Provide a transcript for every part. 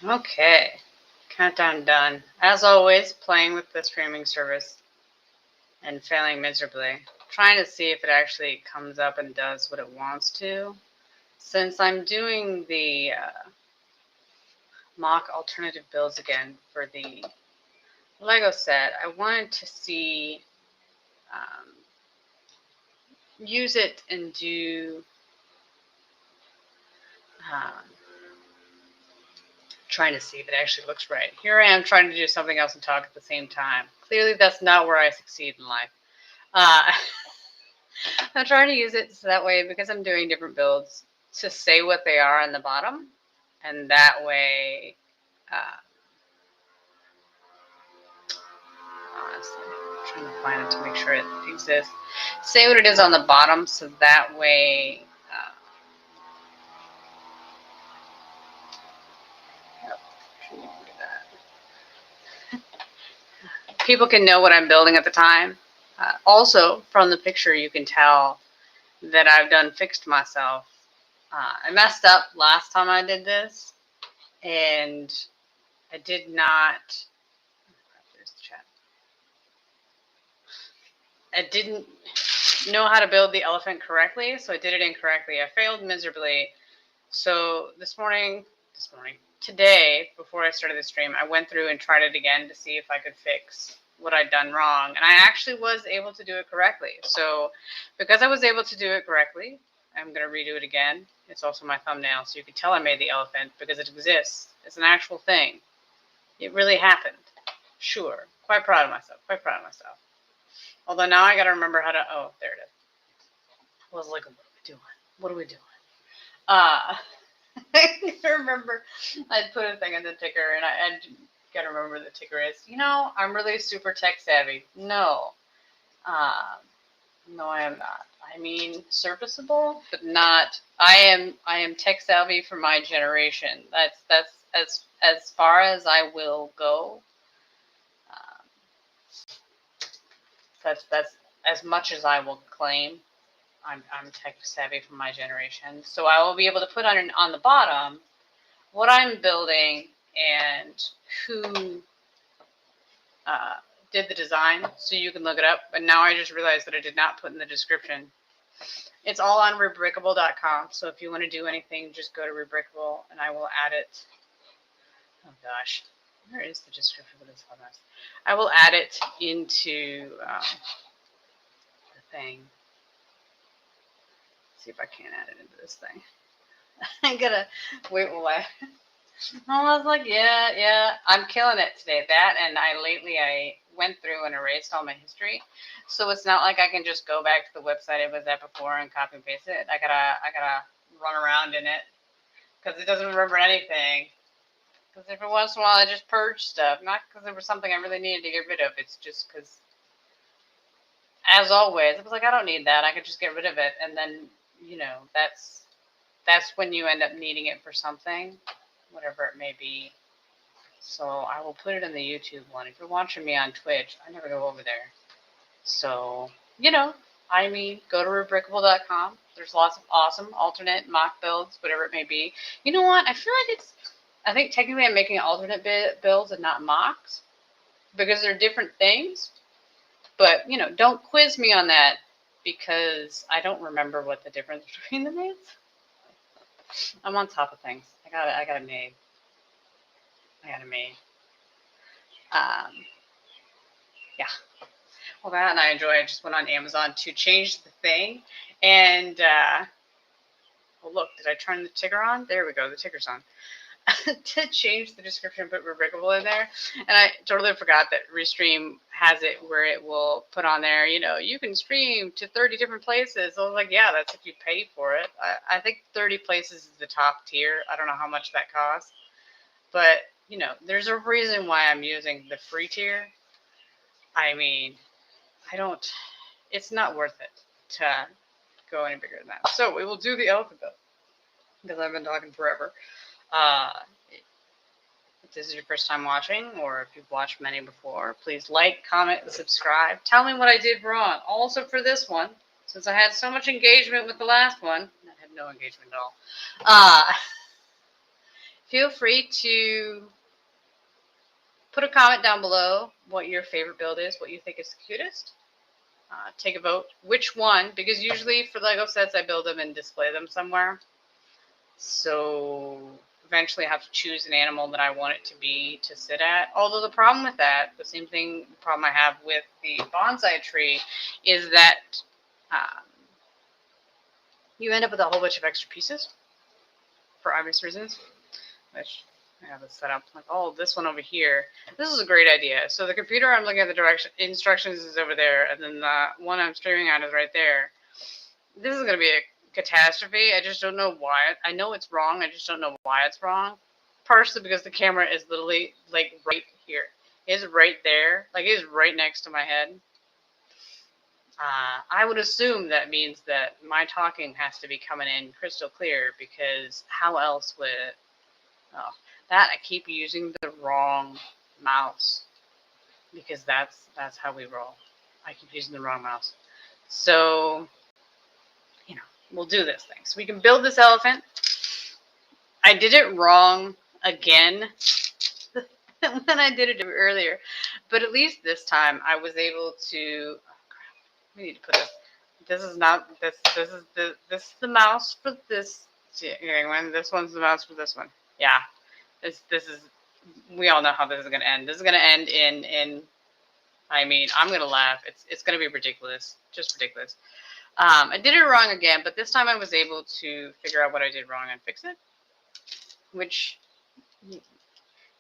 Okay, countdown done. As always, playing with the streaming service and failing miserably. Trying to see if it actually comes up and does what it wants to. Since I'm doing the mock alternative builds again for the Lego set, I wanted to see, um, use it and do, um, trying to see if it actually looks right. Here I am trying to do something else and talk at the same time. Clearly, that's not where I succeed in life. Uh, I'm trying to use it so that way, because I'm doing different builds, to say what they are on the bottom, and that way, uh, honestly, I'm trying to find it to make sure it exists. Say what it is on the bottom, so that way, people can know what I'm building at the time. Also, from the picture, you can tell that I've done fixed myself. I messed up last time I did this, and I did not. There's the chat. I didn't know how to build the elephant correctly, so I did it incorrectly. I failed miserably. So today, before I started the stream, I went through and tried it again to see if I could fix what I'd done wrong. And I actually was able to do it correctly. So because I was able to do it correctly, I'm going to redo it again. It's also my thumbnail, so you can tell I made the elephant because it exists. It's an actual thing. It really happened. Sure. Quite proud of myself. Quite proud of myself. Although now I got to remember how to, oh, there it is. I was like, what are we doing? What are we doing? I remember I'd put a thing in the ticker, and I got to remember the ticker is. I'm really super tech savvy. No, um, no, I am not. I mean, serviceable, but not. I am tech savvy for my generation. That's as far as I will go. Um, that's as much as I will claim. I'm tech savvy from my generation, so I will be able to put on the bottom what I'm building and who uh, did the design, so you can look it up. But now I just realized that I did not put in the description. It's all on rebrickable.com, so if you want to do anything, just go to rebrickable, and I will add it. Oh gosh, where is the description for this one? I will add it into the thing. Let's see if I can add it into this thing. I'm gonna wait while I was like, yeah, I'm killing it today. That, and I went through and erased all my history, so it's not like I can just go back to the website it was at before and copy and paste it. I gotta run around in it because it doesn't remember anything. Because every once in a while I just purge stuff, not because there was something I really needed to get rid of. It's just because, as always, it was like, I don't need that. I could just get rid of it, and then that's when you end up needing it for something, whatever it may be. So I will put it in the YouTube one. If you're watching me on Twitch, I never go over there. So, go to rebrickable.com. There's lots of awesome alternate mock builds, whatever it may be. You know what? I think technically I'm making alternate builds and not mocks because they're different things. But, don't quiz me on that because I don't remember what the difference between them is. I'm on top of things. I got it made. Yeah. Well, that and I enjoy. I just went on Amazon to change the thing, and look, did I turn the ticker on? There we go. The ticker's on. To change the description, put rebrickable in there, and I totally forgot that Restream has it where it will put on there, you can stream to 30 different places. I was like, yeah, that's if you pay for it. I think 30 places is the top tier. I don't know how much that costs, but there's a reason why I'm using the free tier. I mean, it's not worth it to go any bigger than that. So we will do the alphabet because I've been talking forever. If this is your first time watching, or if you've watched many before, please like, comment, and subscribe. Tell me what I did wrong. Also for this one, since I had so much engagement with the last one, I had no engagement at all. Feel free to put a comment down below what your favorite build is, what you think is the cutest. Take a vote. Which one? Because usually for Lego sets, I build them and display them somewhere. So eventually I have to choose an animal that I want it to be to sit at. Although the problem with that, the same problem I have with the bonsai tree, is that you end up with a whole bunch of extra pieces for obvious reasons, which I have it set up like, oh, this one over here. This is a great idea. So the computer I'm looking at the instructions is over there, and then the one I'm streaming on is right there. This is going to be a catastrophe. I just don't know why. I know it's wrong. I just don't know why it's wrong. Partially because the camera is literally like right here. It's right there. Like it is right next to my head. I would assume that means that my talking has to be coming in crystal clear, because how else would it? Oh, that I keep using the wrong mouse, because that's how we roll. I keep using the wrong mouse. So, we'll do this thing. So we can build this elephant. I did it wrong again when I did it earlier, but at least this time I was able to. Oh crap! We need to put this. This is not this. This is the mouse for this one. This one's the mouse for this one. Yeah. This is. We all know how this is going to end. This is going to end in. I mean, I'm going to laugh. It's going to be ridiculous. Just ridiculous. I did it wrong again, but this time I was able to figure out what I did wrong and fix it, which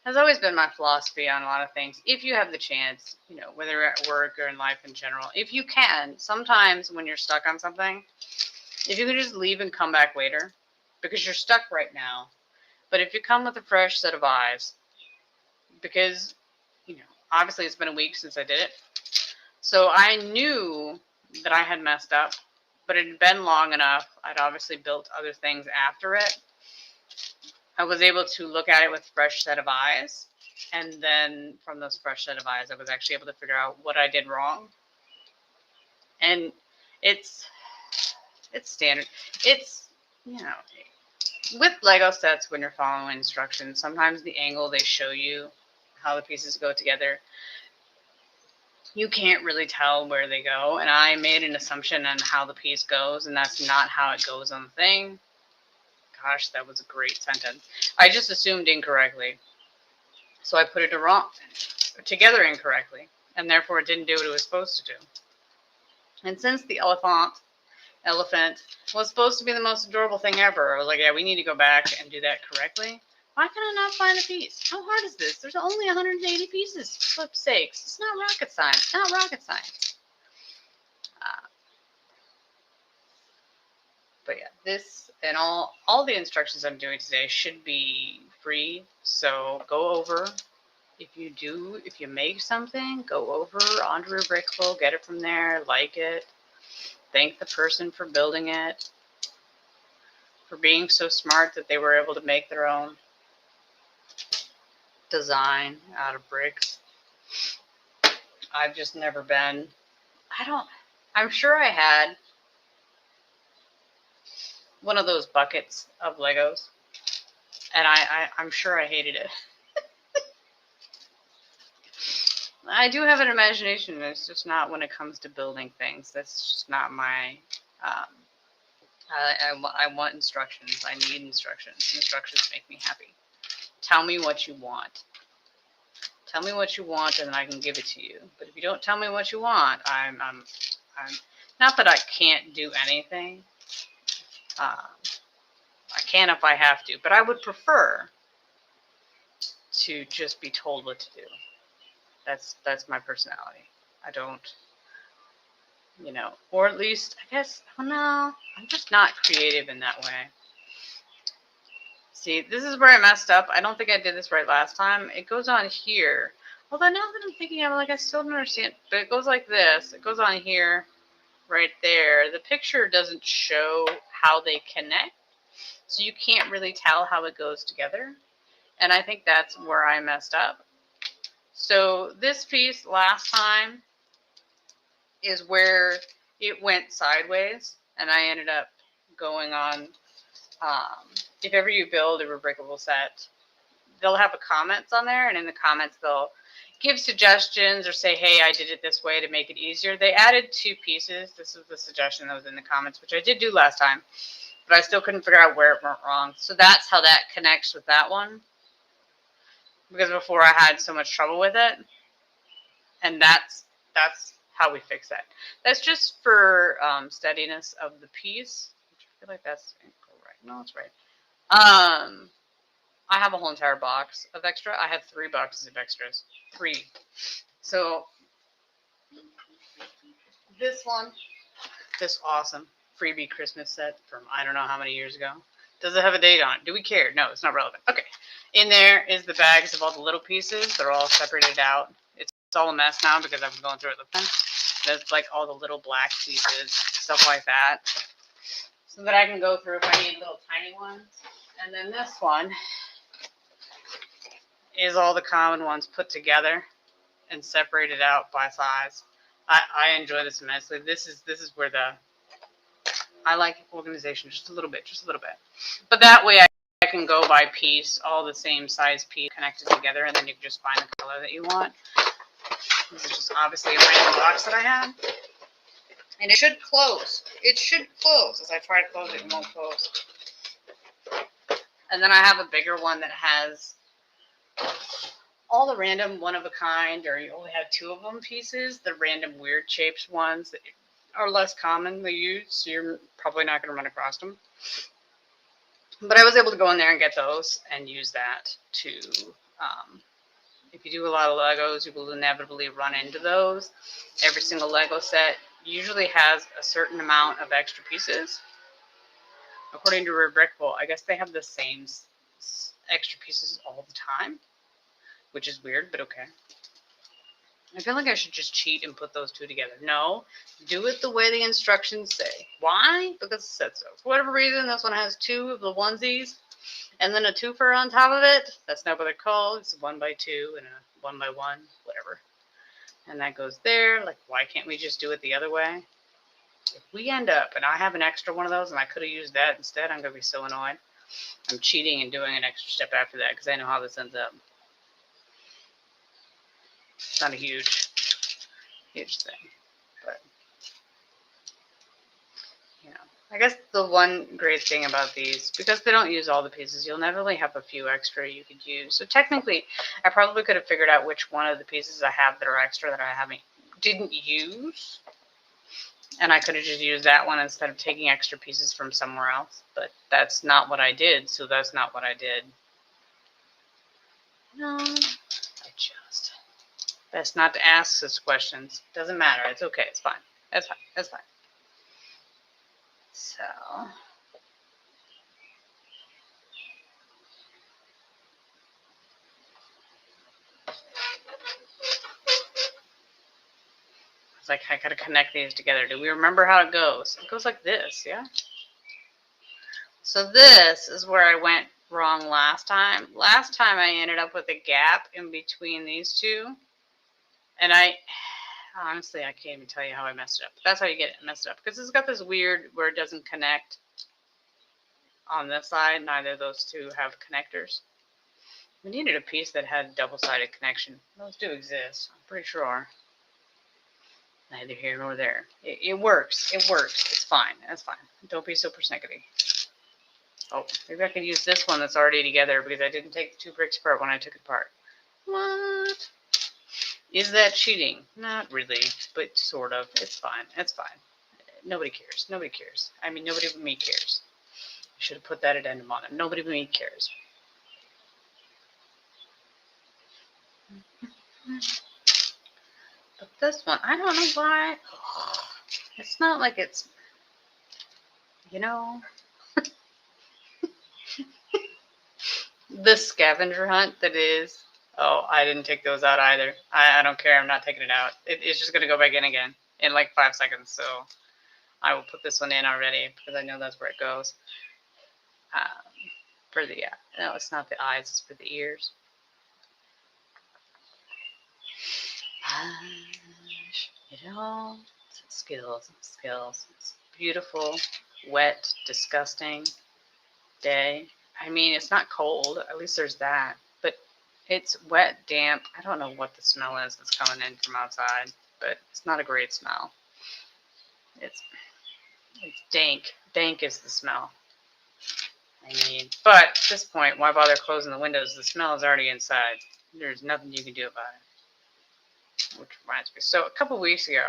has always been my philosophy on a lot of things. If you have the chance, whether at work or in life in general, if you can, sometimes when you're stuck on something, if you can just leave and come back later, because you're stuck right now, but if you come with a fresh set of eyes, because, obviously it's been a week since I did it, so I knew that I had messed up, but it had been long enough. I'd obviously built other things after it. I was able to look at it with a fresh set of eyes, and then from those fresh set of eyes, I was actually able to figure out what I did wrong. And it's standard. It's, with Lego sets, when you're following instructions, sometimes the angle they show you, how the pieces go together, you can't really tell where they go, and I made an assumption on how the piece goes, and that's not how it goes on the thing. Gosh, that was a great sentence. I just assumed incorrectly, so I put it together incorrectly, and therefore it didn't do what it was supposed to do. And since the elephant was supposed to be the most adorable thing ever, I was like, yeah, we need to go back and do that correctly. Why can I not find a piece? How hard is this? There's only 180 pieces, for flip's sakes. It's not rocket science. It's not rocket science. But yeah, this and all the instructions I'm doing today should be free. So go over. If you make something, go over onto Brickful, get it from there, like it. Thank the person for building it, for being so smart that they were able to make their own design out of bricks. I've just never been. I'm sure I had one of those buckets of Legos, and I'm sure I hated it. I do have an imagination. It's just not when it comes to building things. That's just not my. I want instructions. I need instructions. Instructions make me happy. Tell me what you want. Tell me what you want, and then I can give it to you. But if you don't tell me what you want, I'm not that I can't do anything. I can if I have to, but I would prefer to just be told what to do. That's my personality. I don't, or at least, I guess, no, I'm just not creative in that way. See, this is where I messed up. I don't think I did this right last time. It goes on here. Although now that I'm thinking, I'm like, I still don't understand. But it goes like this. It goes on here, right there. The picture doesn't show how they connect, so you can't really tell how it goes together. And I think that's where I messed up. So this piece last time is where it went sideways, and I ended up going on. If ever you build a breakable set, they'll have a comments on there, and in the comments they'll give suggestions or say, hey, I did it this way to make it easier. They added 2 pieces. This was the suggestion that was in the comments, which I did do last time, but I still couldn't figure out where it went wrong. So that's how that connects with that one, because before I had so much trouble with it, and that's how we fix that. That's just for steadiness of the piece. I feel like that's incorrect. No, it's right. I have a whole entire box of extra. I have 3 boxes of extras. 3. So this one, this awesome freebie Christmas set from I don't know how many years ago. Does it have a date on it? Do we care? No, it's not relevant. Okay. In there is the bags of all the little pieces. They're all separated out. It's all a mess now because I've been going through it looking. There's like all the little black pieces, stuff like that. So that I can go through if I need little tiny ones. And then this one is all the common ones put together and separated out by size. I enjoy this immensely. This is where I like organization just a little bit. But that way I can go by piece, all the same size piece connected together, and then you can just find the color that you want. This is just obviously a random box that I have. And it should close. It should close. As I try to close it, it won't close. And then I have a bigger one that has all the random one-of-a-kind, or you only have 2 of them pieces, the random weird shaped ones that are less commonly used, so you're probably not going to run across them. But I was able to go in there and get those and use that to, if you do a lot of Legos, you will inevitably run into those. Every single Lego set usually has a certain amount of extra pieces. According to Rebrickable, I guess they have the same extra pieces all the time, which is weird, but okay. I feel like I should just cheat and put those 2 together. No, do it the way the instructions say. Why? Because it said so. For whatever reason, this one has 2 of the onesies, and then a twofer on top of it. That's not what they're called. It's a 1x2 and a 1x1, whatever. And that goes there. Like, why can't we just do it the other way? If we end up, and I have an extra one of those, and I could have used that instead, I'm going to be so annoyed. I'm cheating and doing an extra step after that, because I know how this ends up. It's not a huge thing, but, you know. I guess the one great thing about these, because they don't use all the pieces, you'll never really have a few extra you could use. So technically, I probably could have figured out which one of the pieces I have that are extra that I didn't use, and I could have just used that one instead of taking extra pieces from somewhere else. But that's not what I did, so that's not what I did. No, adjust. Best not to ask such questions. Doesn't matter. It's okay. It's fine. That's fine. That's fine. So, it's like I gotta connect these together. Do we remember how it goes? It goes like this, yeah? So this is where I went wrong last time. Last time I ended up with a gap in between these 2. And honestly, I can't even tell you how I messed it up. But that's how you get it messed up. Because it's got this weird where it doesn't connect on this side. Neither of those 2 have connectors. We needed a piece that had double-sided connection. Those do exist, I'm pretty sure. Neither here nor there. It works. It works. It's fine. That's fine. Don't be so persnickety. Oh, maybe I could use this one that's already together because I didn't take the 2 bricks apart when I took it apart. What? Is that cheating? Not really, but sort of. It's fine. It's fine. Nobody cares. Nobody cares. I mean, nobody but me cares. I should have put that addendum on it. Nobody but me cares. But this one, I don't know why. It's not like it's, you know. The scavenger hunt that is. Oh, I didn't take those out either. I don't care. I'm not taking it out. It's just going to go back in again in like 5 seconds. So I will put this one in already because I know that's where it goes. For the, no, it's not the eyes. It's for the ears. You know, skills. It's beautiful, wet, disgusting day. I mean, it's not cold. At least there's that. But It's wet, damp. I don't know what the smell is that's coming in from outside, but it's not a great smell. It's dank. Dank is the smell. I mean, but at this point, why bother closing the windows? The smell is already inside. There's nothing you can do about it. Which reminds me. So a couple weeks ago,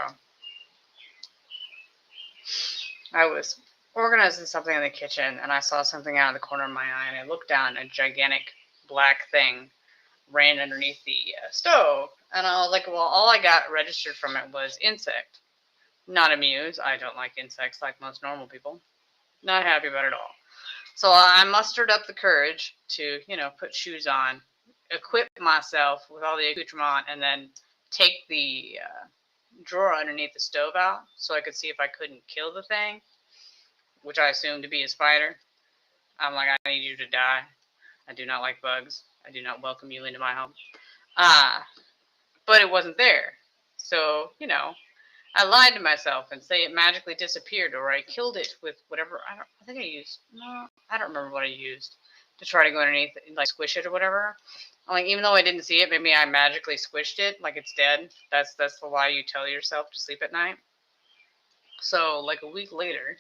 I was organizing something in the kitchen, and I saw something out of the corner of my eye, and I looked down, and a gigantic black thing ran underneath the stove, and I was like, well, all I got registered from it was insect. Not amused. I don't like insects like most normal people. Not happy about it all. So I mustered up the courage to, put shoes on, equip myself with all the accoutrement, and then take the drawer underneath the stove out so I could see if I couldn't kill the thing, which I assumed to be a spider. I'm like, I need you to die. I do not like bugs. I do not welcome you into my home. But it wasn't there. So, I lied to myself and say it magically disappeared, or I killed it with whatever. I think I used. No, I don't remember what I used to try to go underneath and like squish it or whatever. Like, even though I didn't see it, maybe I magically squished it like it's dead. That's the lie you tell yourself to sleep at night. So like a week later,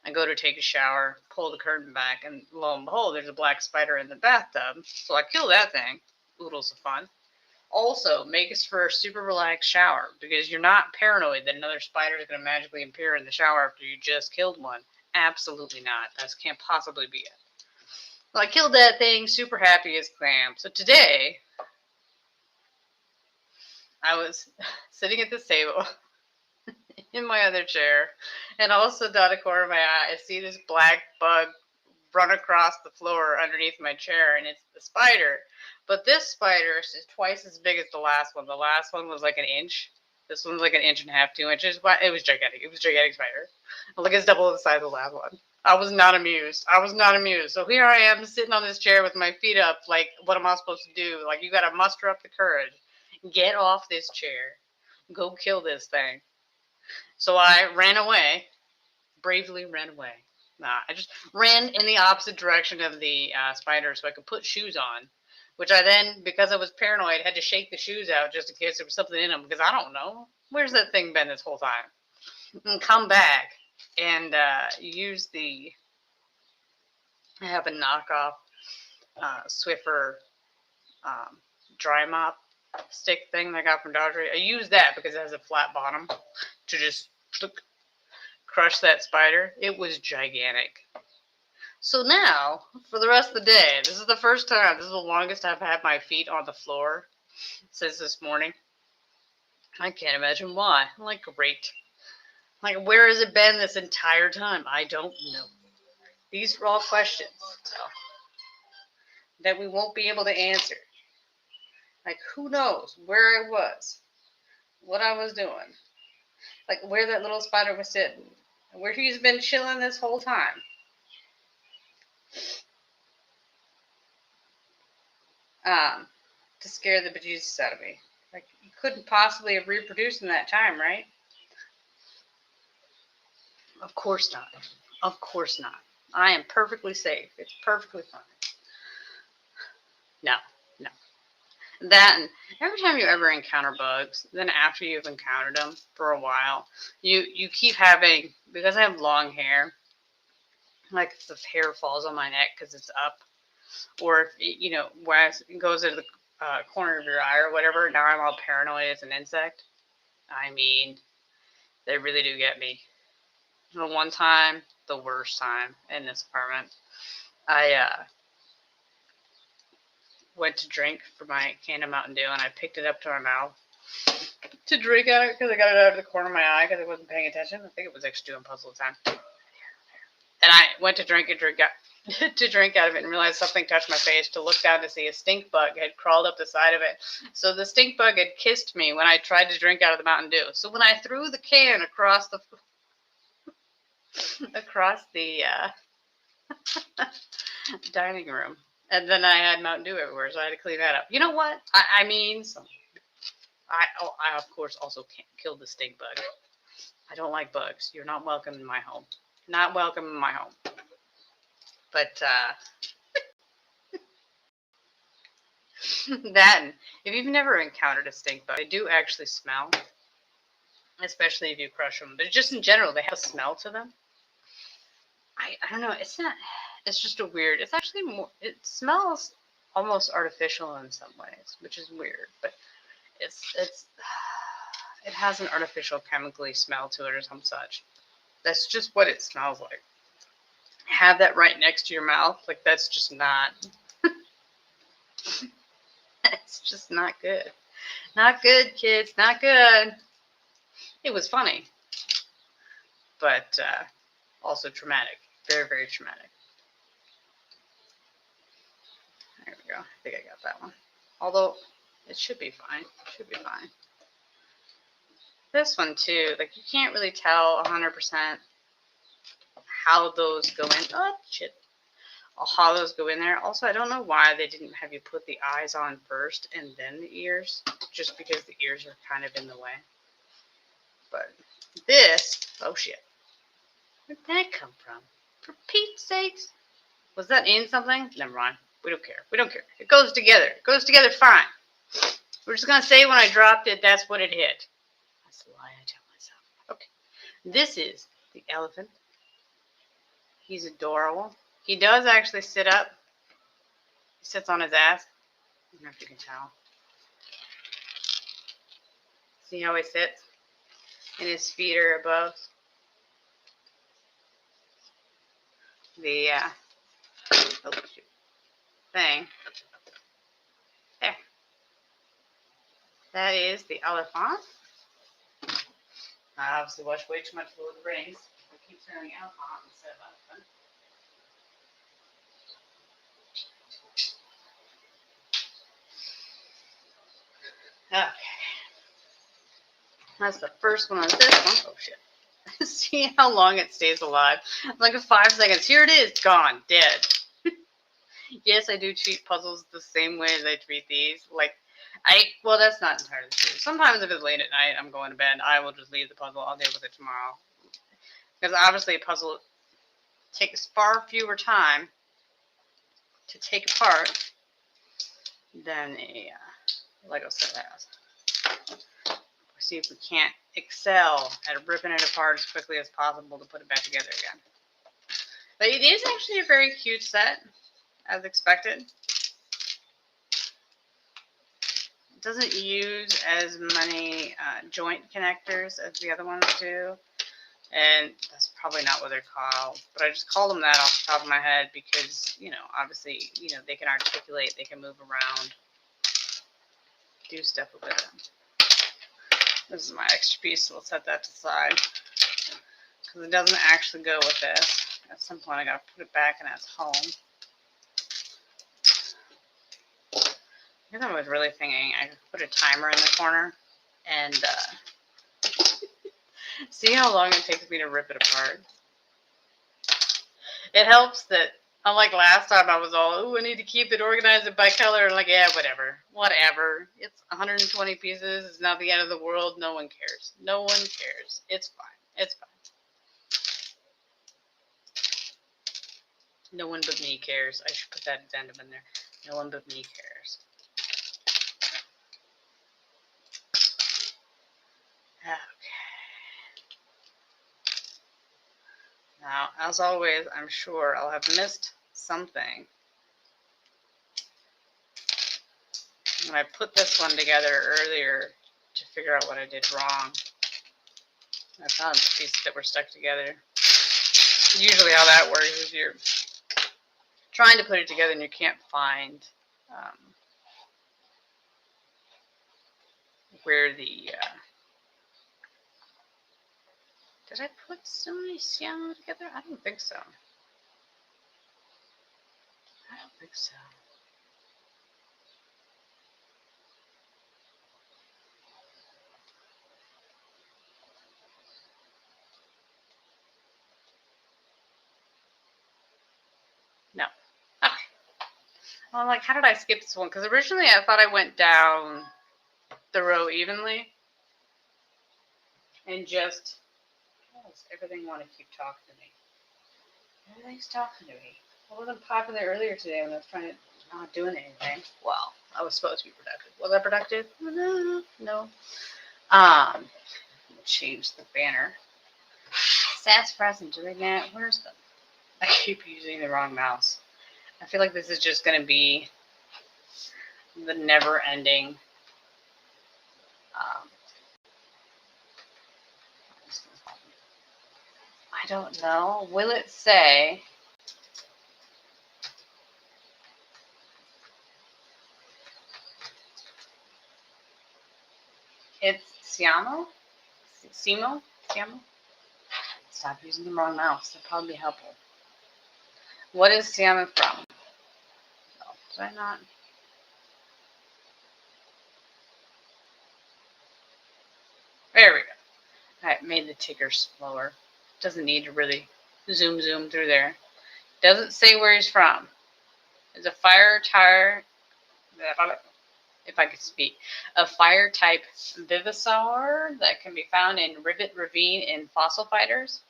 I go to take a shower, pull the curtain back, and lo and behold, there's a black spider in the bathtub. So I kill that thing. Oodles of fun. Also, makes for a super relaxed shower because you're not paranoid that another spider is going to magically appear in the shower after you just killed one. Absolutely not. That can't possibly be it. Well, I killed that thing, super happy as clam. So today, I was sitting at this table in my other chair, and also down the corner of my eye, I see this black bug run across the floor underneath my chair, and it's the spider. But this spider is twice as big as the last one. The last one was like an inch. This one's like an inch and a half, 2 inches. But it was gigantic. It was a gigantic spider. Like, it's double the size of the last one. I was not amused. So here I am sitting on this chair with my feet up. Like, what am I supposed to do? Like, you got to muster up the courage. Get off this chair. Go kill this thing. So I ran away. Bravely ran away. Nah, I just ran in the opposite direction of the spider so I could put shoes on, which I then, because I was paranoid, had to shake the shoes out just in case there was something in them, because I don't know. Where's that thing been this whole time? And come back and use I have a knockoff Swiffer dry mop stick thing that I got from Dollar Tree. I use that because it has a flat bottom to just crush that spider. It was gigantic. So now, for the rest of the day, this is the first time, this is the longest I've had my feet on the floor since this morning. I can't imagine why. I'm like, great. Like, where has it been this entire time? I don't know. These are all questions that we won't be able to answer. Like, who knows where I was, what I was doing, like where that little spider was sitting, where he's been chilling this whole time. To scare the bejesus out of me. Like, you couldn't possibly have reproduced in that time, right? Of course not. Of course not. I am perfectly safe. It's perfectly fine. No. That, and every time you ever encounter bugs, then after you've encountered them for a while, you keep having, because I have long hair, like if the hair falls on my neck because it's up, or if, where it goes into the corner of your eye or whatever, now I'm all paranoid it's an insect. I mean, they really do get me. The one time, the worst time in this apartment, I went to drink for my can of Mountain Dew, and I picked it up to my mouth to drink out of it because I got it out of the corner of my eye because I wasn't paying attention. I think it was actually doing puzzle time. And I went to drink out of it and realized something touched my face, to look down to see a stink bug had crawled up the side of it. So the stink bug had kissed me when I tried to drink out of the Mountain Dew. So when I threw the can across the dining room, and then I had Mountain Dew everywhere, so I had to clean that up. You know what? I mean, I of course also can't kill the stink bug. I don't like bugs. You're not welcome in my home. Not welcome in my home. But That, if you've never encountered a stink bug, they do actually smell, especially if you crush them. But just in general, they have a smell to them. I don't know. It's not. It's just a weird. It's actually more. It smells almost artificial in some ways, which is weird. But it's it has an artificial chemically smell to it or some such. That's just what it smells like. Have that right next to your mouth, like that's just not. It's just not good. Not good, kids. Not good. It was funny, but also traumatic. Very, very traumatic. There we go. I think I got that one. Although it should be fine. It should be fine. This one too, like you can't really tell 100% how those go in. Oh shit. How those go in there. Also, I don't know why they didn't have you put the eyes on first and then the ears, just because the ears are kind of in the way. But this, oh shit. Where'd that come from? For Pete's sakes. Was that in something? Never mind. We don't care. We don't care. It goes together. It goes together fine. We're just going to say when I dropped it, that's what it hit. That's the lie I tell myself. Okay. This is the elephant. He's adorable. He does actually sit up. He sits on his ass. I don't know if you can tell. See how he sits? And his feet are above the thing. There. That is the elephant. I obviously watch way too much Lord of the Rings. I keep saying elephant instead of elephant. Okay. That's the first one on this one. Oh shit. See how long it stays alive? Like 5 seconds. Here it is. Gone. Dead. Yes, I do treat puzzles the same way as I treat these. Like, well, that's not entirely true. Sometimes if it's late at night, I'm going to bed, I will just leave the puzzle. I'll deal with it tomorrow. Because obviously a puzzle takes far fewer time to take apart than a Lego set has. See if we can't excel at ripping it apart as quickly as possible to put it back together again. But it is actually a very cute set, as expected. It doesn't use as many joint connectors as the other ones do. And that's probably not what they're called. But I just call them that off the top of my head because, obviously, they can articulate, they can move around, do stuff with them. This is my extra piece, so we'll set that to the side. Because it doesn't actually go with this. At some point, I gotta put it back in its home. I guess I was really thinking I could put a timer in the corner and see how long it takes me to rip it apart. It helps that, unlike last time, I was all, I need to keep it organized by color. And like, yeah, whatever. It's 120 pieces. It's not the end of the world. No one cares. No one cares. It's fine. It's fine. No one but me cares. I should put that addendum in there. No one but me cares. Okay. Now, as always, I'm sure I'll have missed something. When I put this one together earlier to figure out what I did wrong, I found pieces that were stuck together. Usually how that works is you're trying to put it together and you can't find where the... did I put so many Siamo together? I don't think so. I don't think so. No. Okay. Well, like, how did I skip this one? Because originally I thought I went down the row evenly. And just... Why does everything want to keep talking to me? Everything's talking to me. I wasn't popping there earlier today when I was trying to not doing anything. Well, I was supposed to be productive. Was I productive? No. Change the banner. Sassafras and doing that. Where's the? I keep using the wrong mouse. I feel like this is just going to be the never-ending. I don't know. Will it say? It's Siamo? Simo? Siamo? Stop using the wrong mouse. That'd probably be helpful. What is Siamo from? Oh, did I not? There we go. I made the ticker slower. Doesn't need to really zoom through there. Doesn't say where he's from. It's a fire tire. If I could speak, a fire type vivisaur that can be found in Rivet Ravine in Fossil Fighters.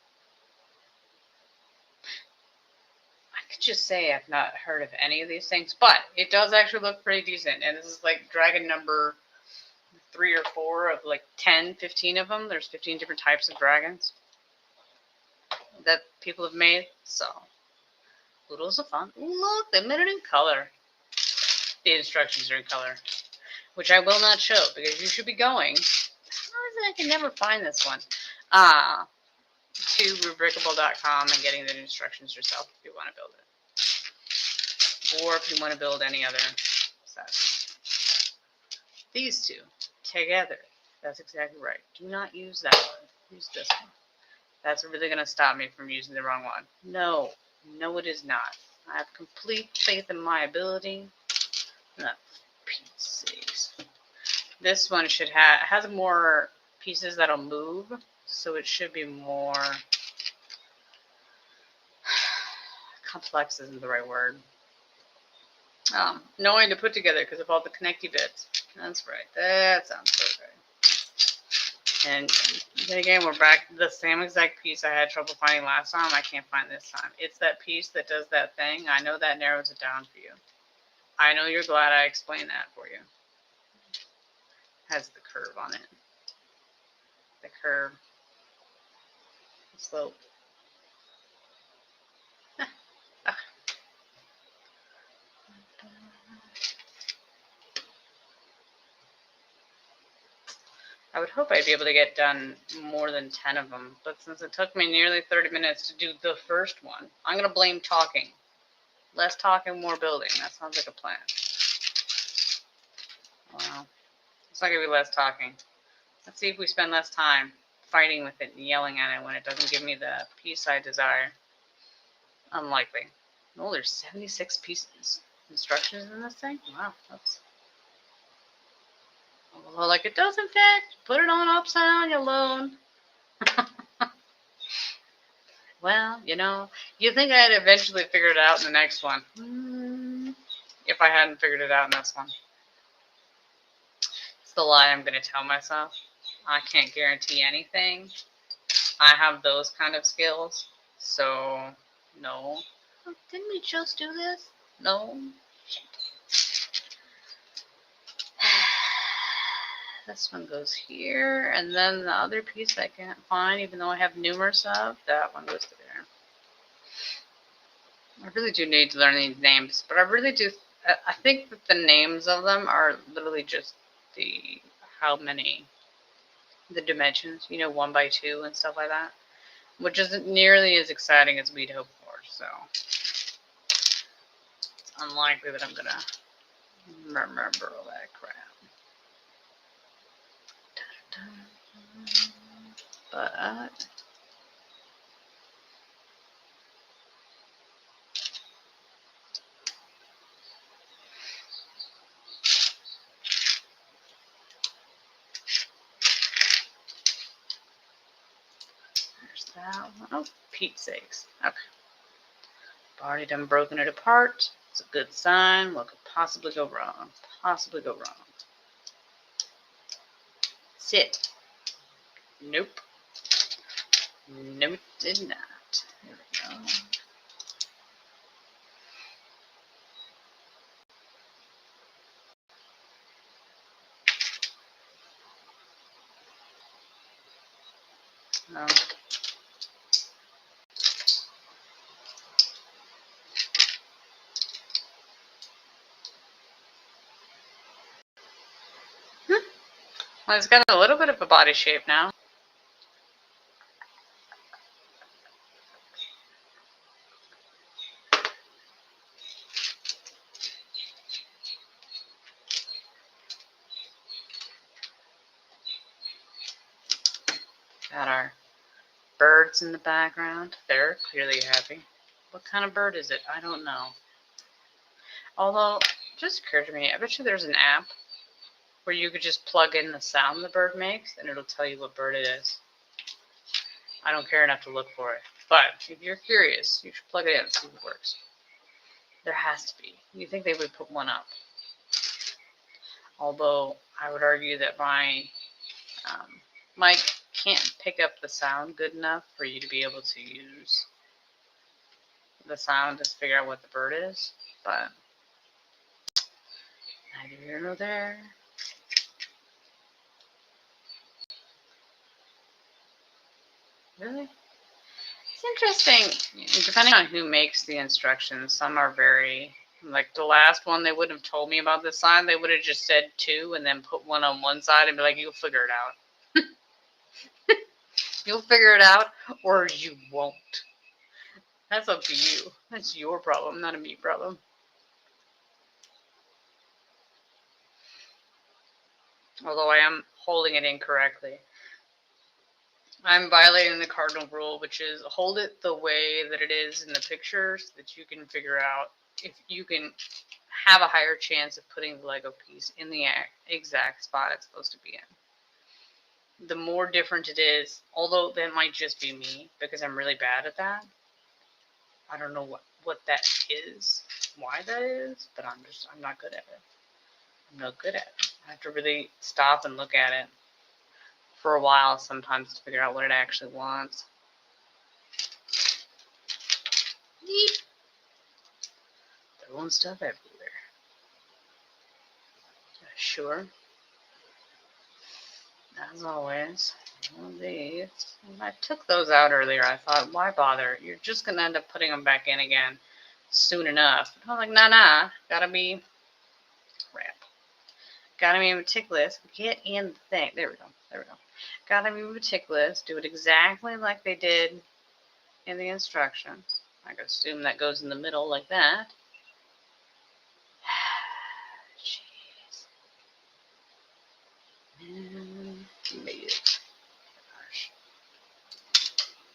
I could just say I've not heard of any of these things, but it does actually look pretty decent. And this is like dragon number 3 or 4 of like 10, 15 of them. There's 15 different types of dragons that people have made. So, oodles of fun. Look, they made it in color. The instructions are in color, which I will not show because you should be going. How is it I can never find this one? To rubricable.com and getting the instructions yourself if you want to build it. Or if you want to build any other sets. These two together. That's exactly right. Do not use that one. Use this one. That's really going to stop me from using the wrong one. No. No, it is not. I have complete faith in my ability. Pieces. This one should has more pieces that'll move, so it should be more complex isn't the right word. Knowing to put together because of all the connecty bits. That's right. That sounds perfect. And then again, we're back to the same exact piece I had trouble finding last time. I can't find this time. It's that piece that does that thing. I know that narrows it down for you. I know you're glad I explained that for you. Has the curve on it. The curve. The slope. I would hope I'd be able to get done more than 10 of them, but since it took me nearly 30 minutes to do the first one, I'm going to blame talking. Less talking, more building. That sounds like a plan. Well, it's not going to be less talking. Let's see if we spend less time fighting with it and yelling at it when it doesn't give me the piece I desire. Unlikely. Oh, there's 76 pieces. Instructions in this thing? Wow, that's... Well, like it does in fact. Put it on upside down, you loan. Well, you know, you think I'd eventually figure it out in the next one. If I hadn't figured it out in this one. It's the lie I'm going to tell myself. I can't guarantee anything. I have those kind of skills. So, no. Didn't we just do this? No. This one goes here, and then the other piece I can't find, even though I have numerous of, that one goes there. I really do need to learn these names, but I really do, I think that the names of them are literally just how many, the dimensions, 1 by 2 and stuff like that, which isn't nearly as exciting as we'd hoped for, so it's unlikely that I'm going to remember all that crap. But there's that one. Oh, Pete's sakes. Okay. I've already done broken it apart. It's a good sign. What could possibly go wrong? Possibly go wrong. Sit. Nope. Nope, did not. There we go. Oh. Well, it's got a little bit of a body shape now. Got our birds in the background. They're clearly happy. What kind of bird is it? I don't know. Although, it just occurred to me, I bet you there's an app where you could just plug in the sound the bird makes and it'll tell you what bird it is. I don't care enough to look for it. But if you're curious, you should plug it in and see if it works. There has to be. You'd think they would put one up. Although, I would argue that my mic can't pick up the sound good enough for you to be able to use the sound to figure out what the bird is. But neither here nor there. Really? It's interesting. Depending on who makes the instructions, some are very, like the last one, they wouldn't have told me about this sign. They would have just said 2 and then put 1 on one side and be like, you'll figure it out. You'll figure it out or you won't. That's up to you. That's your problem, not a me problem. Although I am holding it incorrectly. I'm violating the cardinal rule, which is hold it the way that it is in the pictures, that you can figure out if you can have a higher chance of putting the Lego piece in the exact spot it's supposed to be in. The more different it is, although that might just be me, because I'm really bad at that. I don't know what that is, why that is, but I'm not good at it. I'm not good at it. I have to really stop and look at it for a while sometimes to figure out what it actually wants. Yeep. Throwing stuff everywhere. Sure. As always, one of these. I took those out earlier. I thought, why bother? You're just going to end up putting them back in again soon enough. I was like, nah. Gotta be crap. Gotta be meticulous. Get in the thing. There we go. Gotta be meticulous. Do it exactly like they did in the instructions. I could assume that goes in the middle like that. Jeez. Made it. Gosh.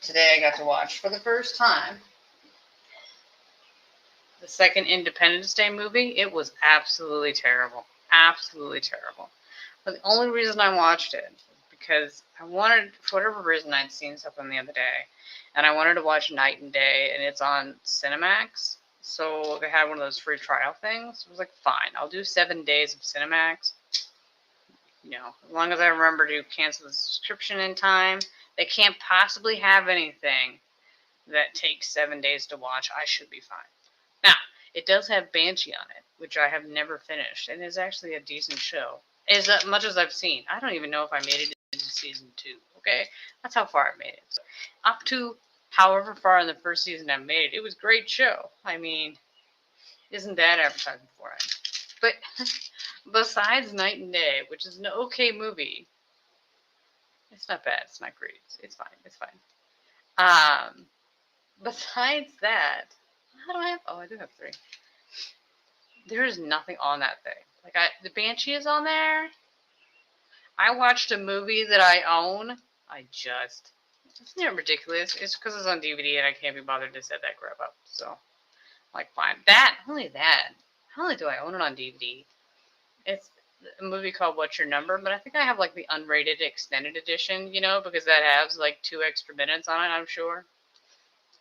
Today I got to watch for the first time the second Independence Day movie. It was absolutely terrible. Absolutely terrible. But the only reason I watched it because I wanted, for whatever reason, I'd seen something the other day, and I wanted to watch Night and Day, and it's on Cinemax. So they had one of those free trial things. I was like, fine, I'll do 7 days of Cinemax. You know, as long as I remember to cancel the subscription in time. They can't possibly have anything that takes 7 days to watch. I should be fine. Now, it does have Banshee on it, which I have never finished, and is actually a decent show. As much as I've seen. I don't even know if I made it into season 2, okay? That's how far I made it. So, up to however far in the first season I made it, it was a great show. I mean, isn't that advertising for it? But besides Night and Day, which is an okay movie, it's not bad. It's not great. It's fine. Besides that, how do I have? Oh, I do have 3. There is nothing on that thing. Like the Banshee is on there. I watched a movie that I own. Isn't it ridiculous? It's because it's on DVD and I can't be bothered to set that crap up. So, like, fine. Only that. Not only do I own it on DVD, it's a movie called What's Your Number, but I think I have, like, the unrated extended edition, you know, because that has, like, 2 extra minutes on it, I'm sure.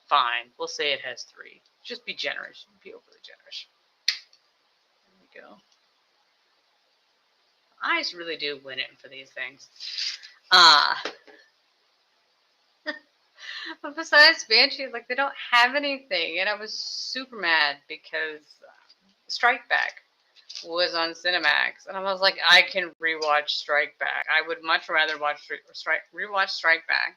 Fine. We'll say it has 3. Just be generous. Be overly generous. There we go. Eyes really do win it for these things. But besides Banshee, like, they don't have anything, and I was super mad because Strike Back was on Cinemax, and I was like, I can rewatch Strike Back. I would much rather rewatch Strike Back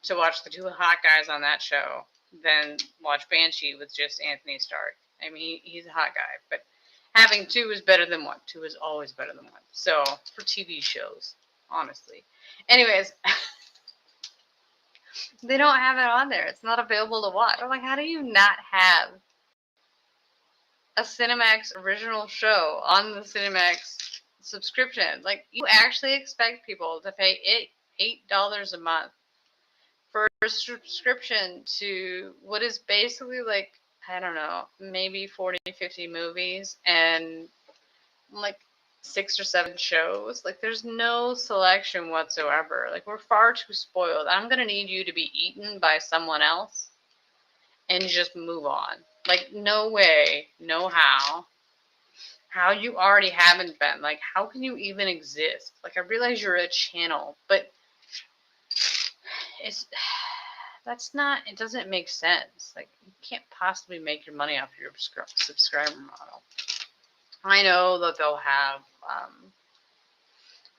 to watch the two hot guys on that show than watch Banshee with just Anthony Stark. I mean, he's a hot guy, but having two is better than one. Two is always better than one. So, for TV shows, honestly. Anyways, they don't have it on there. It's not available to watch. I'm like, how do you not have a Cinemax original show on the Cinemax subscription? Like, you actually expect people to pay $8 a month for a subscription to what is basically like, I don't know, maybe 40, 50 movies and like 6 or 7 shows. Like, there's no selection whatsoever. Like, we're far too spoiled. I'm going to need you to be eaten by someone else and just move on. Like, no way, no how. How you already haven't been. Like, how can you even exist? Like, I realize you're a channel, but it's that's not, it doesn't make sense. Like, you can't possibly make your money off your subscriber model. I know that they'll have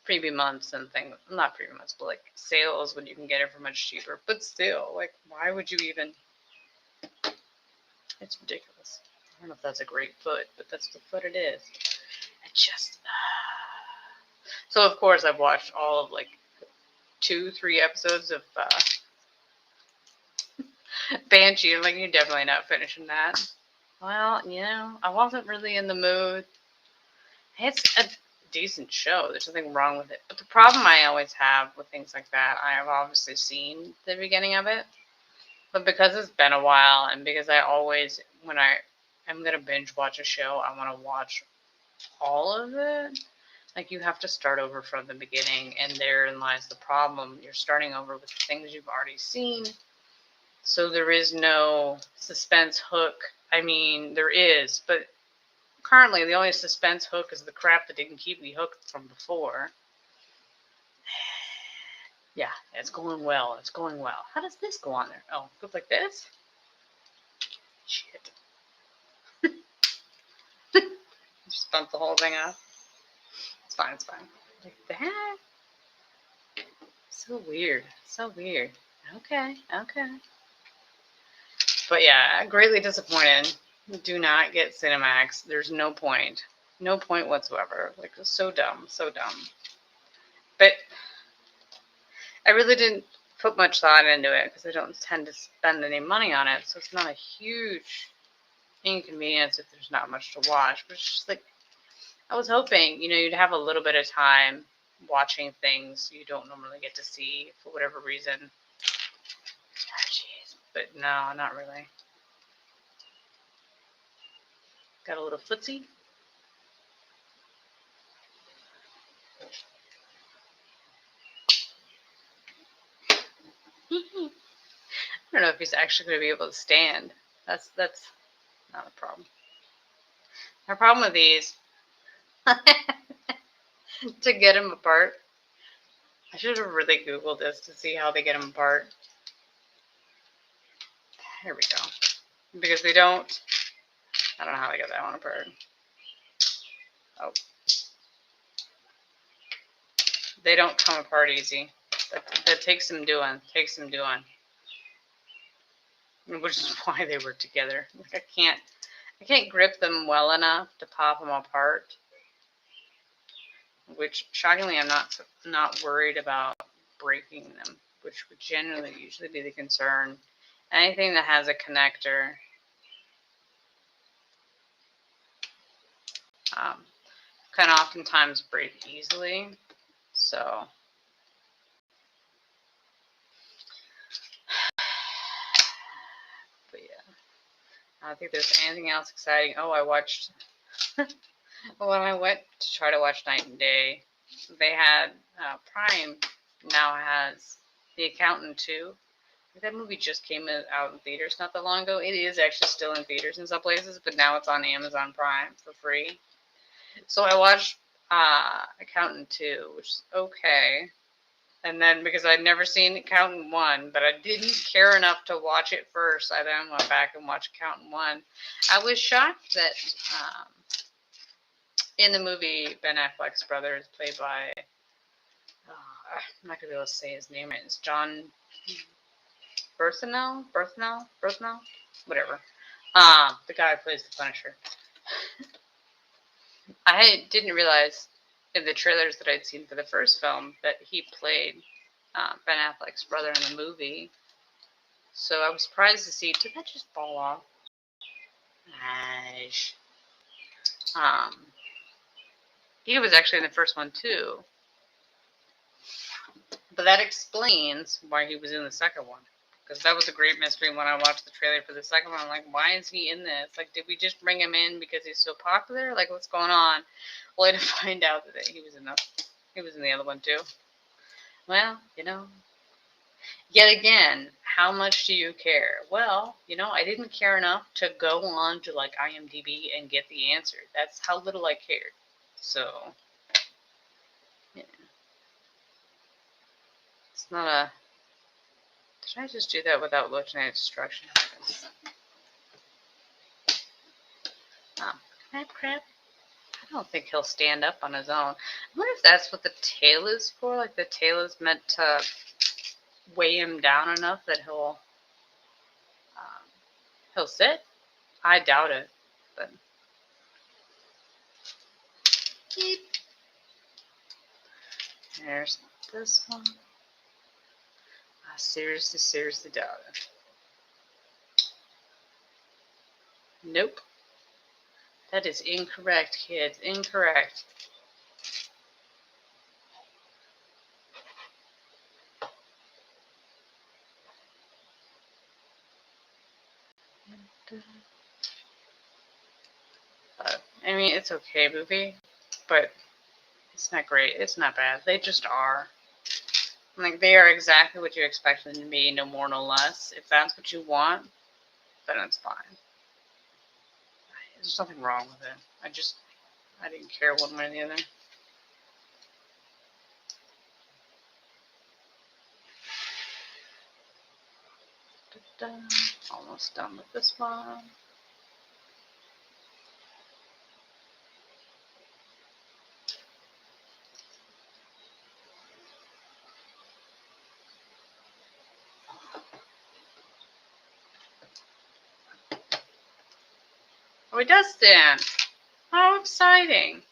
freebie months and things, not freebie months, but like sales when you can get it for much cheaper. But still, like, why would you even? It's ridiculous. I don't know if that's a great foot, but that's the foot it is. It just. So of course I've watched all of like 2-3 episodes of Banshee. I'm like, you're definitely not finishing that. Well, you know, I wasn't really in the mood. It's a decent show. There's nothing wrong with it. But the problem I always have with things like that, I have obviously seen the beginning of it. But because it's been a while, and because I always, when I'm going to binge watch a show, I want to watch all of it. Like, you have to start over from the beginning, and therein lies the problem. You're starting over with things you've already seen. So there is no suspense hook. I mean, there is, but currently the only suspense hook is the crap that didn't keep me hooked from before. Yeah, it's going well. It's going well. How does this go on there? Oh, it goes like this? Shit. Just bump the whole thing off. It's fine, it's fine. Like that? So weird. So weird. Okay, okay. But yeah, greatly disappointed. Do not get Cinemax. There's no point. No point whatsoever. Like, it's so dumb. So dumb. But I really didn't put much thought into it because I don't tend to spend any money on it. So it's not a huge inconvenience if there's not much to watch. But it's just like, I was hoping, you know, you'd have a little bit of time watching things you don't normally get to see for whatever reason. Oh, jeez. But no, not really. Got a little footsie. I don't know if he's actually going to be able to stand. That's not a problem. My problem with these, to get them apart, I should have really Googled this to see how they get them apart. Here we go. Because they don't, I don't know how they get that one apart. Oh. They don't come apart easy. That takes some doing. Which is why they work together. Like, I can't grip them well enough to pop them apart. Which, shockingly, I'm not worried about breaking them, which would generally usually be the concern. Anything that has a connector can oftentimes break easily. So, but yeah, I don't think there's anything else exciting. Oh, I watched. When I went to try to watch Night and Day, they had Prime now has The Accountant 2. That movie just came out in theaters not that long ago. It is actually still in theaters in some places, but now it's on Amazon Prime for free. So I watched Accountant 2, which is okay. And then, because I'd never seen Accountant 1, but I didn't care enough to watch it first, I then went back and watched Accountant 1. I was shocked that in the movie, Ben Affleck's brother is played by, I'm not going to be able to say his name right. It's John Berthenel, whatever. The guy who plays the Punisher. I didn't realize in the trailers that I'd seen for the first film that he played Ben Affleck's brother in the movie. So I was surprised to see. Did that just fall off? Gosh. He was actually in the first one too. But that explains why he was in the second one. Because that was a great mystery when I watched the trailer for the second one. I'm like, why is he in this? Like, did we just bring him in because he's so popular? Like, what's going on? Only to find out that he was in the other one too. Well, yet again, how much do you care? Well, I didn't care enough to go on to like IMDb and get the answer. That's how little I cared. So, yeah. It's not a... Did I just do that without looking at instructions? Crap. I don't think he'll stand up on his own. I wonder if that's what the tail is for. Like the tail is meant to weigh him down enough that he'll sit. I doubt it, but beep. There's this one. I seriously doubt it. Nope. That is incorrect, kids. Incorrect. I mean, it's okay movie, but it's not great. It's not bad. They just are. Like, they are exactly what you expect them to be, no more, no less. If that's what you want, then it's fine. There's nothing wrong with it. I didn't care one way or the other. Almost done with this one. Oh, he does stand. How exciting.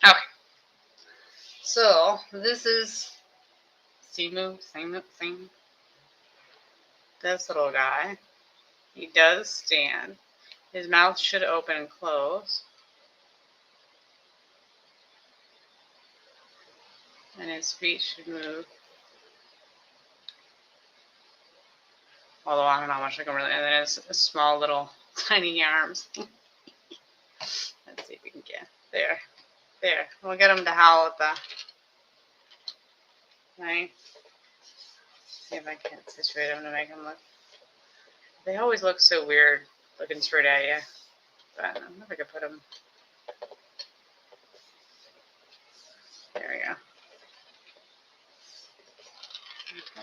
Okay. So, this is Simu. This little guy. He does stand. His mouth should open and close. And his feet should move. Although I don't know how much I can really... And then his small little tiny arms. Let's see if we can get... There. We'll get him to howl at the... Right? See if I can situate him to make him look... They always look so weird looking straight at you. But I don't know if I could put him... There we go. Okay,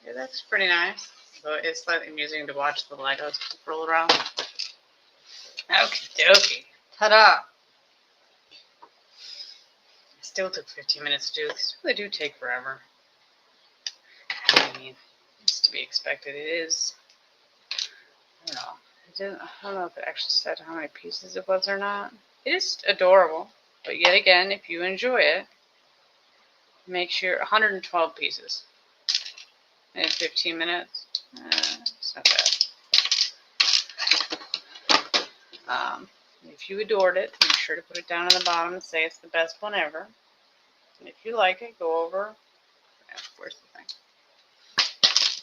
yeah, that's pretty nice. So it's slightly amusing to watch the Legos roll around. Okie dokie. Ta-da! Still took 15 minutes to do. These really do take forever. I mean, it's to be expected. It is. I don't know if it actually said how many pieces it was or not. It is adorable. But yet again, if you enjoy it, make sure 112 pieces in 15 minutes. It's not bad. If you adored it, make sure to put it down on the bottom and say it's the best one ever. And if you like it, go over. Where's the thing?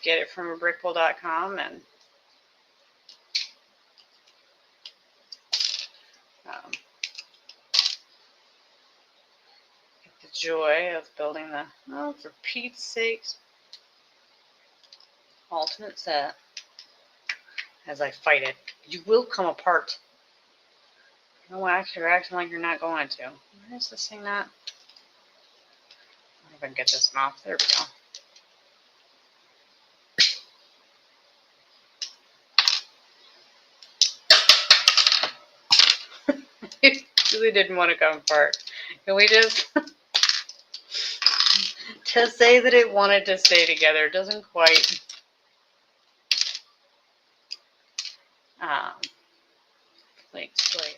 Get it from abrickbull.com and get the joy of building the, oh, for Pete's sakes, alternate set as I fight it. You will come apart. No, you're acting like you're not going to. Where is this thing not? I can get this one off. There we go. It really didn't want to come apart. Can we just To say that it wanted to stay together doesn't quite explain.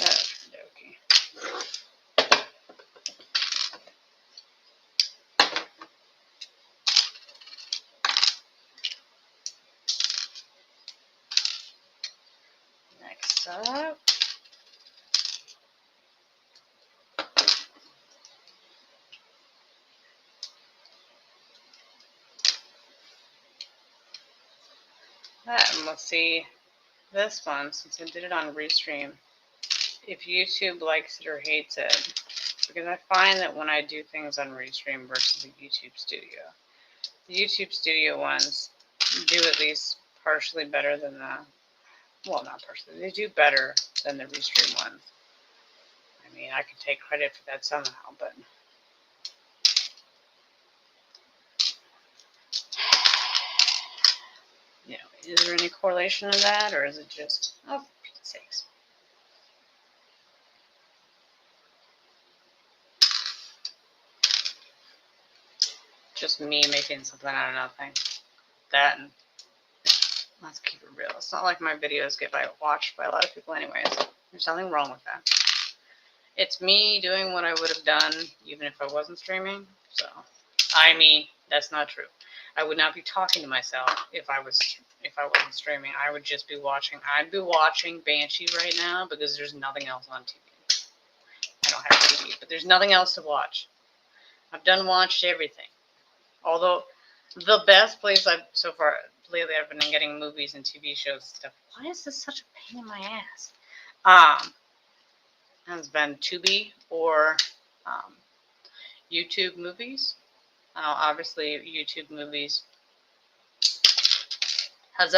Okay. Next up. And let's see this one, since I did it on Restream, if YouTube likes it or hates it. Because I find that when I do things on Restream versus the YouTube Studio, the YouTube Studio ones do at least partially better than the, well, not partially, they do better than the Restream ones. I mean, I can take credit for that somehow, but you know, is there any correlation in that, or is it just, oh, for Pete's sakes. Just me making something out of nothing. That, and let's keep it real. It's not like my videos get watched by a lot of people anyways. There's nothing wrong with that. It's me doing what I would have done even if I wasn't streaming. So, I mean, that's not true. I would not be talking to myself if I wasn't streaming. I would just be watching. I'd be watching Banshee right now because there's nothing else on TV. I don't have TV, but there's nothing else to watch. I've watched everything. Although the best place I've so far lately, I've been getting movies and TV shows and stuff. Why is this such a pain in my ass? Has been Tubi or YouTube movies. Obviously, YouTube movies has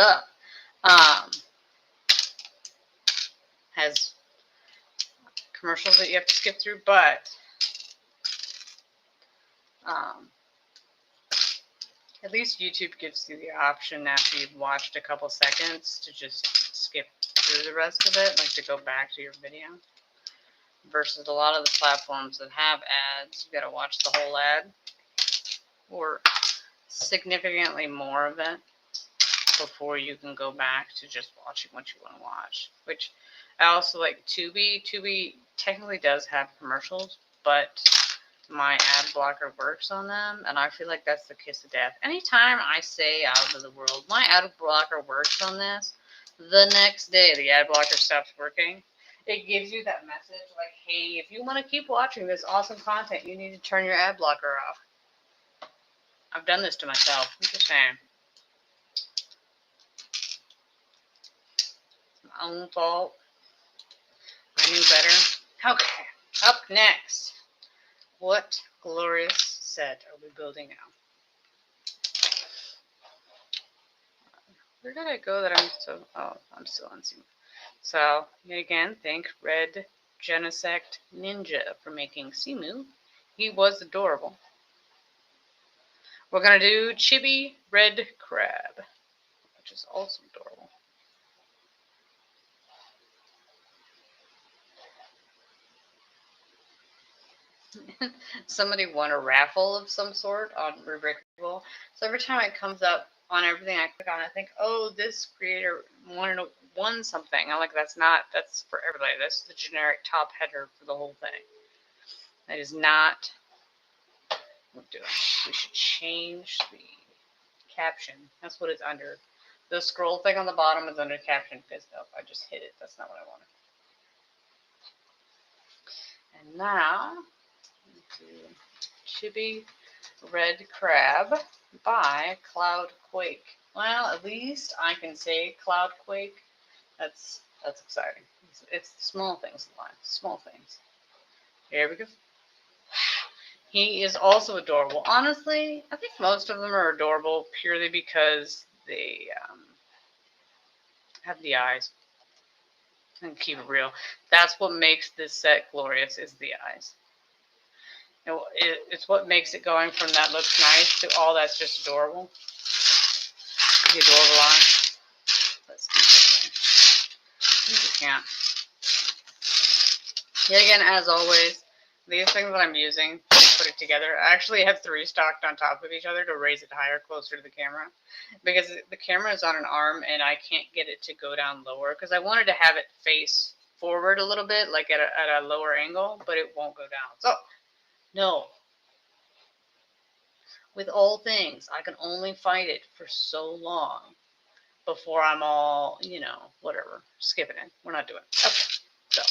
commercials that you have to skip through, but at least YouTube gives you the option after you've watched a couple seconds to just skip through the rest of it, like to go back to your video. Versus a lot of the platforms that have ads, you gotta watch the whole ad or significantly more of it before you can go back to just watching what you want to watch. Which I also like Tubi. Tubi technically does have commercials, but my ad blocker works on them, and I feel like that's the kiss of death. Anytime I say out of the world, my ad blocker works on this, the next day the ad blocker stops working. It gives you that message like, hey, if you want to keep watching this awesome content, you need to turn your ad blocker off. I've done this to myself. I'm just saying. It's my own fault. I knew better. Okay, up next. What glorious set are we building now? Where did I go that I'm still on Zoom. So, again, thank Red Genesect Ninja for making Simu. He was adorable. We're going to do Chibi Red Crab, which is also adorable. Somebody won a raffle of some sort on Rubricable. So every time it comes up on everything I click on, I think, oh, this creator won something. I'm like, that's for everybody. That's the generic top header for the whole thing. That is not what we're doing. We should change the caption. That's what it's under. The scroll thing on the bottom is under caption because nope, I just hit it. That's not what I wanted. And now, Chibi Red Crab by Cloudquake. Well, at least I can say Cloudquake. That's exciting. It's the small things in life. Small things. Here we go. He is also adorable. Honestly, I think most of them are adorable purely because they have the eyes. And keep it real. That's what makes this set glorious is the eyes. It's what makes it going from that looks nice to all that's just adorable. The adorable eyes. Let's do this thing. You can't. Yet again, as always, these things that I'm using to put it together, I actually have 3 stocked on top of each other to raise it higher, closer to the camera. Because the camera is on an arm and I can't get it to go down lower. Because I wanted to have it face forward a little bit, like at a lower angle, but it won't go down. So, no. With all things, I can only fight it for so long before I'm all, whatever, skipping it. We're not doing it. Okay, so.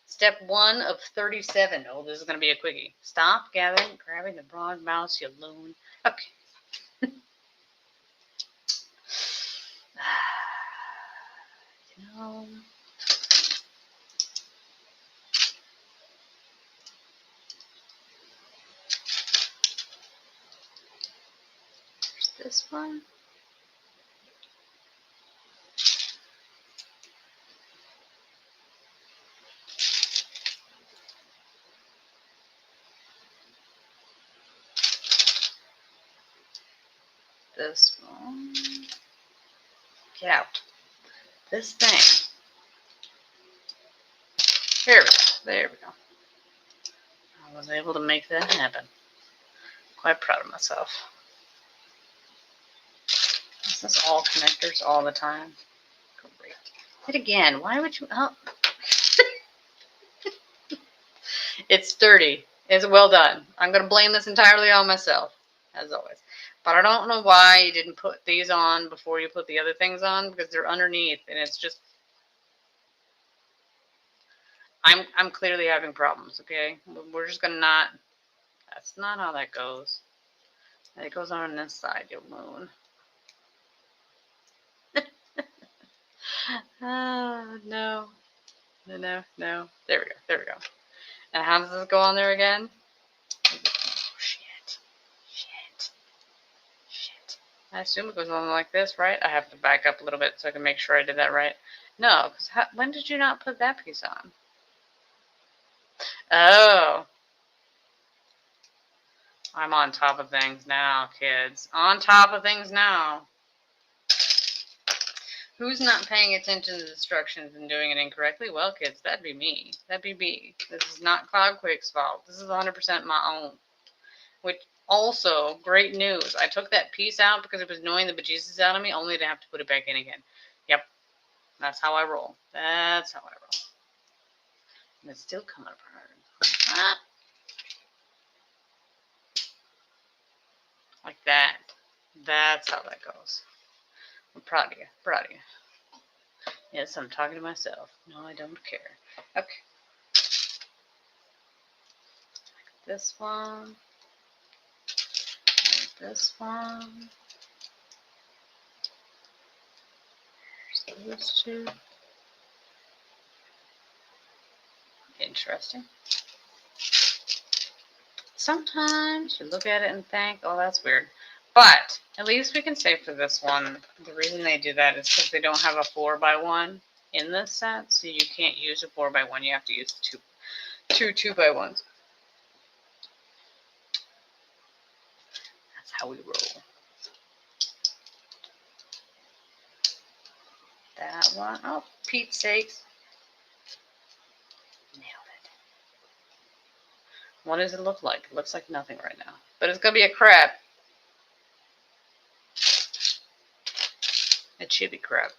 Step 1 of 37. Oh, this is going to be a quickie. Stop grabbing the broad mouse, you loon. Okay. There's this one. This one. Get out. This thing. Here we go. There we go. I was able to make that happen. Quite proud of myself. Is this all connectors all the time? Great. Hit again. Why would you? Oh. It's sturdy. It's well done. I'm going to blame this entirely on myself, as always. But I don't know why you didn't put these on before you put the other things on, because they're underneath, and it's just... I'm clearly having problems, okay? We're just going to not... That's not how that goes. It goes on this side, you moon. No. No. There we go. And how does this go on there again? Oh, shit. I assume it goes on like this, right? I have to back up a little bit so I can make sure I did that right. No, because when did you not put that piece on? Oh. I'm on top of things now, kids. On top of things now. Who's not paying attention to the instructions and doing it incorrectly? Well, kids, that'd be me. This is not CloudQuake's fault. This is 100% my own. Which, also, great news. I took that piece out because it was annoying the bejesus out of me, only to have to put it back in again. Yep. That's how I roll. And it's still coming apart. Ah. Like that. That's how that goes. I'm proud of you. Yes, I'm talking to myself. No, I don't care. Okay. This one. This one. There's those two. Interesting. Sometimes you look at it and think, oh, that's weird. But at least we can say for this one, the reason they do that is because they don't have a 4x1 in this set, so you can't use a 4x1. You have to use two 2x1s. That's how we roll. That one. Oh, Pete's sakes. Nailed it. What does it look like? It looks like nothing right now. But it's going to be a crab. A chibi crab.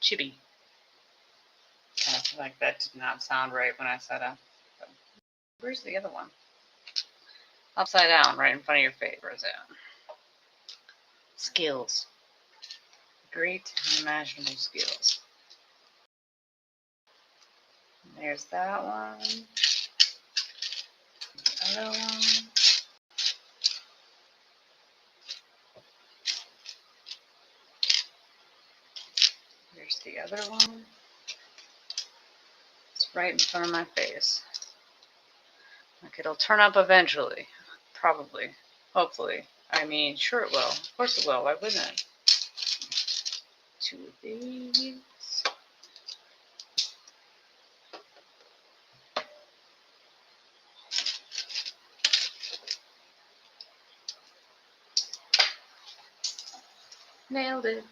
Chibi. I feel like that did not sound right when I said it. Where's the other one? Upside down, right in front of your face. Where's it? Skills. Great imaginable skills. There's that one. The other one. There's the other one. It's right in front of my face. Like, it'll turn up eventually. Probably. Hopefully. I mean, sure it will. Of course it will. Why wouldn't it? 2 of these. Nailed it.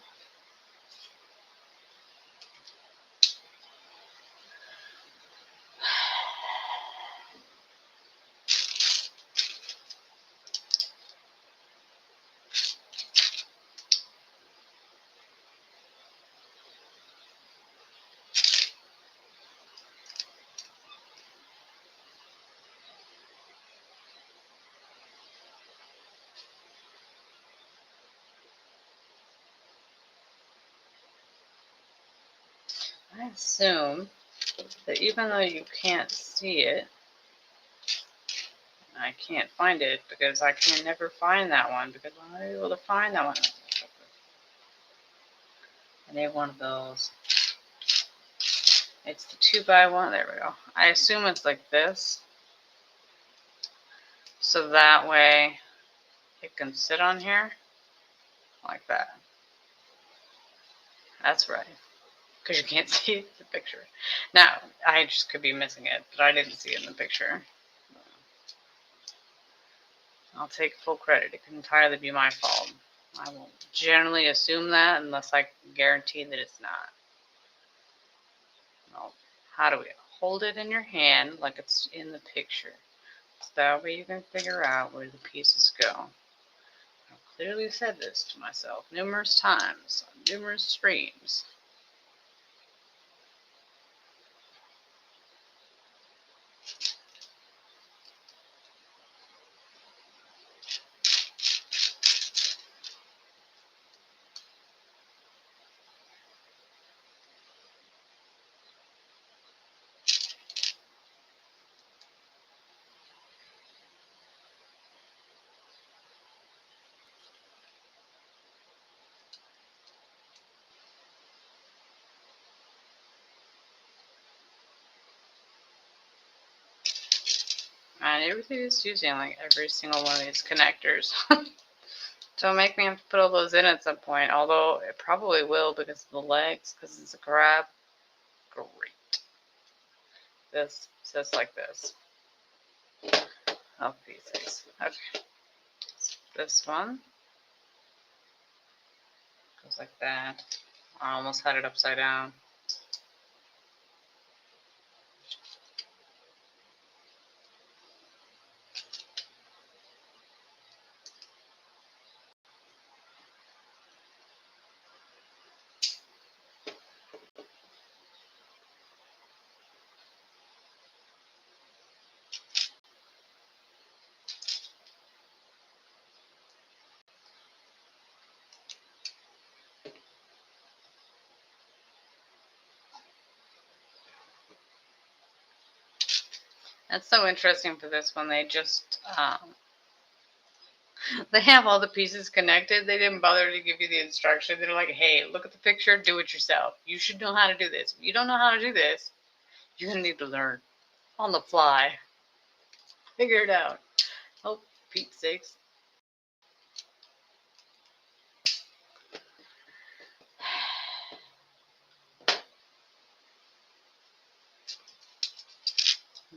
I assume that even though you can't see it, I can't find it because I can never find that one because I'm not able to find that one. I need one of those. It's the 2x1. There we go. I assume it's like this. So that way it can sit on here like that. That's right. Because you can't see the picture. Now, I just could be missing it, but I didn't see it in the picture. I'll take full credit. It could entirely be my fault. I won't generally assume that unless I guarantee that it's not. Well, how do we hold it in your hand like it's in the picture? So that way you can figure out where the pieces go. I've clearly said this to myself numerous times on numerous streams. And it really is using like every single one of these connectors. Don't make me have to put all those in at some point, although it probably will because of the legs, because it's a grab. Great. This sits like this. Oh, pieces. Okay. This one goes like that. I almost had it upside down. That's so interesting for this one. They just, they have all the pieces connected. They didn't bother to give you the instruction. They're like, hey, look at the picture, do it yourself. You should know how to do this. If you don't know how to do this, you're going to need to learn on the fly. Figure it out. Oh, Pete's sakes.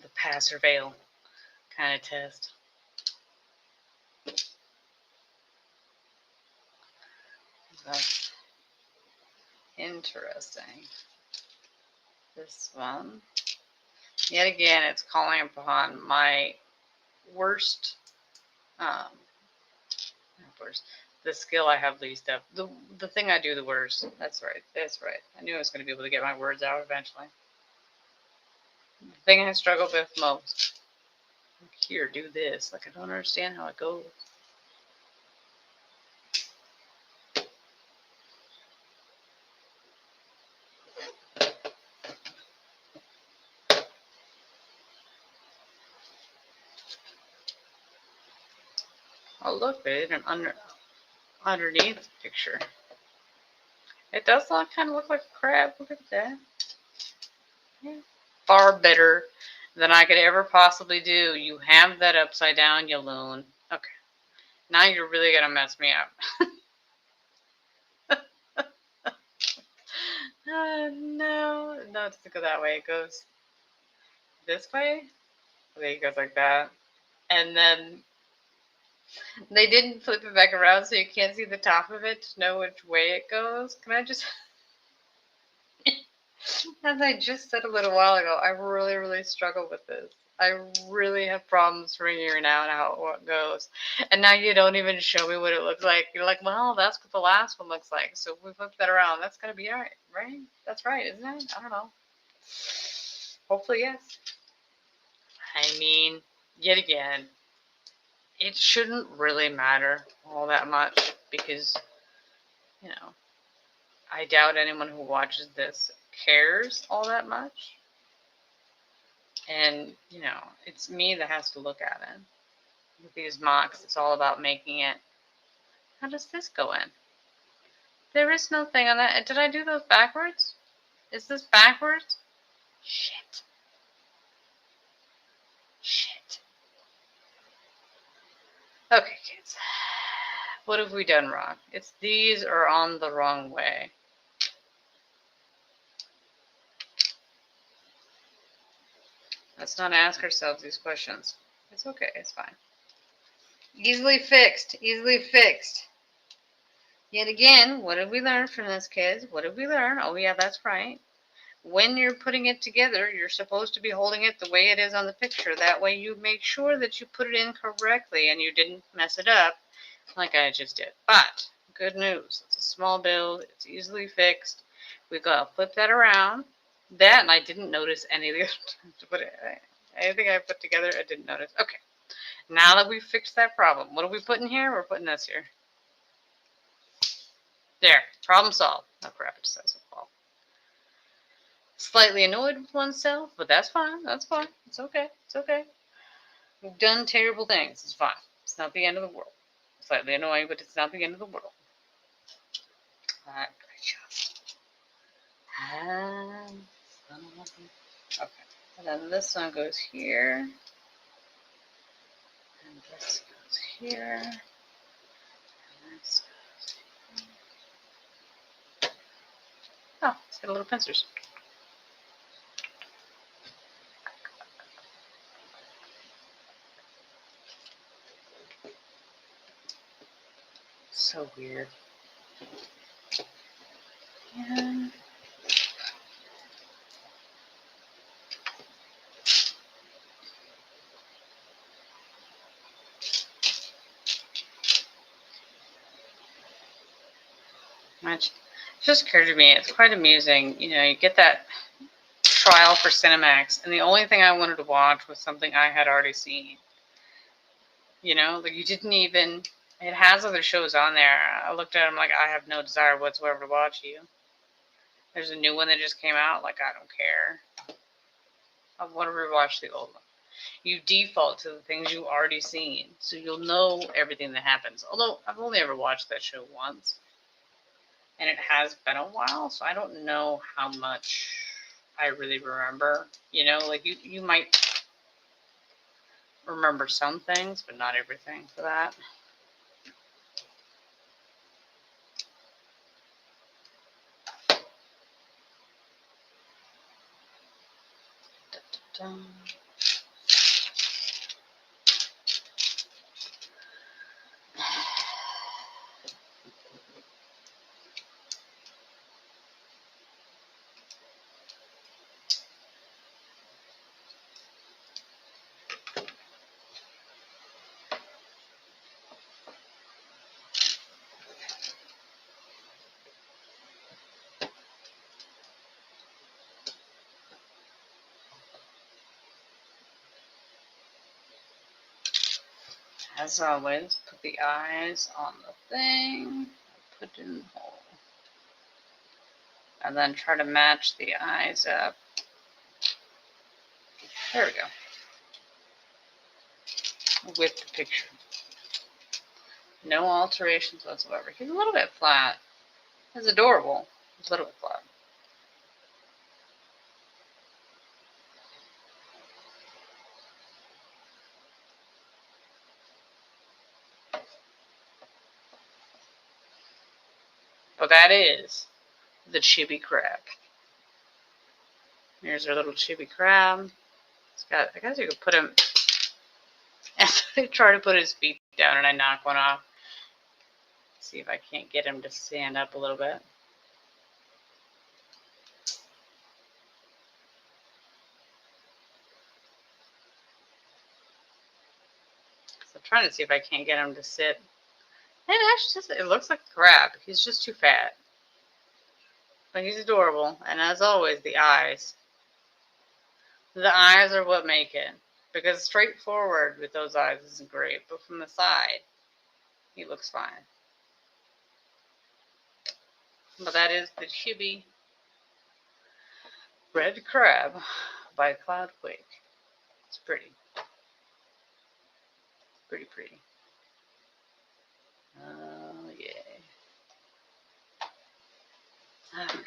The pass or fail kind of test. That's interesting. This one, yet again, it's calling upon my worst, the skill I have least of. The thing I do the worst. That's right. That's right. I knew I was going to be able to get my words out eventually. The thing I struggle with most. Here, do this. Like, I don't understand how it goes. Oh, look, they did an underneath picture. It does kind of look like a crab. Look at that. Yeah. Far better than I could ever possibly do. You have that upside down, you loon. Okay. Now you're really going to mess me up. No, it doesn't go that way. It goes this way. I think it goes like that. And then they didn't flip it back around so you can't see the top of it to know which way it goes. Can I just... As I just said a little while ago, I really, really struggle with this. I really have problems figuring out how it goes. And now you don't even show me what it looks like. You're like, well, that's what the last one looks like. So if we flip that around, that's going to be all right, right? That's right, isn't it? I don't know. Hopefully, yes. I mean, yet again, it shouldn't really matter all that much because, you know, I doubt anyone who watches this cares all that much. And, you know, it's me that has to look at it. With these MOCs, it's all about making it. How does this go in? There is no thing on that. Did I do those backwards? Is this backwards? Shit. Shit. Okay, kids. What have we done wrong? It's these are on the wrong way. Let's not ask ourselves these questions. It's okay. It's fine. Easily fixed. Easily fixed. Yet again, what did we learn from this, kids? What did we learn? Oh, yeah, that's right. When you're putting it together, you're supposed to be holding it the way it is on the picture. That way you make sure that you put it in correctly and you didn't mess it up like I just did. But, good news. It's a small build. It's easily fixed. We've got to flip that around. That, and I didn't notice any of the other times to put it. Anything I put together, I didn't notice. Okay. Now that we've fixed that problem, what are we putting here? We're putting this here. There. Problem solved. Oh, crap. It says it all. Slightly annoyed with oneself, but that's fine. That's fine. It's okay. It's okay. We've done terrible things. It's fine. It's not the end of the world. Slightly annoying, but it's not the end of the world. Alright, great job. Okay. And then this one goes here. And this goes here. And this goes here. Oh, it's got little pincers. So weird. Yeah. It just occurred to me, it's quite amusing. You know, you get that trial for Cinemax, and the only thing I wanted to watch was something I had already seen. You know, like you didn't even, it has other shows on there. I looked at them like, I have no desire whatsoever to watch you. There's a new one that just came out, like, I don't care. I want to rewatch the old one. You default to the things you've already seen, so you'll know everything that happens. Although, I've only ever watched that show once. And it has been a while, so I don't know how much I really remember. You know, like you might remember some things, but not everything for that. Da, da, da. As always, put the eyes on the thing, put it in the hole. And then try to match the eyes up. There we go. With the picture. No alterations whatsoever. He's a little bit flat. He's adorable. He's a little bit flat. But that is the chibi crab. Here's our little chibi crab. I guess you could put him. And I try to put his feet down and I knock one off. See if I can't get him to stand up a little bit. So I'm trying to see if I can't get him to sit. And actually, it looks like a crab. He's just too fat. But he's adorable. And as always, the eyes. The eyes are what make it. Because straightforward with those eyes isn't great. But from the side, he looks fine. But that is the chibi Red Crab by Cloudquake. It's pretty. Pretty. Oh, yeah. Okay.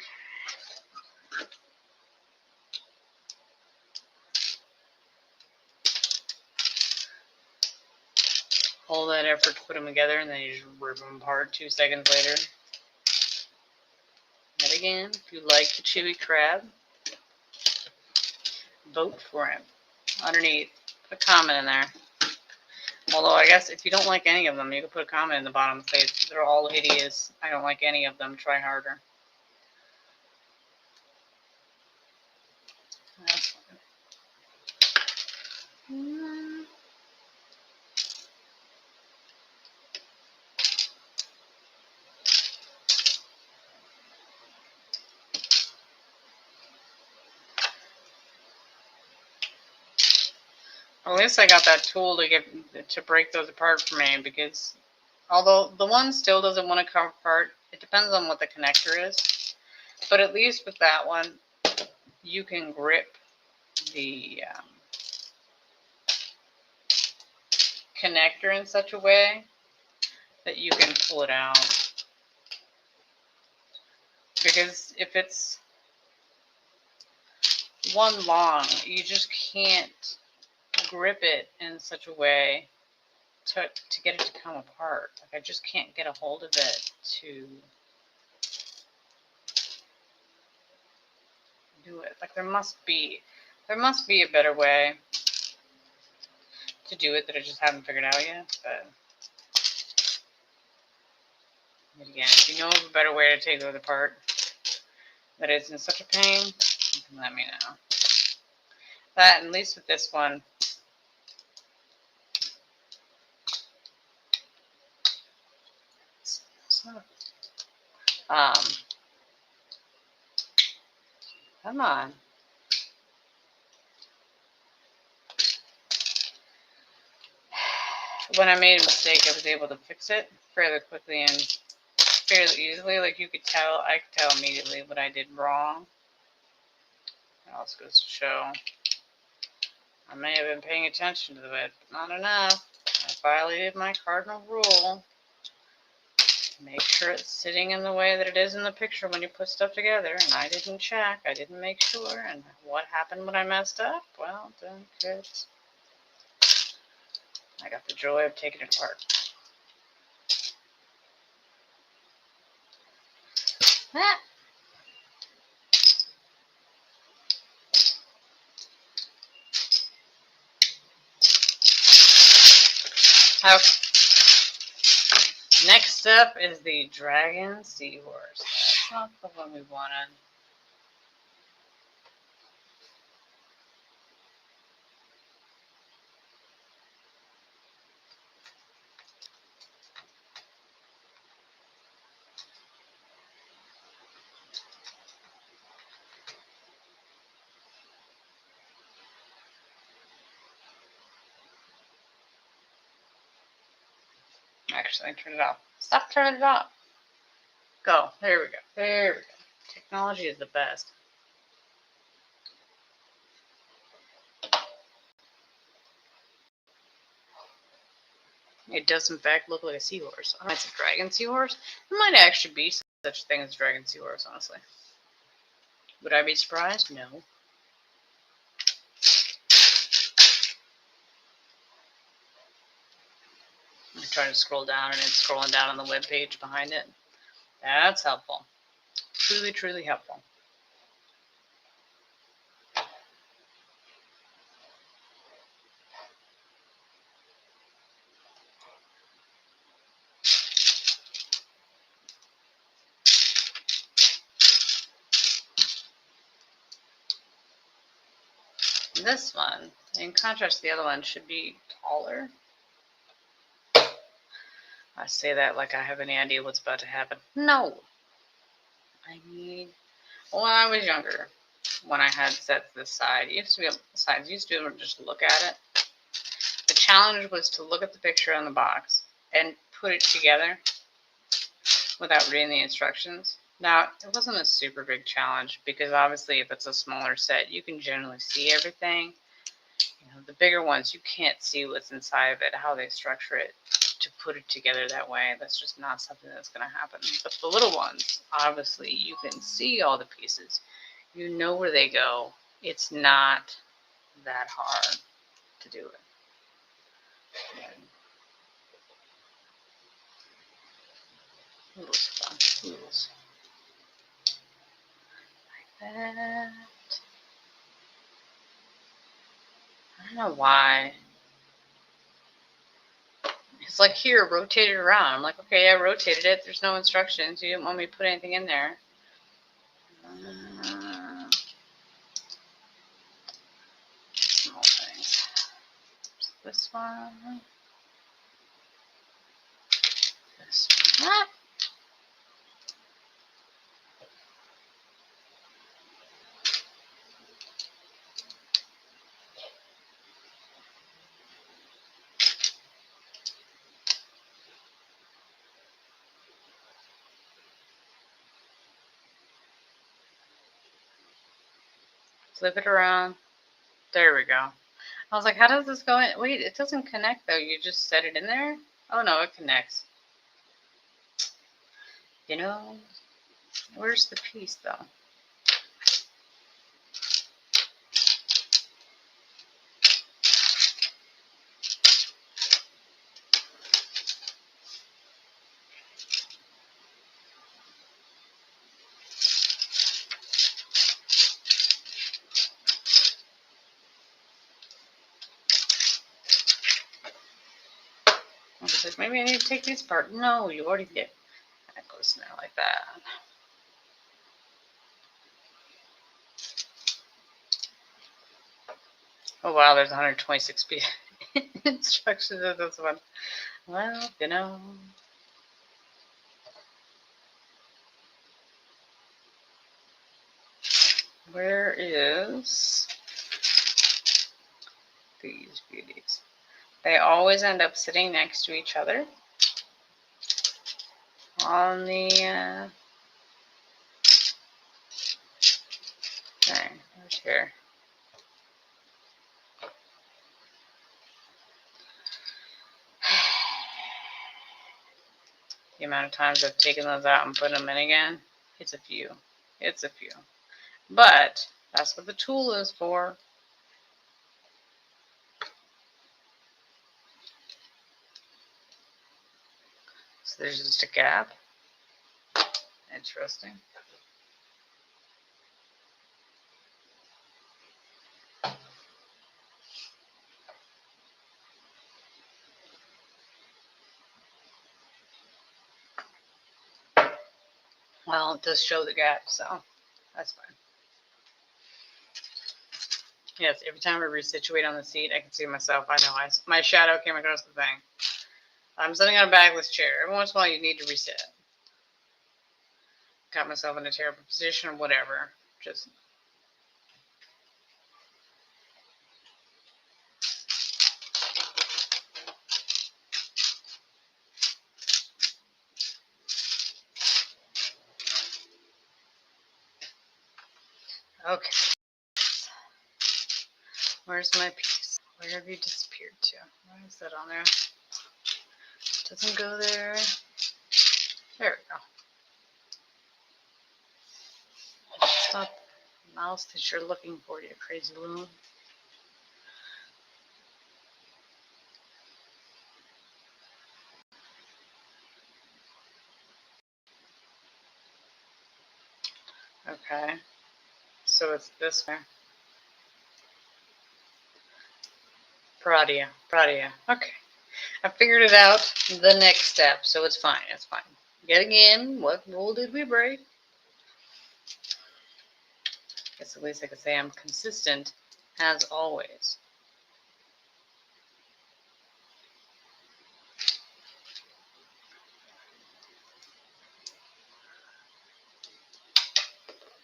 All that effort to put them together, and then you just rip them apart 2 seconds later. And again, if you like the chewy crab, vote for him. Underneath, put a comment in there. Although I guess if you don't like any of them, you can put a comment in the bottom and say they're all hideous. I don't like any of them. Try harder. That's fine. At least I got that tool to break those apart for me, because although the one still doesn't want to come apart, it depends on what the connector is. But at least with that one, you can grip the connector in such a way that you can pull it out. Because if it's one long, you just can't grip it in such a way to get it to come apart. Like, I just can't get a hold of it to do it. Like, there must be a better way to do it that I just haven't figured out yet. But again, if you know of a better way to take those apart that isn't such a pain, you can let me know. That, at least with this one, come on. When I made a mistake, I was able to fix it fairly quickly and fairly easily. Like, I could tell immediately what I did wrong. It also goes to show I may have been paying attention to it, but not enough. I violated my cardinal rule. Make sure it's sitting in the way that it is in the picture when you put stuff together. And I didn't check. I didn't make sure. And what happened when I messed up? Well, then, kids, I got the joy of taking it apart. Ah. Okay. Next up is the Dragon Seahorse. That's not the one we wanted. Actually, turn it off. Stop turning it off. Go. There we go. There we go. Technology is the best. It does, in fact, look like a seahorse. Oh, it's a dragon seahorse? There might actually be such a thing as a dragon seahorse, honestly. Would I be surprised? No. I'm trying to scroll down, and it's scrolling down on the web page behind it. That's helpful. Truly, truly helpful. This one, in contrast to the other one, should be taller. I say that like I have any idea what's about to happen. No. When I was younger, when I had sets this side, you used to be able to just look at it. The challenge was to look at the picture on the box and put it together without reading the instructions. Now, it wasn't a super big challenge because obviously if it's a smaller set, you can generally see everything. The bigger ones, you can't see what's inside of it, how they structure it to put it together that way. That's just not something that's going to happen. But the little ones, obviously, you can see all the pieces. You know where they go. It's not that hard to do it. Oodles fun. Oodles. Like that. I don't know why. It's like here, rotate it around. I'm like, okay, I rotated it. There's no instructions. You didn't want me to put anything in there. Small things. This one. This one. Ah. Flip it around. There we go. I was like, how does this go in? Wait, it doesn't connect though. You just set it in there? Oh no, it connects. Where's the piece though? I was like, maybe I need to take this part. No, you already did. That goes in there like that. Oh wow, there's 126 instructions in this one. Well, where is these beauties? They always end up sitting next to each other on the thing. Right here. The amount of times I've taken those out and put them in again, it's a few. It's a few. But that's what the tool is for. So there's just a gap. Interesting. Well, it does show the gap, so that's fine. Yes, every time I resituate on the seat, I can see myself. I know my shadow came across the thing. I'm sitting on a backless chair. Every once in a while, you need to reset. Got myself in a terrible position or whatever. Just okay. Where's my piece? Where have you disappeared to? Why is that on there? Doesn't go there. There we go. Stop the mouse that you're looking for, you crazy loon. Okay. So it's this way. Pradia. Okay. I figured it out. The next step. So it's fine. It's fine. Yet again, what rule did we break? I guess at least I could say I'm consistent as always.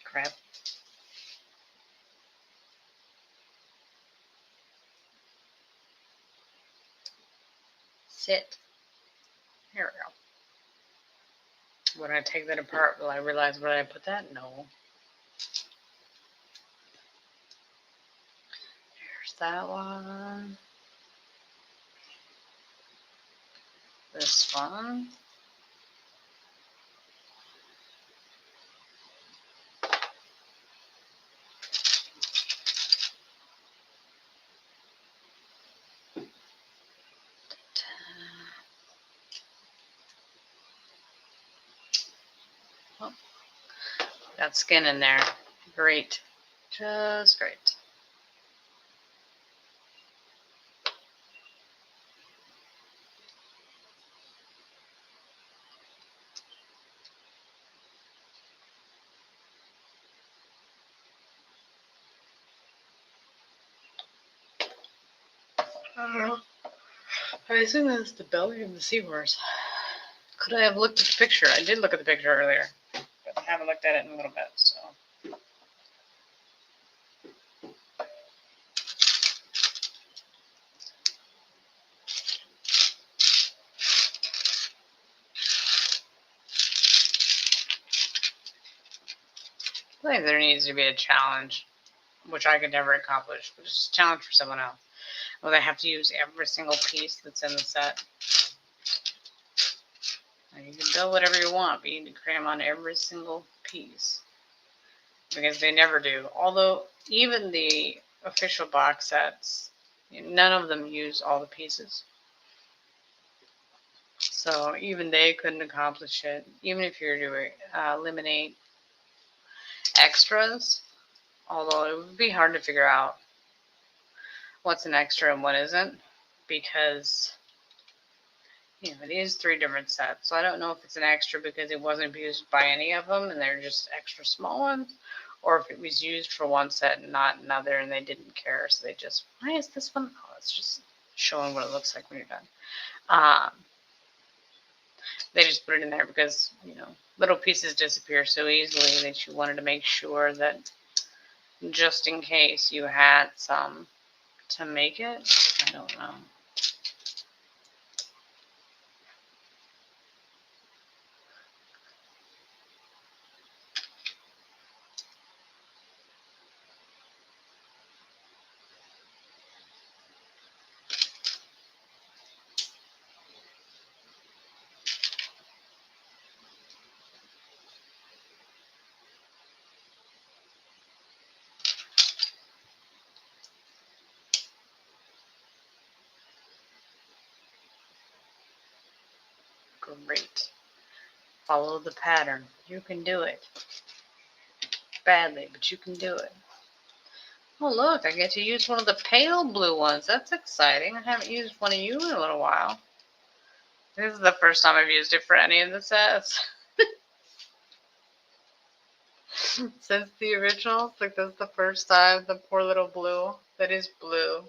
Crap. Sit. Here we go. When I take that apart, will I realize where I put that? No. There's that one. This one. Oh, got skin in there. Great. Just great. I don't know. I assume that's the belly of the seahorse. Could I have looked at the picture? I did look at the picture earlier, but I haven't looked at it in a little bit, so. I think there needs to be a challenge, which I could never accomplish, but just a challenge for someone else. Well, they have to use every single piece that's in the set. Now, you can build whatever you want, but you need to cram on every single piece. Because they never do. Although, even the official box sets, none of them use all the pieces. So even they couldn't accomplish it. Even if you're to eliminate extras, although it would be hard to figure out what's an extra and what isn't, because it is 3 different sets. So I don't know if it's an extra because it wasn't used by any of them and they're just extra small ones, or if it was used for one set and not another and they didn't care. So they just, why is this one? Oh, it's just showing what it looks like when you're done. They just put it in there because, little pieces disappear so easily that you wanted to make sure that just in case you had some to make it. I don't know. Great. Follow the pattern. You can do it. Badly, but you can do it. Oh, look, I get to use one of the pale blue ones. That's exciting. I haven't used one of you in a little while. This is the first time I've used it for any of the sets. Since the originals, like this is the first time, the poor little blue. That is blue.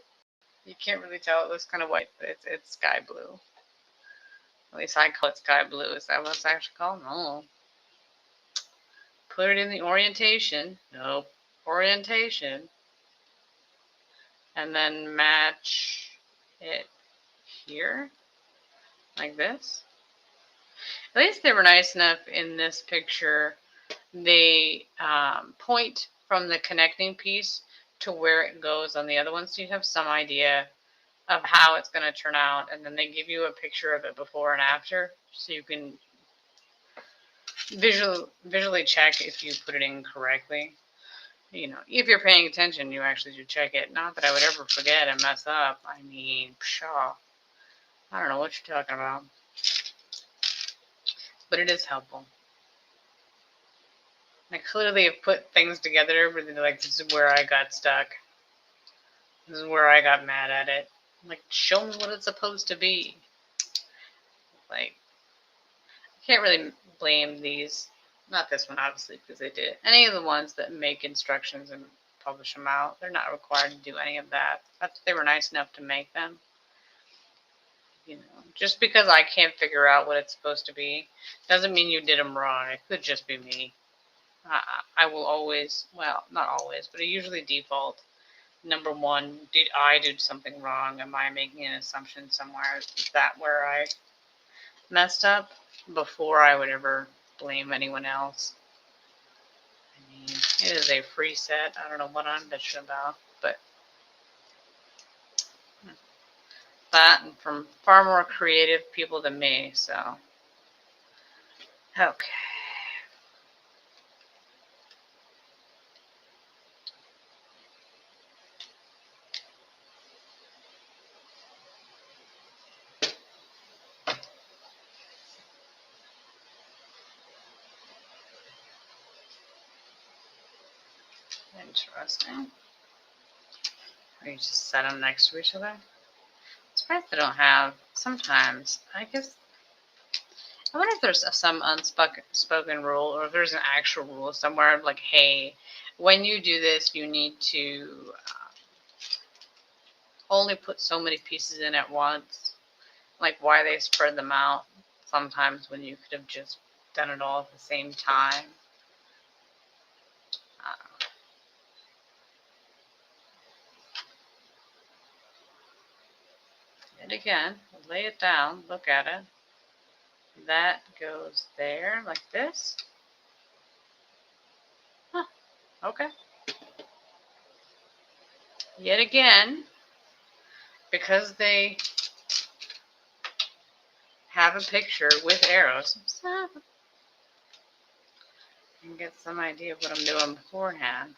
You can't really tell, it looks kind of white, but it's sky blue. At least I call it sky blue. Is that what it's actually called? No. Put it in the orientation. Nope. Orientation. And then match it here. Like this. At least they were nice enough in this picture. They point from the connecting piece to where it goes on the other one, so you have some idea of how it's going to turn out, and then they give you a picture of it before and after, so you can visually check if you put it in correctly. If you're paying attention, you actually do check it. Not that I would ever forget and mess up. I mean, pshaw. I don't know what you're talking about. But it is helpful. I clearly have put things together, but like, this is where I got stuck. This is where I got mad at it. Like, show me what it's supposed to be. Like, I can't really blame these. Not this one, obviously, because they did. Any of the ones that make instructions and publish them out, they're not required to do any of that. They were nice enough to make them. Just because I can't figure out what it's supposed to be doesn't mean you did them wrong. It could just be me. I will always, well, not always, but I usually default. Number one, did I do something wrong? Am I making an assumption somewhere? Is that where I messed up? Before I would ever blame anyone else. I mean, it is a free set. I don't know what I'm bitching about, but that and from far more creative people than me, so. Okay. Interesting. Or you just set them next to each other? I'm surprised they don't have, sometimes, I guess, I wonder if there's some unspoken rule, or if there's an actual rule somewhere, like, hey, when you do this, you need to only put so many pieces in at once. Like, why they spread them out sometimes when you could have just done it all at the same time. And again, lay it down, look at it. That goes there, like this. Huh, okay. Yet again, because they have a picture with arrows, so you can get some idea of what I'm doing beforehand.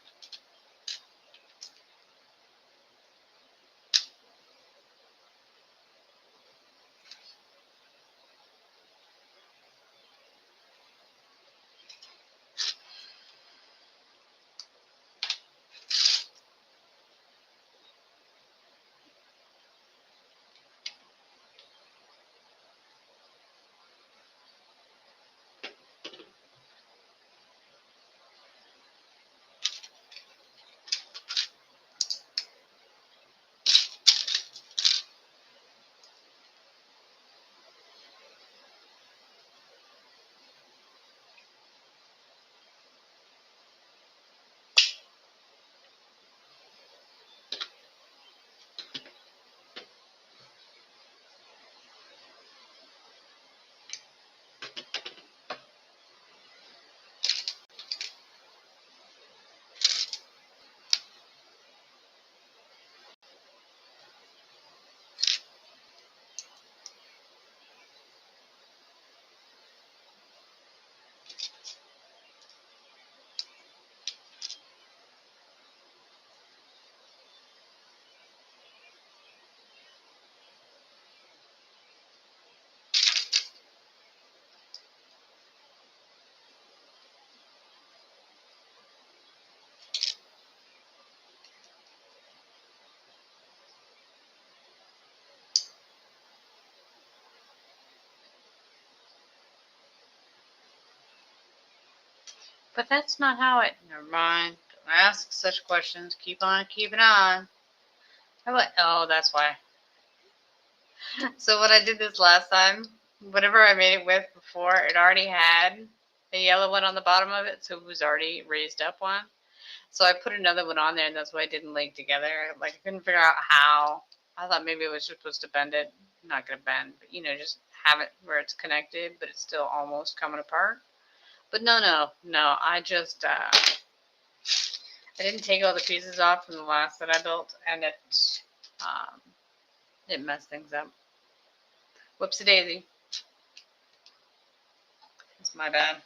But that's not how it. Never mind. Don't ask such questions. Keep on keeping on. Oh, that's why. So when I did this last time, whatever I made it with before, it already had a yellow one on the bottom of it, so it was already raised up one. So I put another one on there, and that's why it didn't link together. Like, I couldn't figure out how. I thought maybe it was supposed to bend it. Not going to bend, but, just have it where it's connected, but it's still almost coming apart. But no. I just, I didn't take all the pieces off from the last that I built, and it messed things up. Whoopsie daisy. It's my bad.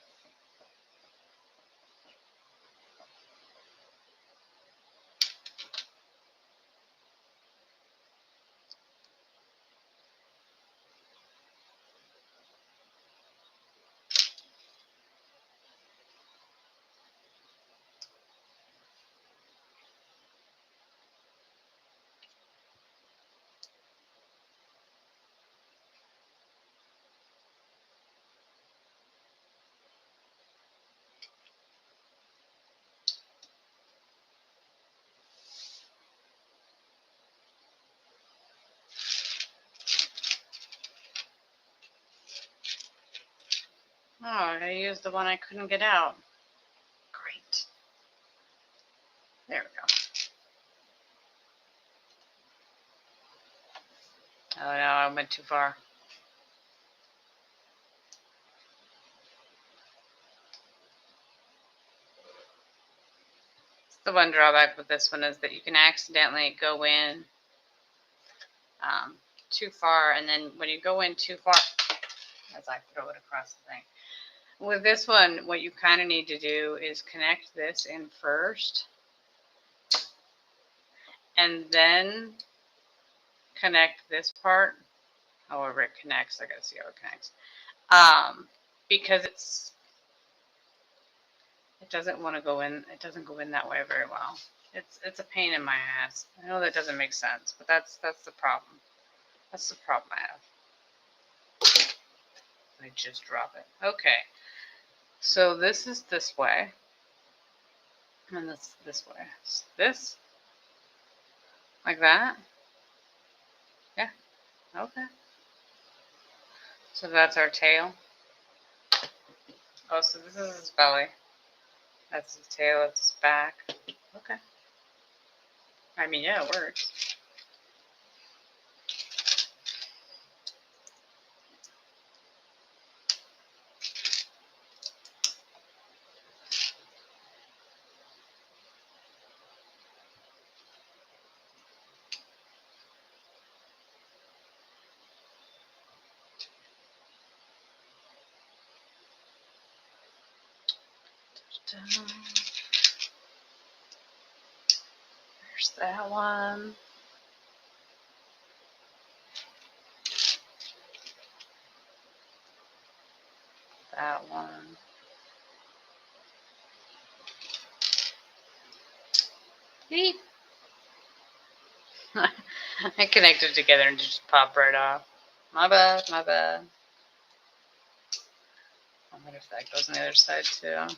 Oh, I used the one I couldn't get out. Great. There we go. Oh no, I went too far. the one drawback with this one is that you can accidentally go in too far, and then when you go in too far, as I throw it across the thing. With this one, what you kind of need to do is connect this in first, and then connect this part. However it connects, I gotta see how it connects. Because it doesn't want to go in. It doesn't go in that way very well. It's a pain in my ass. I know that doesn't make sense, but that's the problem. That's the problem I have. I just drop it. Okay. So this is this way, and this way. This, like that. Yeah. Okay. So that's our tail. Oh, so this is his belly. That's his tail. That's his back. Okay. I mean, yeah, it works. There's that one. That one. Beep. I connected together and just popped right off. My bad, my bad. I wonder if that goes on the other side too.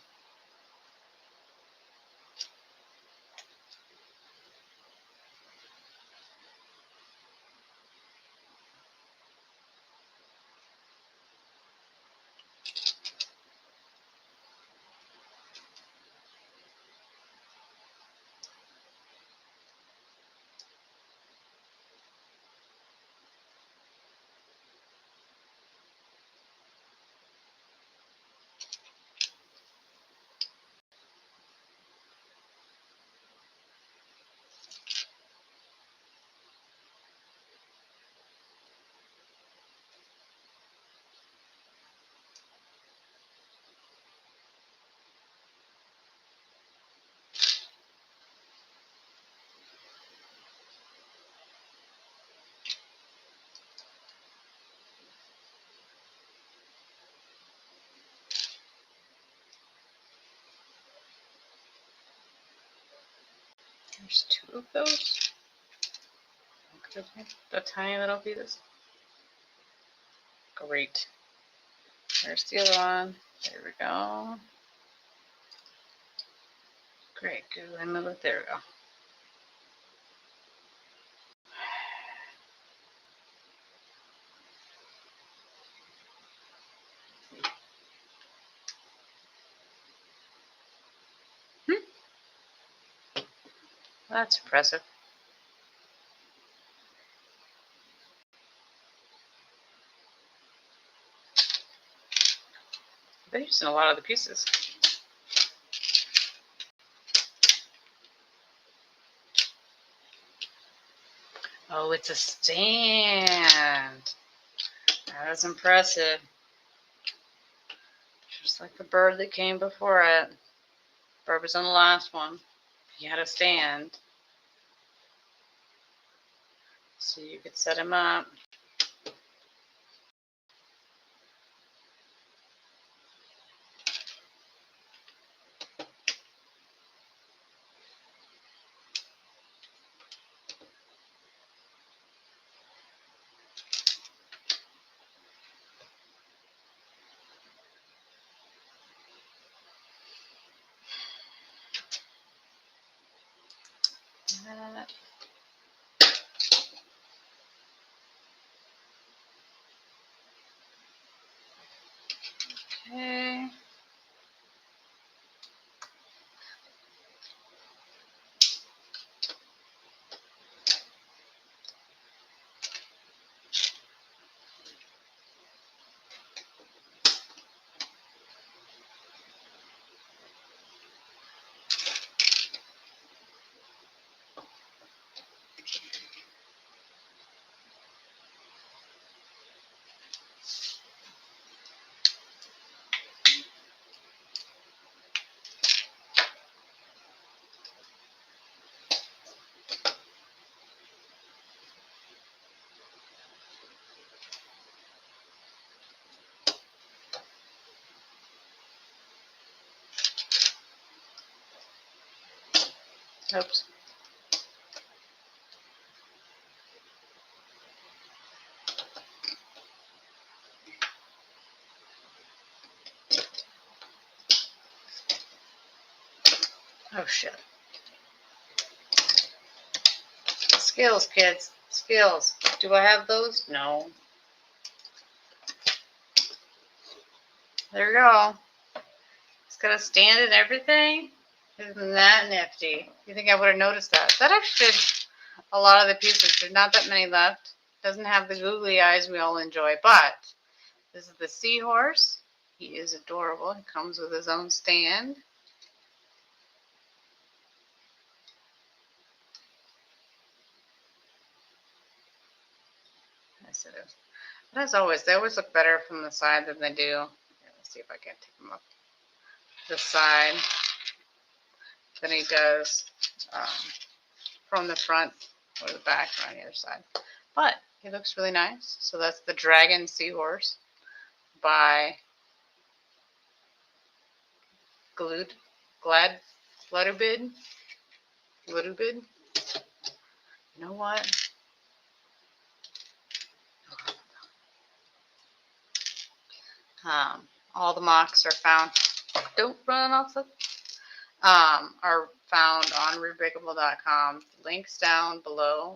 There's two of those. The tiny little pieces. Great. There's the other one. There we go. Great. Go and move it. There we go. That's impressive. They're using a lot of the pieces. Oh, it's a stand. That is impressive. Just like the bird that came before it. Bird was on the last one. He had a stand. So you could set him up. Oops. Oh shit. Skills, kids. Skills. Do I have those? No. There we go. It's got a stand and everything. Isn't that nifty? You think I would have noticed that? That actually did a lot of the pieces. There's not that many left. Doesn't have the googly eyes we all enjoy, but this is the seahorse. He is adorable. He comes with his own stand. Yes, it is. But as always, they always look better from the side than they do. Here, let's see if I can take them up the side than he does from the front or the back or on the other side. But he looks really nice. So that's the Dragon Seahorse by Gludubid. You know what? All the MOCs are found. Don't run off the. Are found on rebreakable.com. Links down below.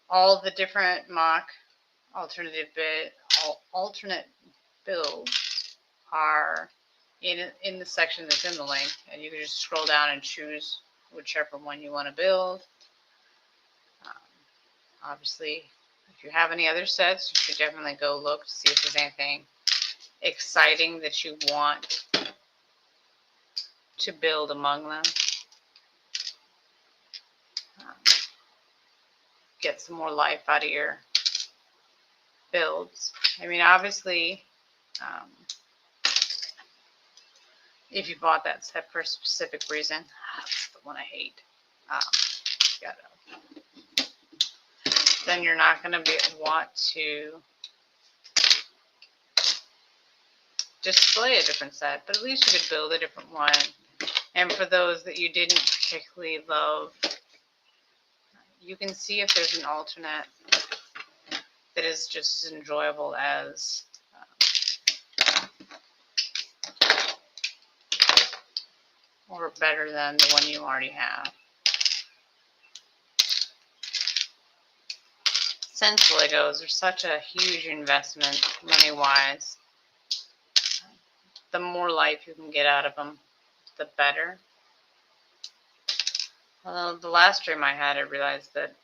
All the different MOC alternate builds are in the section that's in the link, and you can just scroll down and choose whichever one you want to build. Obviously, if you have any other sets, you should definitely go look to see if there's anything exciting that you want to build among them. Get some more life out of your builds. I mean, obviously, if you bought that set for a specific reason, that's the one I hate. Then you're not going to want to display a different set, but at least you could build a different one. And for those that you didn't particularly love, you can see if there's an alternate that is just as enjoyable as or better than the one you already have. Since Legos are such a huge investment money-wise, the more life you can get out of them, the better. Well, the last stream I had, I realized that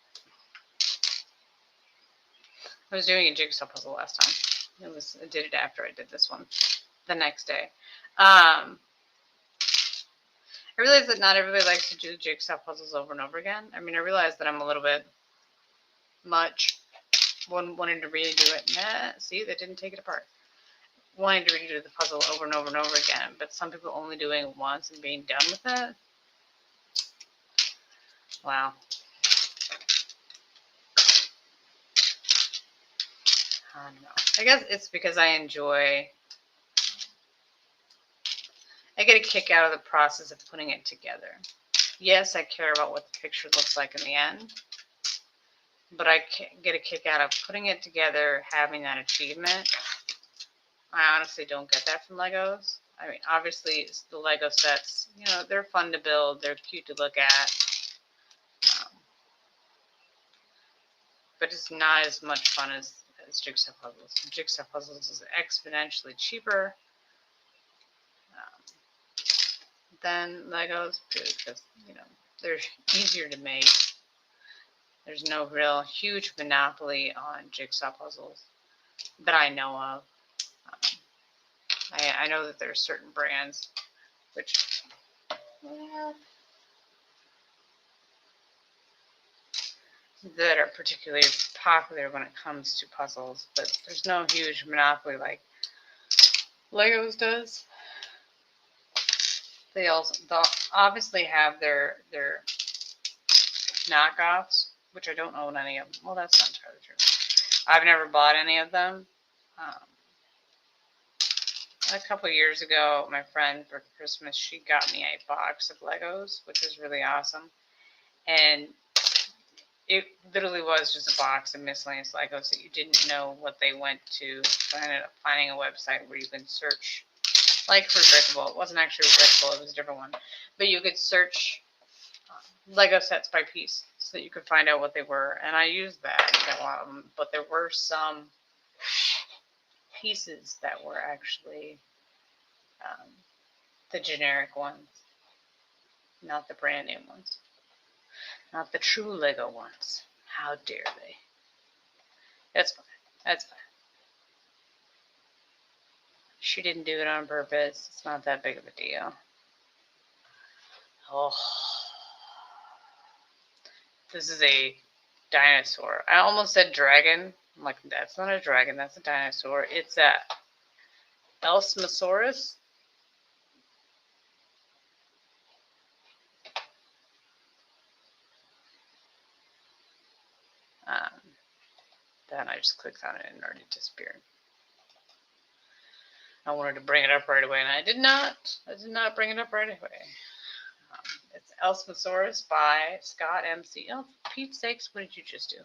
I was doing a jigsaw puzzle last time. I did it after I did this one, the next day. I realized that not everybody likes to do jigsaw puzzles over and over again. I mean, I realized that I'm a little bit much wanting to redo it. See, they didn't take it apart. Wanting to redo the puzzle over and over and over again, but some people only doing it once and being done with it. Wow. I don't know. I guess it's because I get a kick out of the process of putting it together. Yes, I care about what the picture looks like in the end, but I get a kick out of putting it together, having that achievement. I honestly don't get that from Legos. I mean, obviously, the Lego sets, you know, they're fun to build. They're cute to look at. But it's not as much fun as jigsaw puzzles. Jigsaw puzzles is exponentially cheaper than Legos because, you know, they're easier to make. There's no real huge monopoly on jigsaw puzzles that I know of. I know that there are certain brands which that are particularly popular when it comes to puzzles, but there's no huge monopoly like Legos does. They'll obviously have their knockoffs, which I don't own any of them. Well, that's not entirely true. I've never bought any of them. a couple of years ago, my friend for Christmas, she got me a box of Legos, which was really awesome. And it literally was just a box of miscellaneous Legos that you didn't know what they went to. So I ended up finding a website where you can search, like Regrettable. It wasn't actually Regrettable, it was a different one. But you could search Lego sets by piece so that you could find out what they were. And I used that a lot of them. But there were some pieces that were actually the generic ones, not the brand new ones. Not the true Lego ones. How dare they? That's fine. That's fine. She didn't do it on purpose. It's not that big of a deal. Oh. This is a dinosaur. I almost said dragon. I'm like, that's not a dragon. That's a dinosaur. It's a Elsmosaurus. Then I just clicked on it and it already disappeared. I wanted to bring it up right away, and I did not. I did not bring it up right away. It's Elsmosaurus by Scott MC. Oh, for Pete's sakes, what did you just do?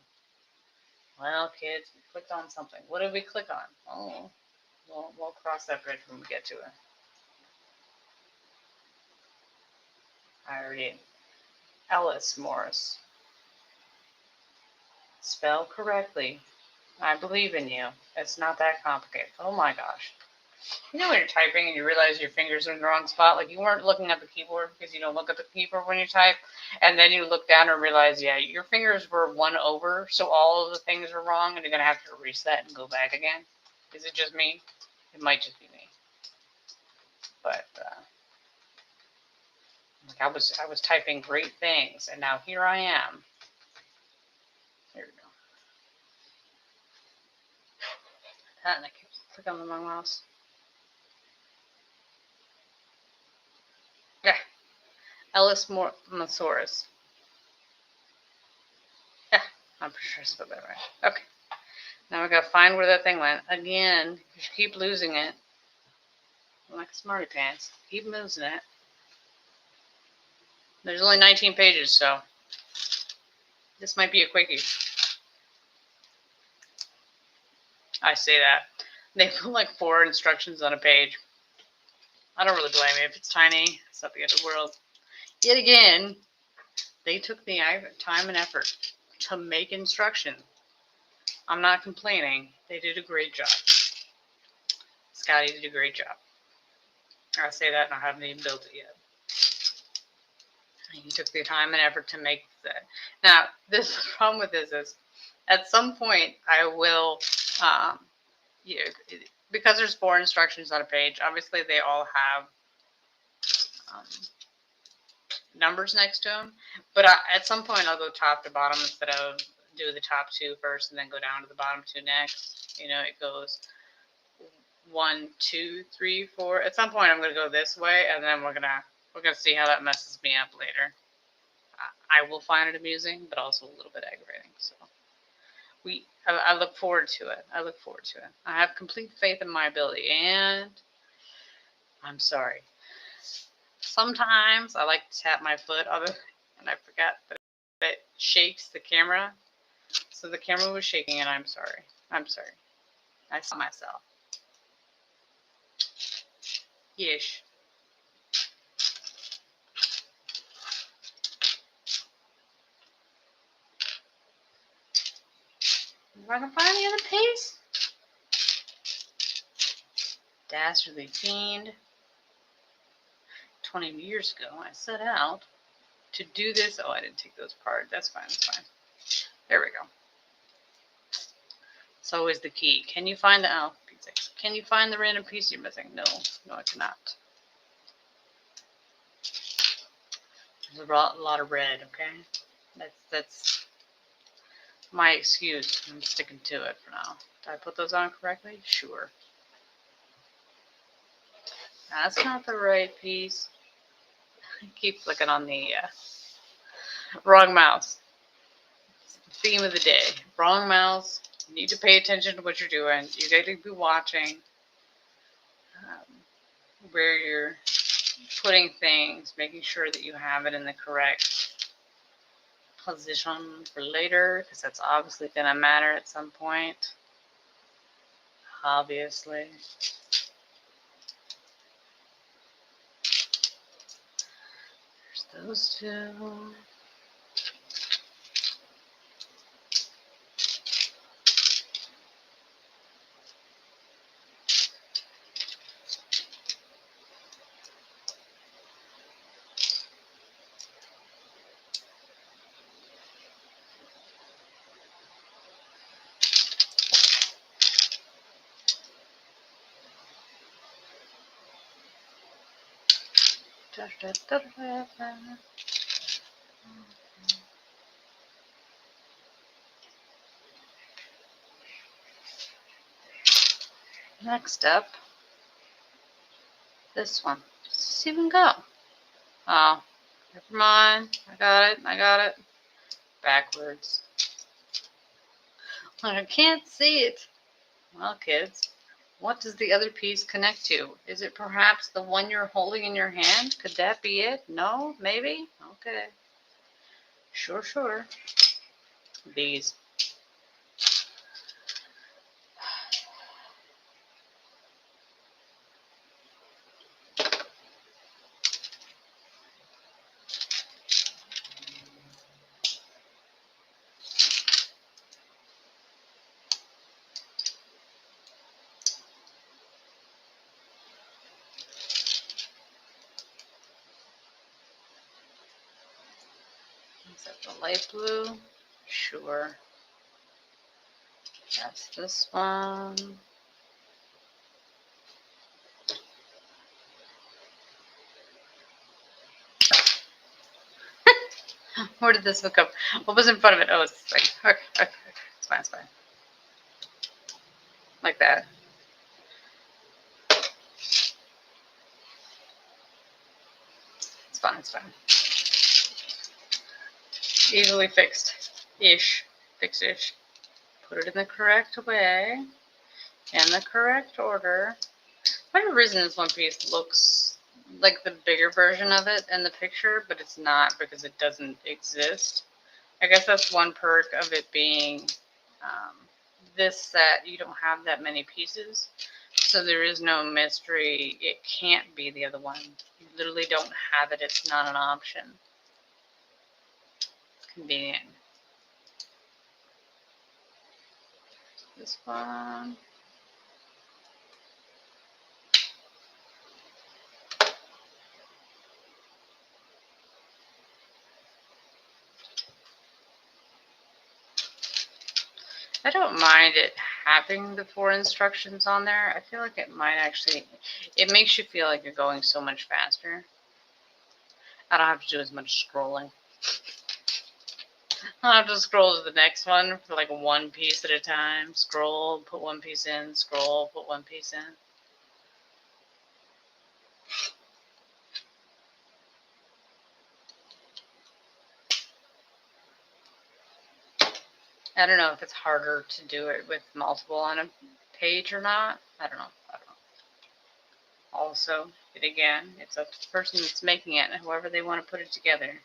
Well, kids, we clicked on something. What did we click on? Oh, we'll cross that bridge when we get to it. I already. Ellis Morris. Spell correctly. I believe in you. It's not that complicated. Oh my gosh. You know when you're typing and you realize your fingers are in the wrong spot? Like you weren't looking at the keyboard because you don't look at the keyboard when you type. And then you look down and realize, yeah, your fingers were one over. So all of the things are wrong and you're going to have to reset and go back again. Is it just me? It might just be me. But like I was typing great things. And now here I am. There we go. And I can click on the wrong mouse. Yeah. Elsmosaurus. Yeah, I'm pretty sure I spelled that right. Okay. Now we gotta find where that thing went. Again, you keep losing it. Like a smarty pants. Keep losing it. There's only 19 pages, so this might be a quickie. I say that. They put like 4 instructions on a page. I don't really blame you. If it's tiny, it's not the end of the world. Yet again, they took the time and effort to make instructions. I'm not complaining. They did a great job. Scotty did a great job. I say that and I haven't even built it yet. He took the time and effort to make that. Now, the problem with this is, at some point, I will, because there's 4 instructions on a page, obviously they all have numbers next to them. But at some point, I'll go top to bottom instead of do the top 2 first and then go down to the bottom 2 next. You know, it goes 1, 2, 3, 4. At some point, I'm going to go this way, and then we're gonna see how that messes me up later. I will find it amusing, but also a little bit aggravating. So I look forward to it. I look forward to it. I have complete faith in my ability, and I'm sorry. Sometimes I like to tap my foot, and I forgot that it shakes the camera. So the camera was shaking, and I'm sorry. I'm sorry. I saw myself. Yeesh. Am I gonna find the other piece? Dastardly fiend. 20 years ago, I set out to do this. Oh, I didn't take those apart. That's fine. That's fine. There we go. It's always the key. Can you find the Can you find the random piece you're missing? No, I cannot. There's a lot of red. Okay, that's my excuse. I'm sticking to it for now. Did I put those on correctly? Sure. That's not the right piece. I keep clicking on the wrong mouse. It's the theme of the day. Wrong mouse. You need to pay attention to what you're doing. You got to be watching. where you're putting things, making sure that you have it in the correct position for later, because that's obviously going to matter at some point. Obviously. There's those two. Next up, this one. Does this even go? Oh, never mind. I got it. Backwards. I can't see it. Well, kids, what does the other piece connect to? Is it perhaps the one you're holding in your hand? Could that be it? No? Maybe? Okay. Sure. These. Is that the light blue? Sure. That's this one. Where did this one come? What was in front of it? Oh, it's this thing. Okay. It's fine. Like that. It's fine. Easily fixed. Fix-ish. Put it in the correct way. In the correct order. For whatever reason, this one piece looks like the bigger version of it in the picture, but it's not because it doesn't exist. I guess that's one perk of it being this set. You don't have that many pieces, so there is no mystery. It can't be the other one. You literally don't have it. It's not an option. It's convenient. This one. I don't mind it having the 4 instructions on there. I feel like it might actually, it makes you feel like you're going so much faster. I don't have to do as much scrolling. I'll have to scroll to the next one for like one piece at a time. Scroll, put one piece in, scroll, put one piece in. I don't know if it's harder to do it with multiple on a page or not. I don't know. Also, again, it's up to the person that's making it and whoever they want to put it together.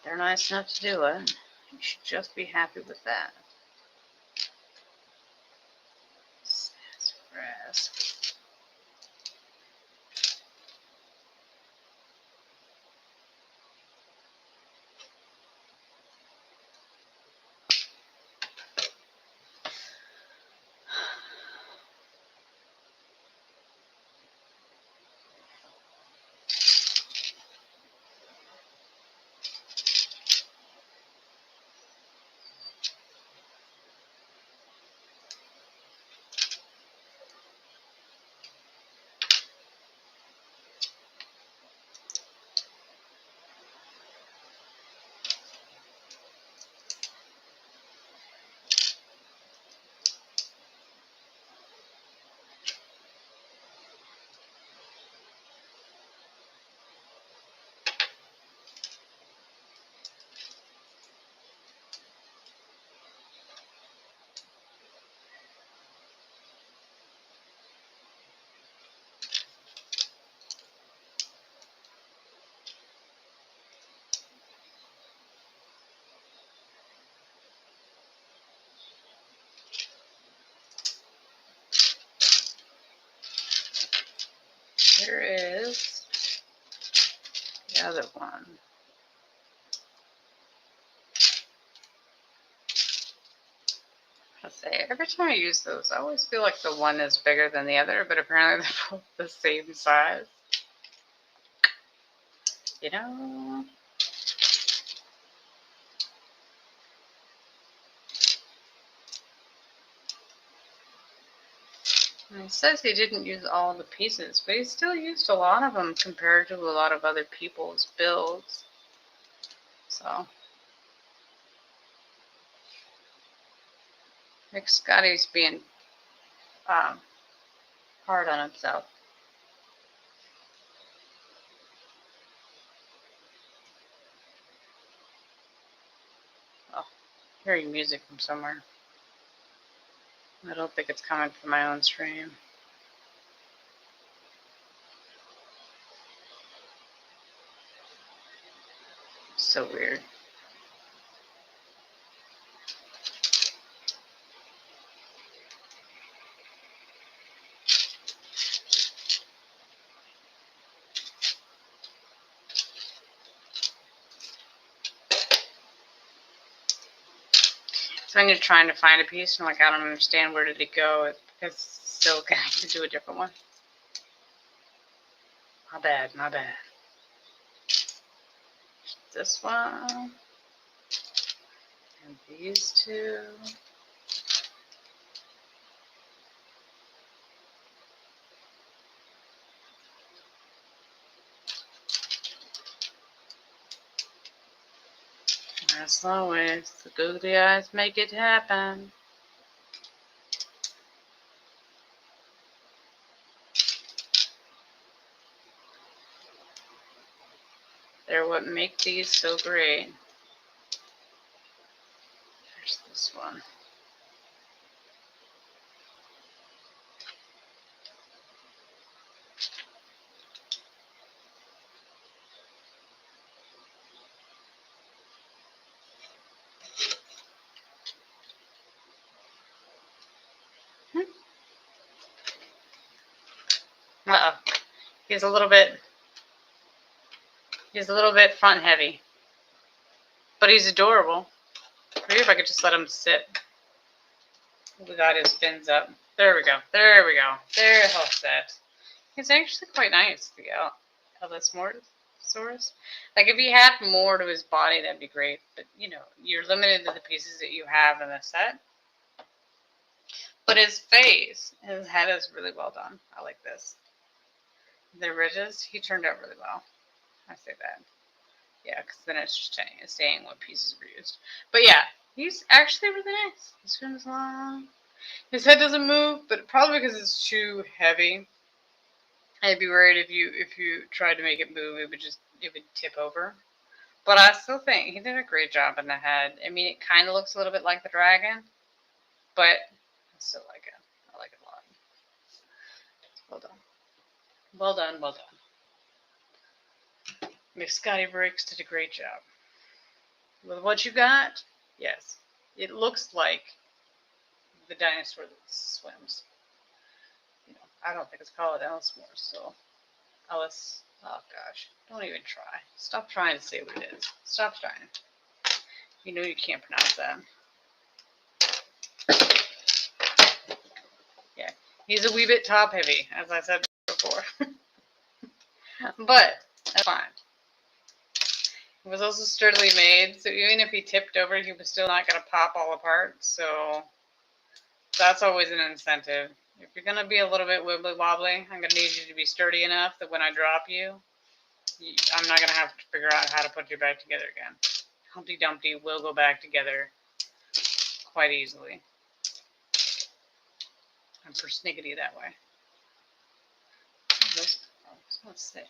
They're nice enough to do it. You should just be happy with that. Sassafras. Here is the other one. I say, every time I use those, I always feel like the one is bigger than the other, but apparently they're both the same size. You know? And it says he didn't use all the pieces, but he still used a lot of them compared to a lot of other people's builds. So, Nick Scotty's being hard on himself. Oh, hearing music from somewhere. I don't think it's coming from my own stream. So weird. So when you're trying to find a piece, and like, I don't understand, where did it go? It's still connected to a different one. My bad, my bad. This one. And these two. As always, the googly eyes make it happen. They're what make these so great. There's this one. Uh-oh. He's a little bit front heavy. But he's adorable. Maybe if I could just let him sit without his fins up. There we go. There we go. There he'll sit. He's actually quite nice, the Allosaurus. Like, if he had more to his body, that'd be great. But, you know, you're limited to the pieces that you have in the set. But his face, his head is really well done. I like this. The ridges, he turned out really well. I say that. Yeah, because then it's just saying what pieces were used. But yeah, he's actually really nice. He swims long. His head doesn't move, but probably because it's too heavy. I'd be worried if you tried to make it move, it would tip over. But I still think he did a great job in the head. I mean, it kind of looks a little bit like the dragon, but I still like it. I like it a lot. Well done. Well done, well done. Miss Scotty Briggs did a great job. With what you got, yes. It looks like the dinosaur that swims. You know, I don't think it's called Ellismore, so Ellis. Oh gosh, don't even try. Stop trying to say what it is. Stop trying. You know you can't pronounce that. Yeah, he's a wee bit top heavy, as I said before. But that's fine. It was also sturdily made, so even if he tipped over, he was still not going to pop all apart. So that's always an incentive. If you're going to be a little bit wibbly wobbly, I'm going to need you to be sturdy enough that when I drop you, I'm not going to have to figure out how to put you back together again. Humpty Dumpty will go back together quite easily. I'm persnickety that way. Let's see.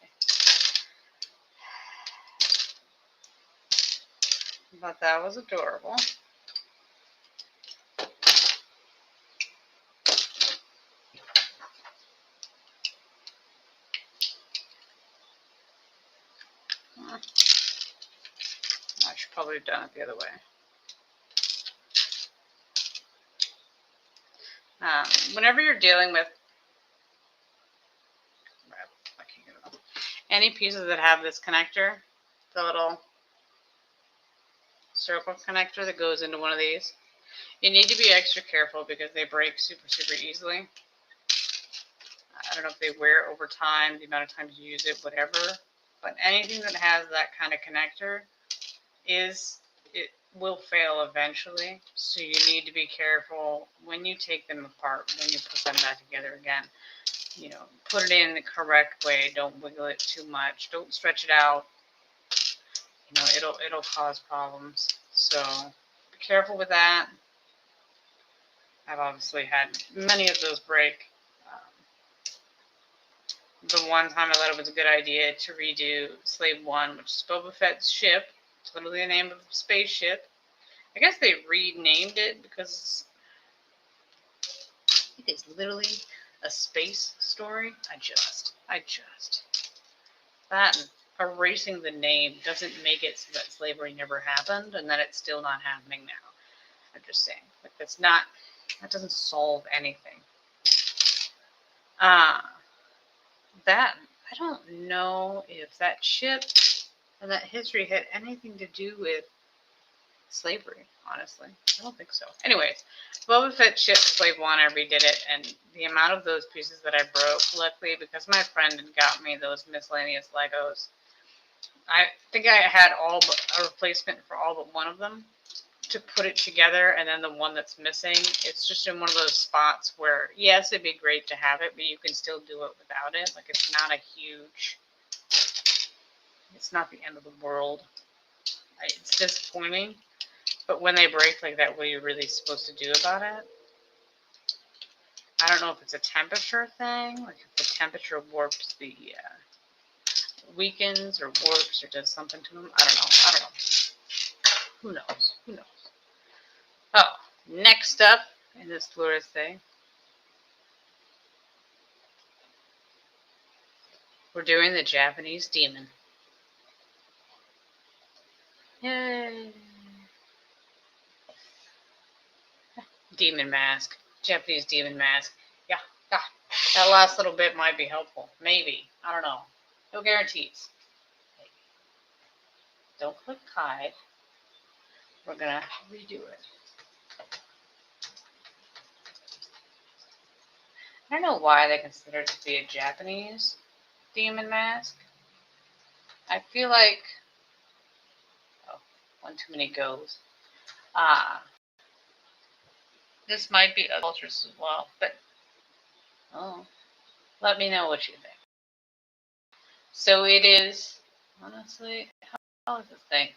But that was adorable. I should probably have done it the other way. Whenever you're dealing with, my any pieces that have this connector, the little circle connector that goes into one of these, you need to be extra careful because they break super, super easily. I don't know if they wear over time, the amount of times you use it, whatever. But anything that has that kind of connector it will fail eventually. So you need to be careful when you take them apart, when you put them back together again. You know, put it in the correct way. Don't wiggle it too much. Don't stretch it out. You know, it'll cause problems. So be careful with that. I've obviously had many of those break. The one time I thought it was a good idea to redo Slave 1, which is Boba Fett's ship. It's literally the name of a spaceship. I guess they renamed it because it is literally a space story. I just. That and erasing the name doesn't make it so that slavery never happened and that it's still not happening now. I'm just saying. Like, that doesn't solve anything. That, I don't know if that ship and that history had anything to do with slavery, honestly. I don't think so. Anyways, Boba Fett ship Slave 1, I redid it, and the amount of those pieces that I broke, luckily, because my friend had got me those miscellaneous Legos, I think I had a replacement for all but one of them to put it together, and then the one that's missing, it's just in one of those spots where, yes, it'd be great to have it, but you can still do it without it. Like, it's not the end of the world. It's disappointing, but when they break like that, what are you really supposed to do about it? I don't know if it's a temperature thing, like if the temperature warps weakens or warps or does something to them. I don't know. Who knows? Oh, next up in this glorious day, we're doing the Japanese demon. Yay! Demon mask. Japanese demon mask. Yeah. That last little bit might be helpful. Maybe. I don't know. No guarantees. Maybe. Don't click hide. We're going to redo it. I don't know why they consider it to be a Japanese demon mask. I feel like... Oh, one too many goes. This might be other cultures as well, but... Oh, let me know what you think. So it is... Honestly, how is this thing?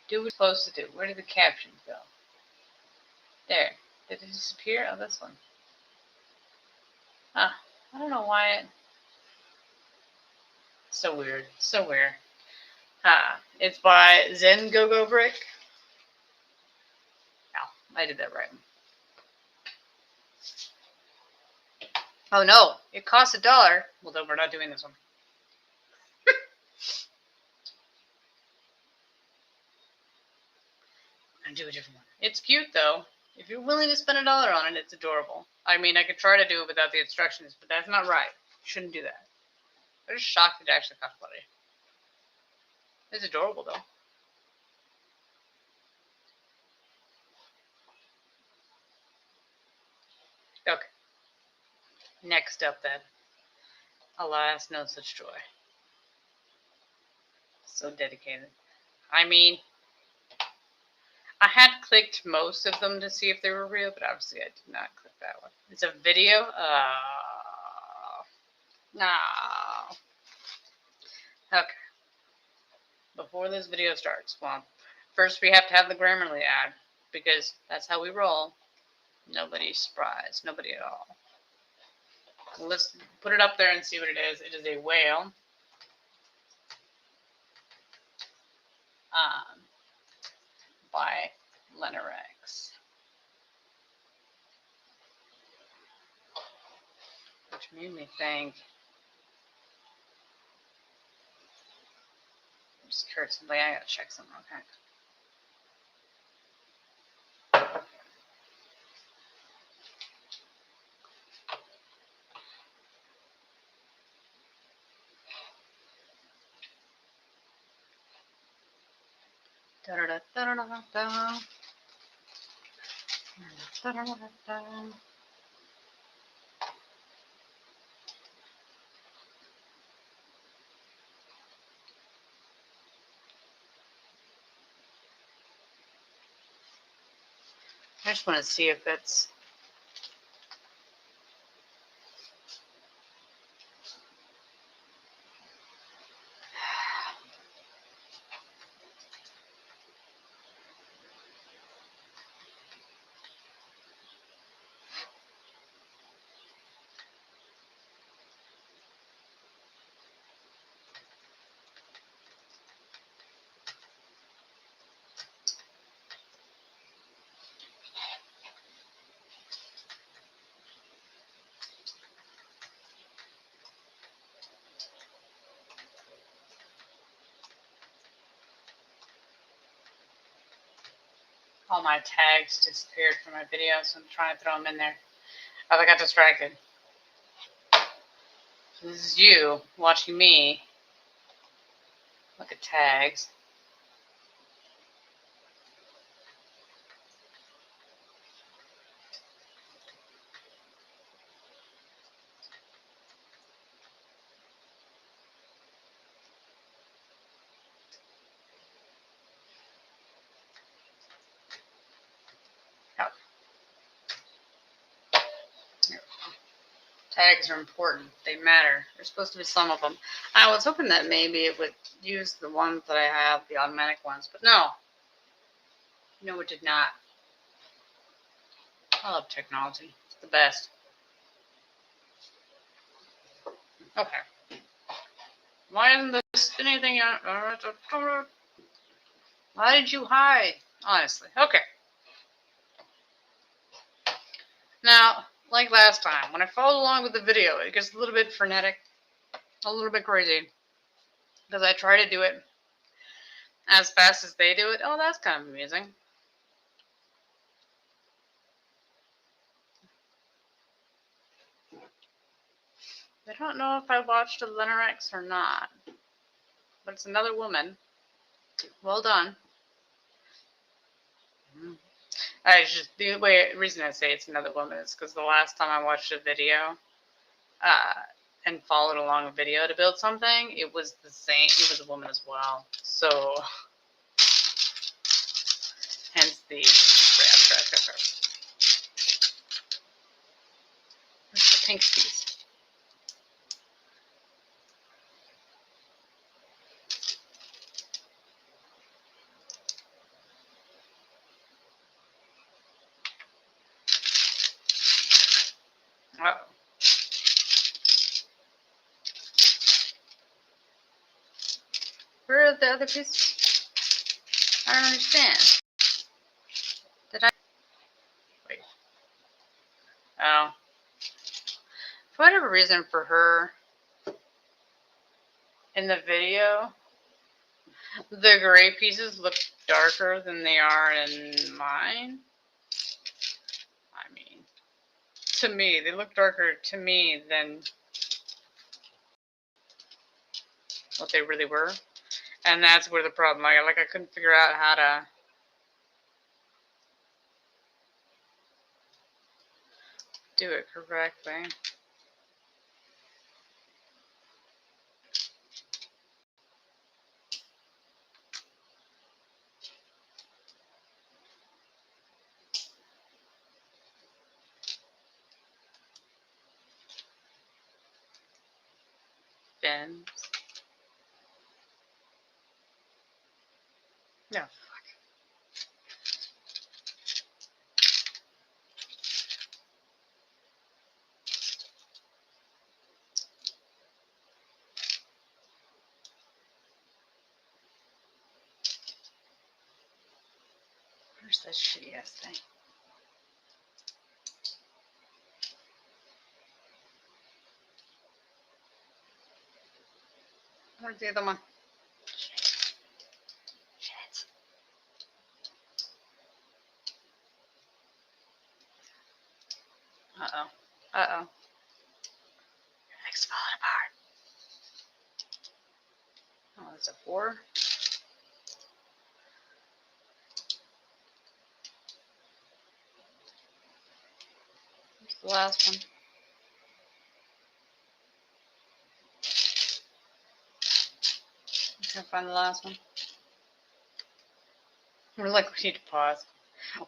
Do what it's supposed to do. Where did the captions go? There. Did it disappear? Oh, this one. I don't know why it... So weird. It's by Zen Go-Go Brick. Oh, I did that right. Oh no, it costs $1. Well, then we're not doing this one. I'll do a different one. It's cute though. If you're willing to spend $1 on it, it's adorable. I mean, I could try to do it without the instructions, but that's not right. You shouldn't do that. I'm just shocked it actually cost money. It's adorable though. Okay. Next up then. Alas, no such joy. So dedicated. I mean, I had clicked most of them to see if they were real, but obviously I did not click that one. It's a video. No. Okay. Before this video starts, well, first we have to have the Grammarly ad, because that's how we roll. Nobody's surprised. Nobody at all. Let's put it up there and see what it is. It is a whale. By Lenarex. Which made me think... I just heard somebody. I gotta check something. Okay. Da da da da da da da da da da. I just want to see if it's. All my tags disappeared from my video, so I'm trying to throw them in there. Oh, I got distracted. So this is you watching me look at tags. Oh. Tags are important. They matter. There's supposed to be some of them. I was hoping that maybe it would use the ones that I have, the automatic ones, but no. No, it did not. I love technology. It's the best. Okay. Why isn't this anything? Why did you hide? Honestly. Okay. Now, like last time, when I followed along with the video, it gets a little bit frenetic, a little bit crazy, because I try to do it as fast as they do it. Oh, that's kind of amusing. I don't know if I watched a Lennorex or not, but it's another woman. Well done. The reason I say it's another woman is because the last time I watched a video, and followed along a video to build something, it was the same. It was a woman as well. So, hence the crap. Where's the pink piece? Uh-oh. Where are the other pieces? I don't understand. Did I? Wait. Oh. For whatever reason, for her, in the video, the gray pieces look darker than they are in mine. I mean, to me, they look darker to me than what they really were. And that's where the problem, I couldn't figure out how to do it correctly. Bends. No, fuck. Where's that shitty ass thing? Where's the other one? Shit. Uh-oh. Uh-oh. Everything's falling apart. Oh, that's a 4. The last one. I can't find the last one. We're like, we need to pause.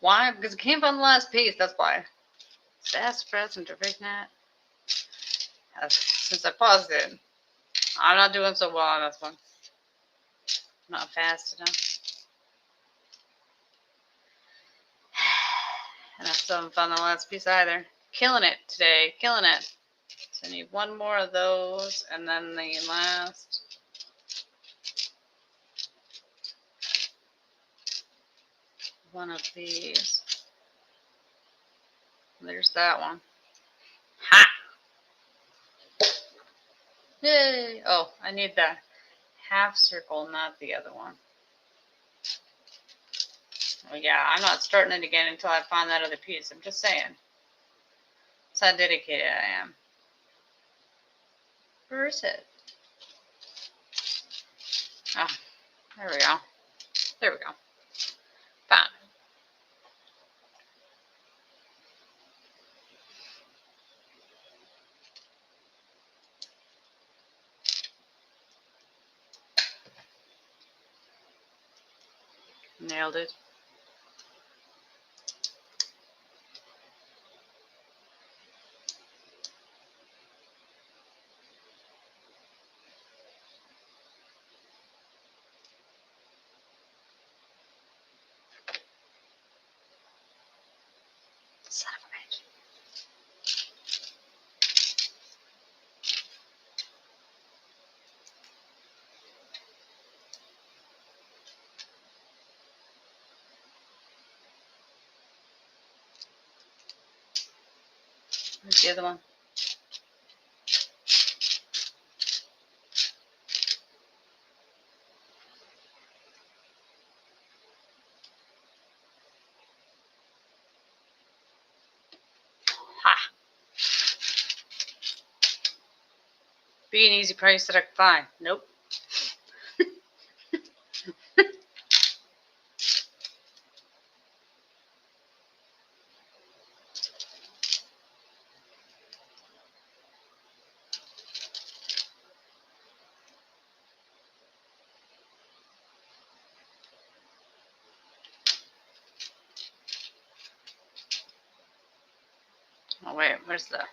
Why? Because I can't find the last piece. That's why. Sassafras and Dirignet. Since I paused it, I'm not doing so well on this one. Not fast enough. And I still haven't found the last piece either. Killing it today. Killing it. So I need one more of those, and then the last one of these. There's that one. Ha! Yay! Oh, I need the half circle, not the other one. Oh yeah, I'm not starting it again until I find that other piece. I'm just saying. That's how dedicated I am. Where is it? Oh, there we go. There we go. Found it. Nailed it. Son of a bitch. Where's the other one? Ha! Be an easy price that I can find. Nope. Oh wait, where's the other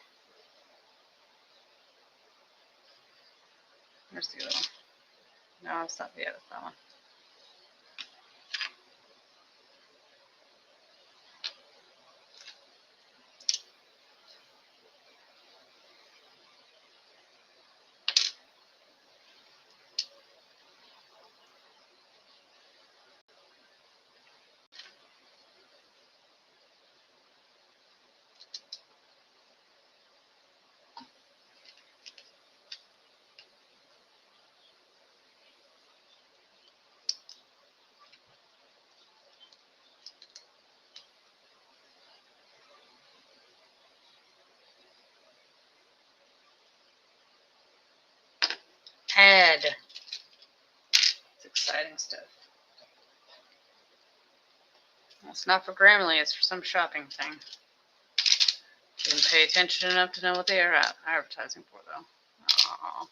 one? No, it's not the other one. Add. It's exciting stuff. It's not for Grammarly, it's for some shopping thing. Didn't pay attention enough to know what they are advertising for, though. Aww.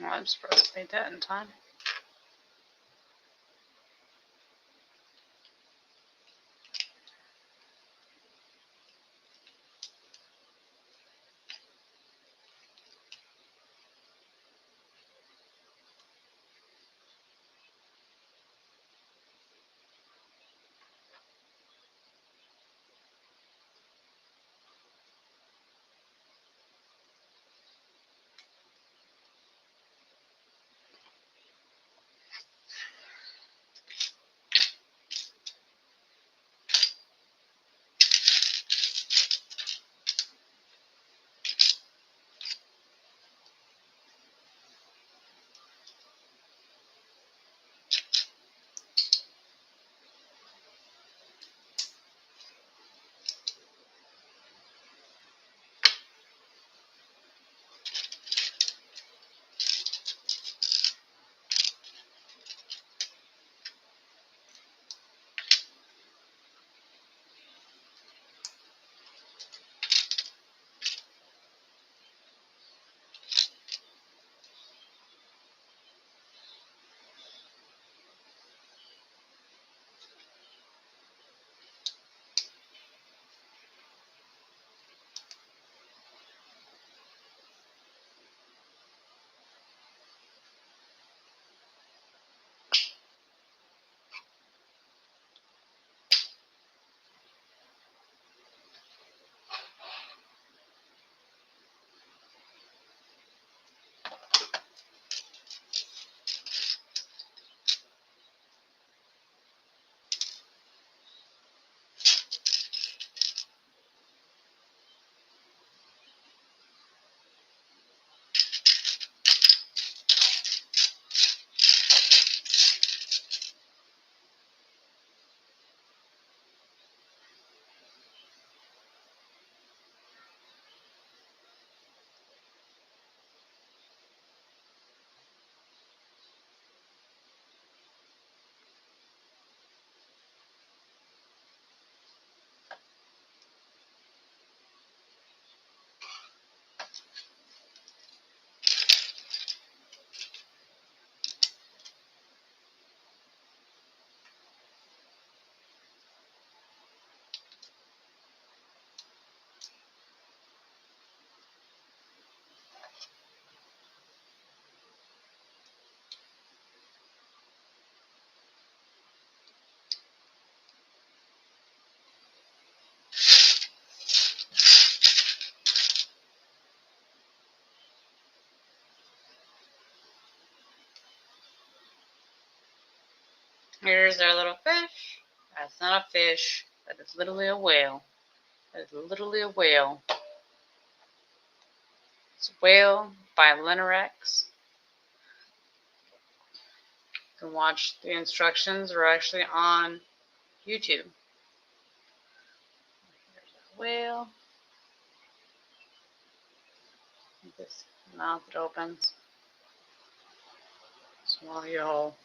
Well, I'm surprised they made that in time. Here's our little fish. That's not a fish. That is literally a whale. That is literally a whale. It's a whale by Linerex. You can watch the instructions. Are actually on YouTube. Here's a whale. This mouth it opens. Swallow your whole.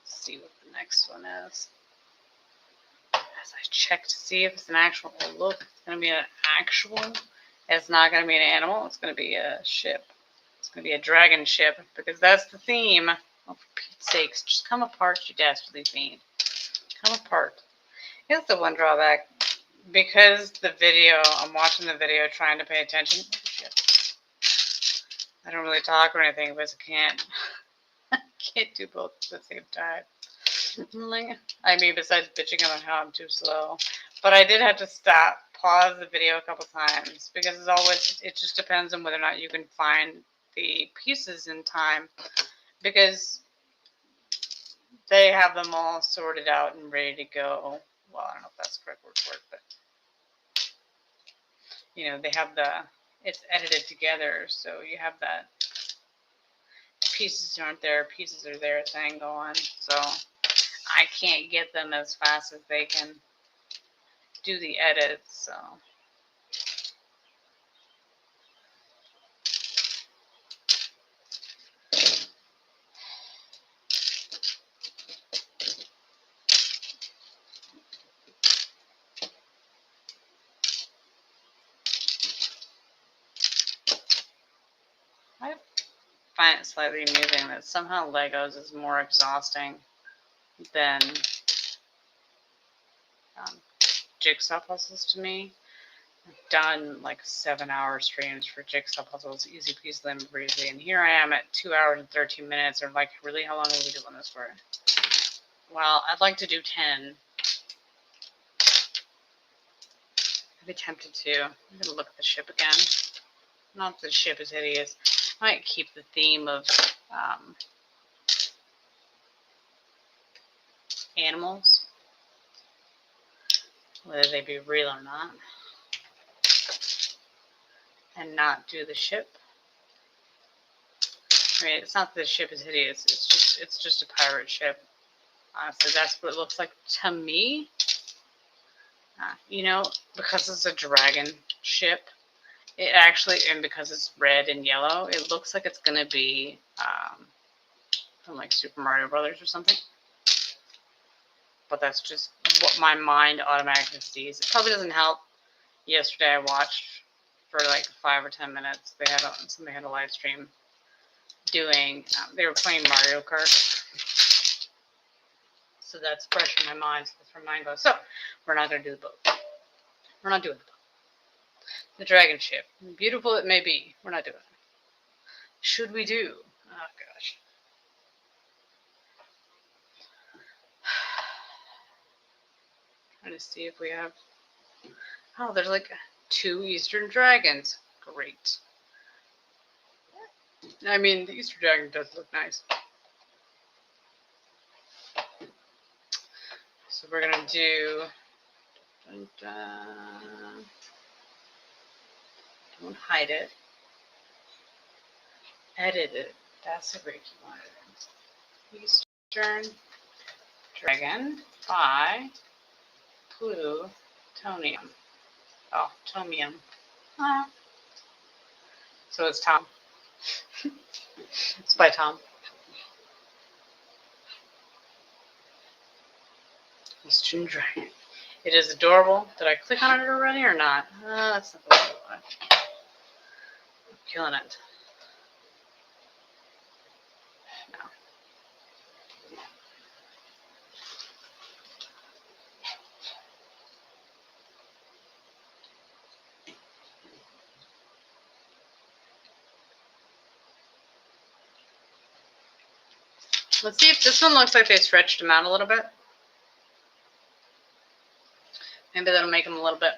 See what the next one is. As I check to see if it's an actual look, it's going to be an actual. It's not going to be an animal. It's going to be a ship. It's going to be a dragon ship because that's the theme. Oh, for Pete's sakes, just come apart, you dastardly fiend. Come apart. Here's the one drawback. Because the video, I'm watching the video trying to pay attention. Oh, shit. I don't really talk or anything, but I can't do both at the same time. I mean, besides bitching about how I'm too slow. But I did have to stop, pause the video a couple times because as always, it just depends on whether or not you can find the pieces in time because they have them all sorted out and ready to go. Well, I don't know if that's the correct word for it, but you know, they have it's edited together, so you have that pieces aren't there, pieces are there thing going. So I can't get them as fast as they can do the edits, so. find it slightly amusing that somehow Legos is more exhausting than jigsaw puzzles to me. I've done like 7-hour streams for jigsaw puzzles, easy peasy lemon breezy, and here I am at 2 hours and 13 minutes. Or like, really, how long are we doing this for? Well, I'd like to do 10. I'd be tempted to. I'm gonna look at the ship again. Not that the ship is hideous. I might keep the theme of animals, whether they be real or not, and not do the ship. I mean, it's not that the ship is hideous. It's just a pirate ship. Honestly, that's what it looks like to me. You know, because it's a dragon ship, it actually, and because it's red and yellow, it looks like it's gonna be from like Super Mario Brothers or something. But that's just what my mind automatically sees. It probably doesn't help. Yesterday I watched for like 5 or 10 minutes. Somebody had a live stream doing. They were playing Mario Kart. So that's fresh in my mind. So that's where my mind goes. So we're not gonna do the boat. We're not doing the boat. The dragon ship, beautiful it may be, we're not doing it. Should we do? Oh gosh. Trying to see if we have. Oh, there's like 2 Eastern dragons. Great. I mean, the Eastern dragon does look nice. So we're gonna do. Don't hide it. Edit it. That's a great keyword. Eastern dragon by plutonium. Oh, tomium. So it's Tom. It's by Tom. Eastern dragon. It is adorable. Did I click on it already or not? That's not the way I want it. I'm killing it. No. Let's see if this one looks like they stretched him out a little bit. Maybe that'll make him a little bit.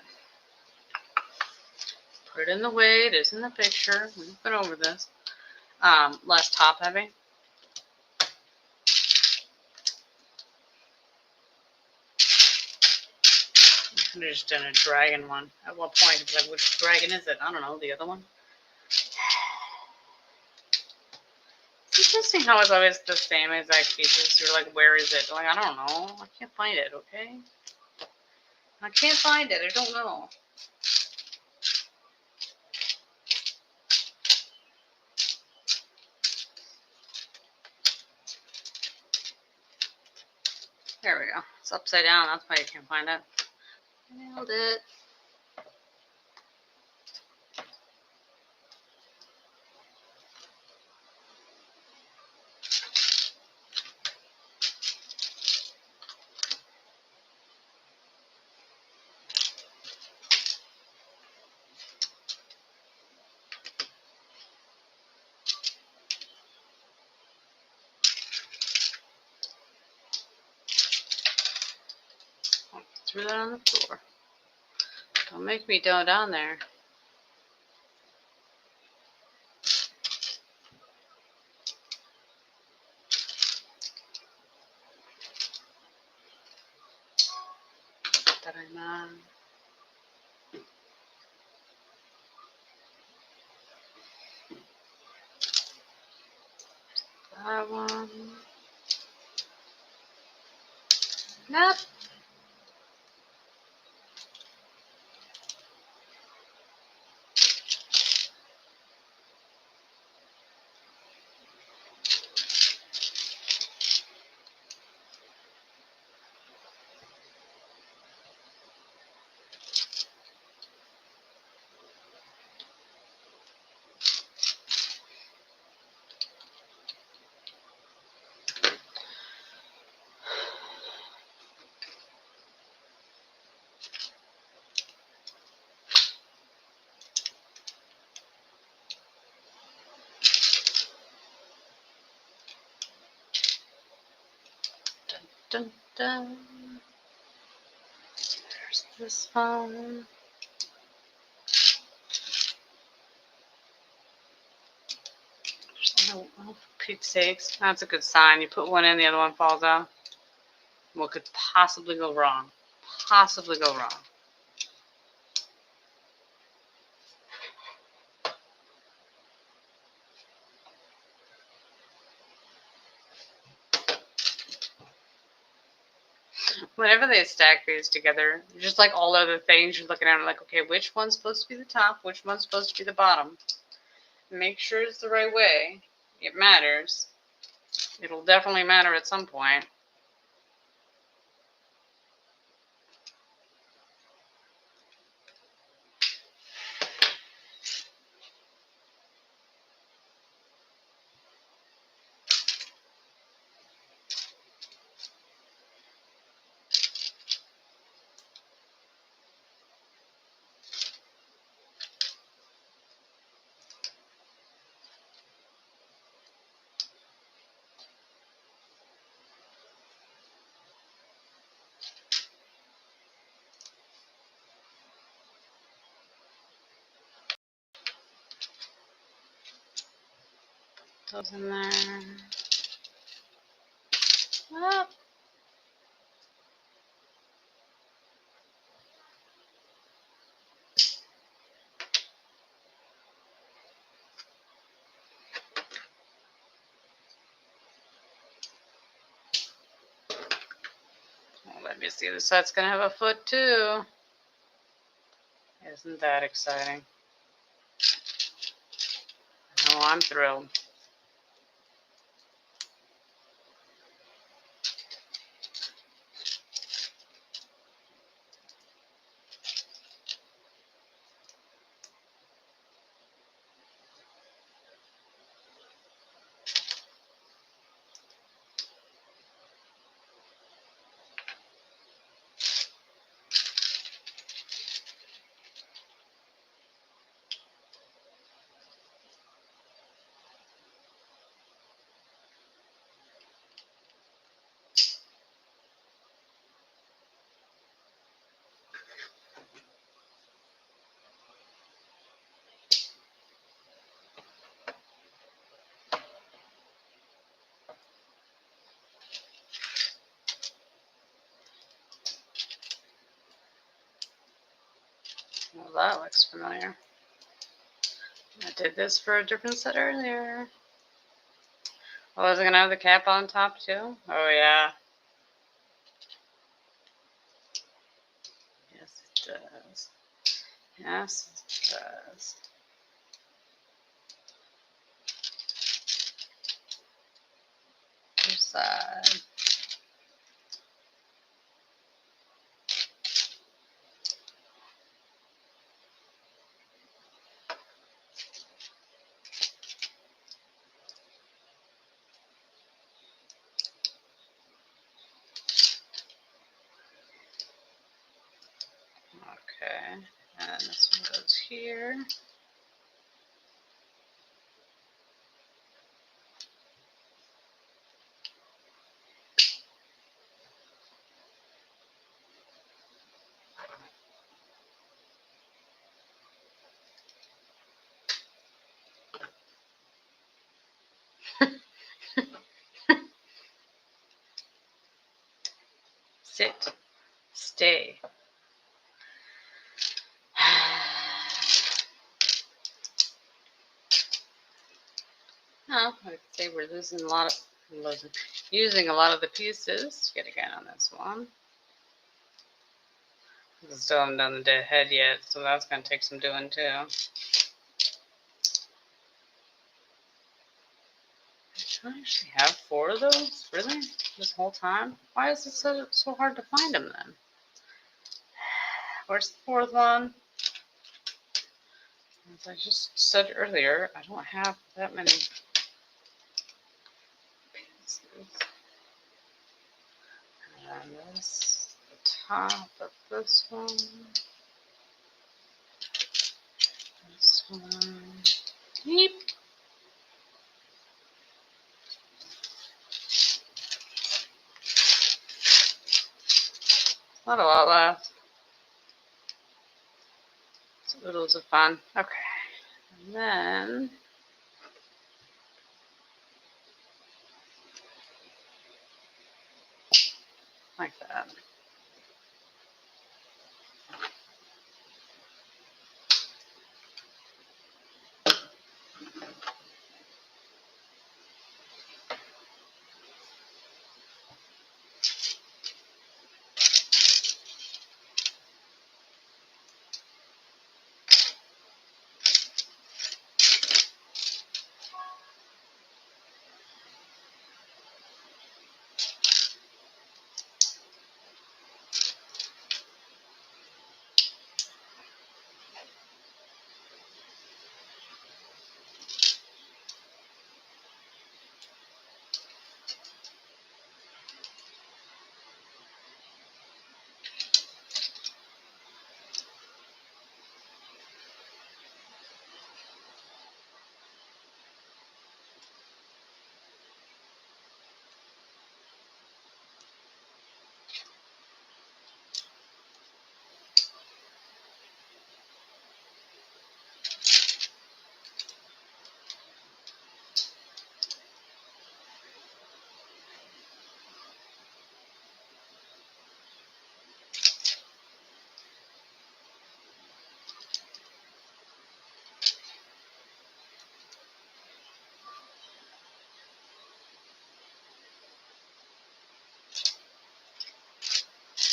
Put it in the way it is in the picture. We've been over this. Less top heavy. I could have just done a dragon one. At what point? It's like, which dragon is it? I don't know. The other one. It's interesting how it's always the same exact pieces. You're like, where is it? Like, I don't know. I can't find it. Okay. I can't find it. I don't know. There we go. It's upside down. That's why you can't find it. Nailed it. Threw that on the floor. Don't make me go down there. That I'm that one. Nope. Dun, dun. There's this one. Oh, for Pete's sakes. That's a good sign. You put one in, the other one falls out. What could possibly go wrong? Possibly go wrong. Whenever they stack these together, just like all other things, you're looking at them like, okay, which one's supposed to be the top? Which one's supposed to be the bottom? Make sure it's the right way. It matters. It'll definitely matter at some point. Those in there. Oh. Let me see. This side's going to have a foot too. Isn't that exciting? Oh, I'm thrilled. Well, that looks familiar. I did this for a different set earlier. Oh, is it going to have the cap on top too? Oh, yeah. Yes, it does. Yes, it does. Other side. Okay, and this one goes here. Sit. Stay. Oh, I'd say we're using a lot of the pieces yet again on this one. I still haven't done the dead head yet, so that's going to take some doing too. Do I actually have 4 of those? Really? This whole time? Why is it so hard to find them then? Where's the 4th one? As I just said earlier, I don't have that many pieces. And this, the top of this one. This one. Yeep. Not a lot left. So oodles of fun. Okay. And then like that.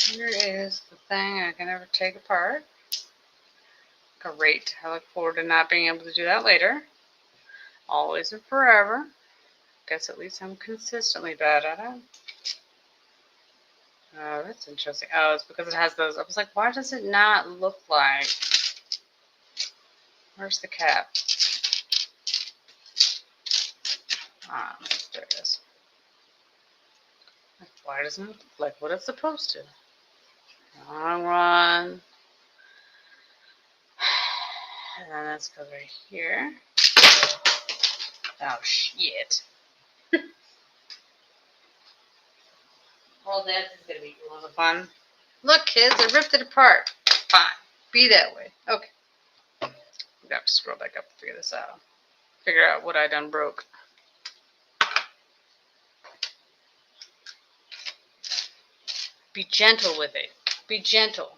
Here is the thing I can never take apart. Great. I look forward to not being able to do that later. Always and forever. Guess at least I'm consistently bad at it. Oh, that's interesting. Oh, it's because it has those. I was like, why does it not look like? Where's the cap? Ah, there it is. Why doesn't it look like what it's supposed to? Long one. And then let's go right here. Oh, shit. Well, this is going to be a lot of fun. Look, kids, I ripped it apart. Fine. Be that way. Okay. We have to scroll back up to figure this out. Figure out what I done broke. Be gentle with it. Be gentle.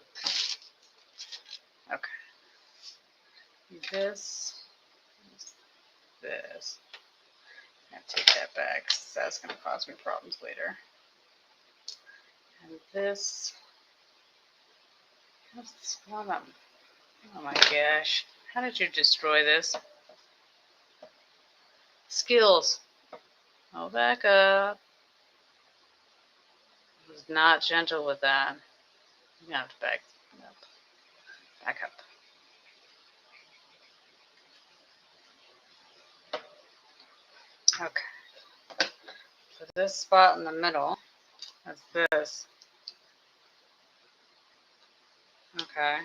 Okay. This. I take that back because that's going to cause me problems later. And this. How's this one up? Oh my gosh. How did you destroy this? Skills. Oh, back up. I was not gentle with that. You have to back up. Back up. Okay. So this spot in the middle is this. Okay.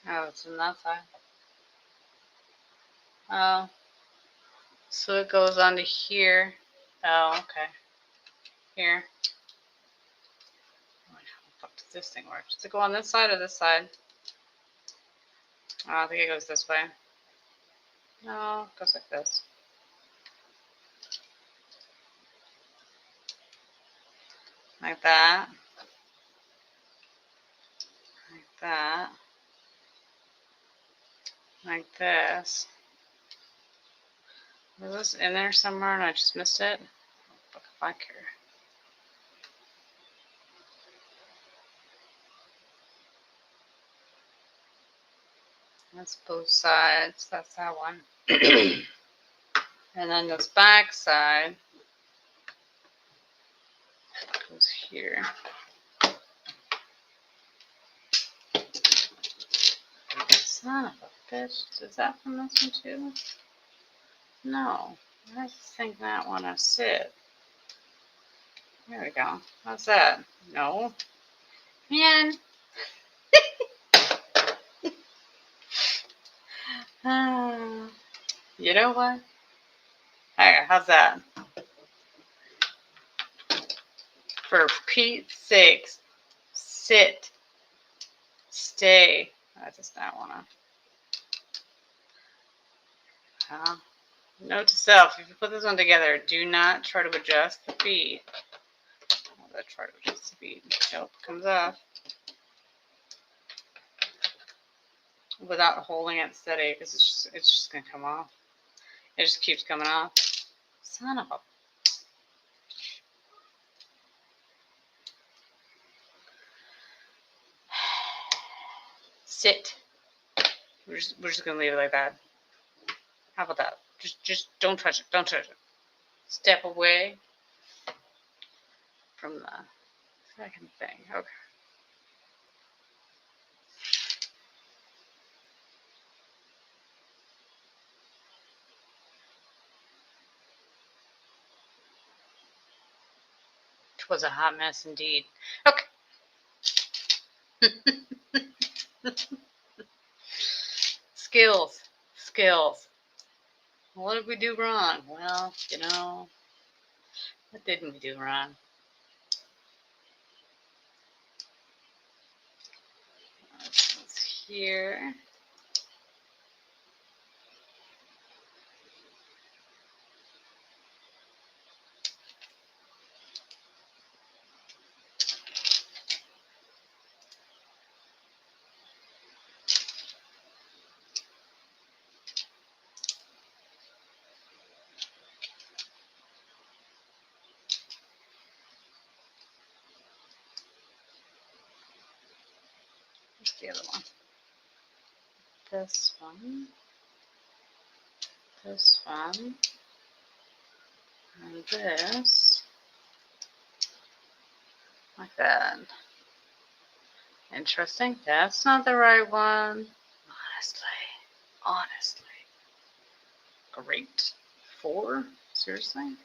Oh, it's on that side. Oh. So it goes onto here. Oh, okay. Here. How the fuck does this thing work? Does it go on this side or this side? Oh, I think it goes this way. No, it goes like this. Like that. Like that. Like this. Was this in there somewhere and I just missed it? Fuck if I care. That's both sides. That's that one. And then this back side goes here. Son of a bitch. Is that from this one too? No. I just think that one is sit. There we go. How's that? No. Man. You know what? Alright, how's that? For Pete's sakes, sit. Stay. I just not wanna. Note to self, if you put this one together, do not try to adjust the feet. Let's try to adjust the feet. Nope, comes off. Without holding it steady, because it's just gonna come off. It just keeps coming off. Son of a. Sit. We're just gonna leave it like that. How about that? Just don't touch it. Don't touch it. Step away from the second thing. Okay. It was a hot mess indeed. Okay. Skills. Skills. What did we do wrong? Well, you know, what didn't we do wrong? It's here. Where's the other one? This one. This one. And this. Like that. Interesting. That's not the right one. Honestly. Great. 4? Seriously?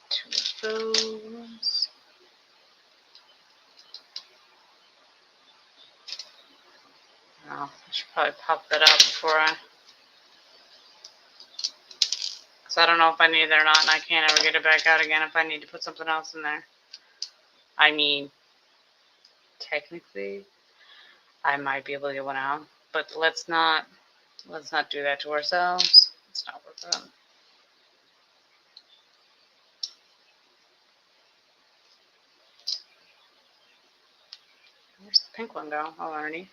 Two of those. Oh, I should probably pop that out before because I don't know if I need it or not, and I can't ever get it back out again if I need to put something else in there. I mean, technically, I might be able to get one out, but let's not do that to ourselves. It's not worth it. Where's the pink one go? Oh, underneath.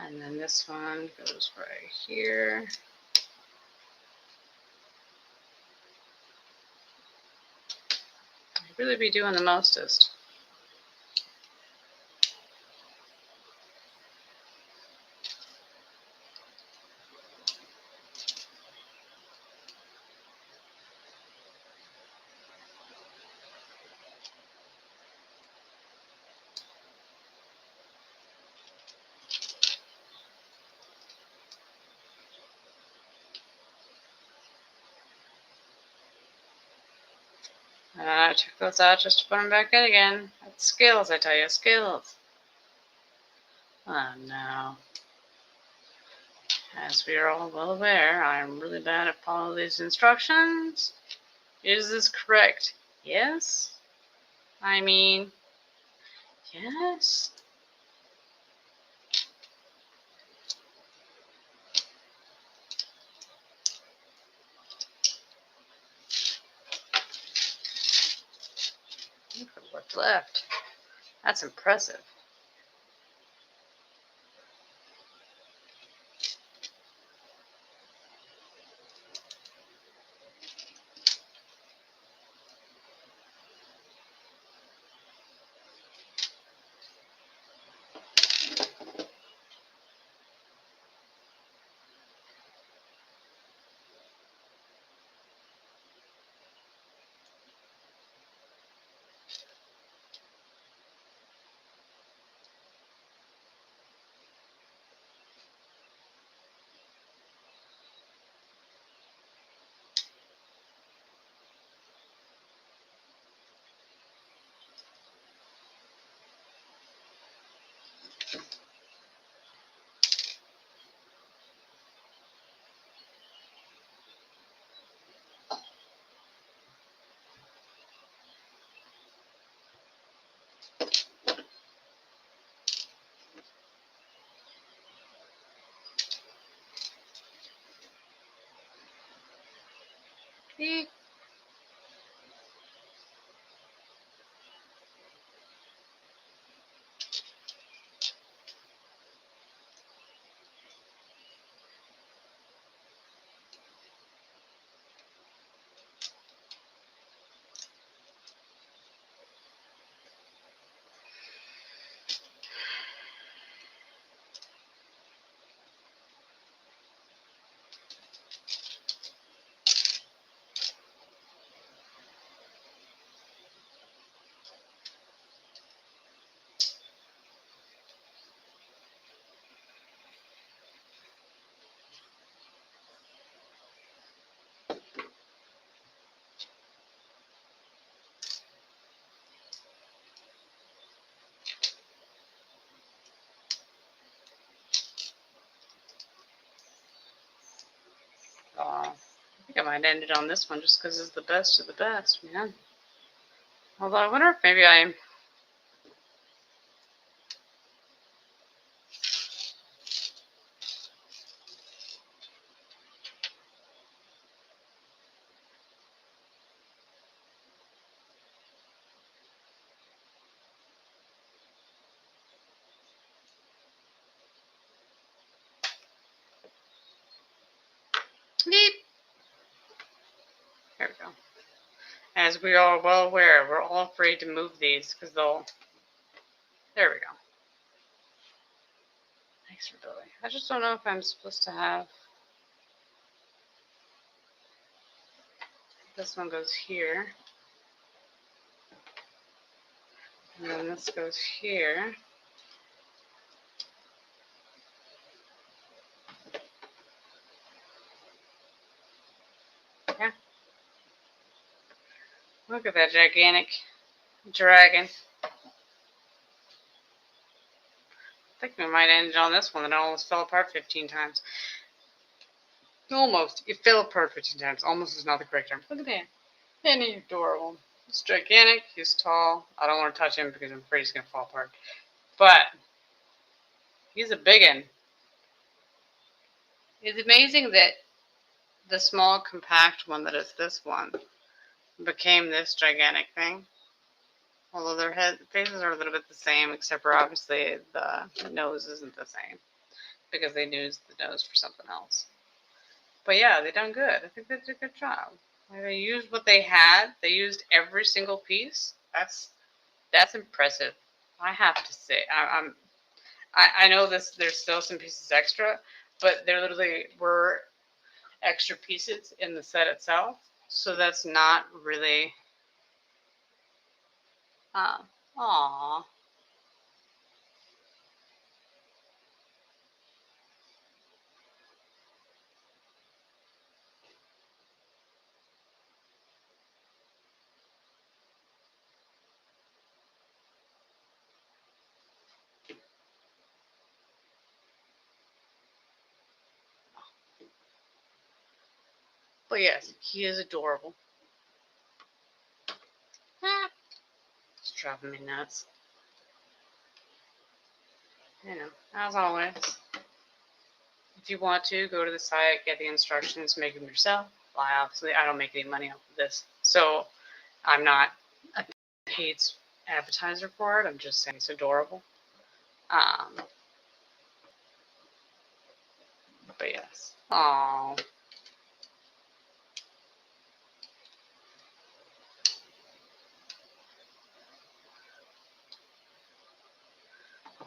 And then this one goes right here. I'd really be doing the mostest. And I took those out just to put them back in again. That's skills, I tell you, skills. Oh no. As we are all well aware, I am really bad at following these instructions. Is this correct? Yes? I mean, yes? Look at what's left. That's impressive. Beep. I think I might end it on this one just because it's the best of the best, man. Although I wonder if maybe I... Beep. There we go. As we are well aware, we're all afraid to move these because they'll... There we go. Thanks for building. I just don't know if I'm supposed to have... This one goes here. And then this goes here. Yeah. Look at that gigantic dragon. I think we might end on this one that almost fell apart 15 times. Almost. It fell apart 15 times. Almost is not the correct term. Look at that. Isn't he adorable? He's gigantic. He's tall. I don't want to touch him because I'm afraid he's going to fall apart. But he's a big one. It's amazing that the small, compact one that is this one became this gigantic thing. Although their faces are a little bit the same, except for obviously the nose isn't the same because they used the nose for something else. But yeah, they done good. I think they did a good job. They used what they had. They used every single piece. That's impressive. I have to say. I know there's still some pieces extra, but there literally were extra pieces in the set itself. So that's not really. Aww. But yes, he is adorable. It's driving me nuts. You know, as always, if you want to, go to the site, get the instructions, make them yourself. Obviously, I don't make any money off of this, so I'm not a paid advertiser for it. I'm just saying it's adorable. But yes. Aww.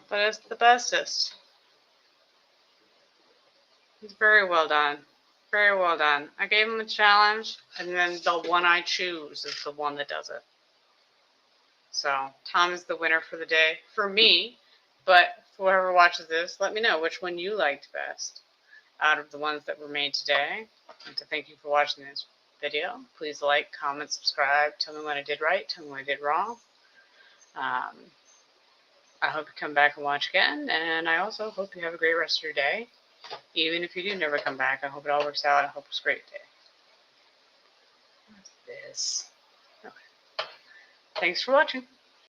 But it's the bestest. It's very well done. Very well done. I gave him a challenge, and then the one I choose is the one that does it. So Tom is the winner for the day for me. But for whoever watches this, let me know which one you liked best out of the ones that were made today. And to thank you for watching this video. Please like, comment, subscribe. Tell me what I did right. Tell me what I did wrong. I hope you come back and watch again. And I also hope you have a great rest of your day. Even if you do never come back, I hope it all works out. I hope it's a great day. What's this? Okay. Thanks for watching.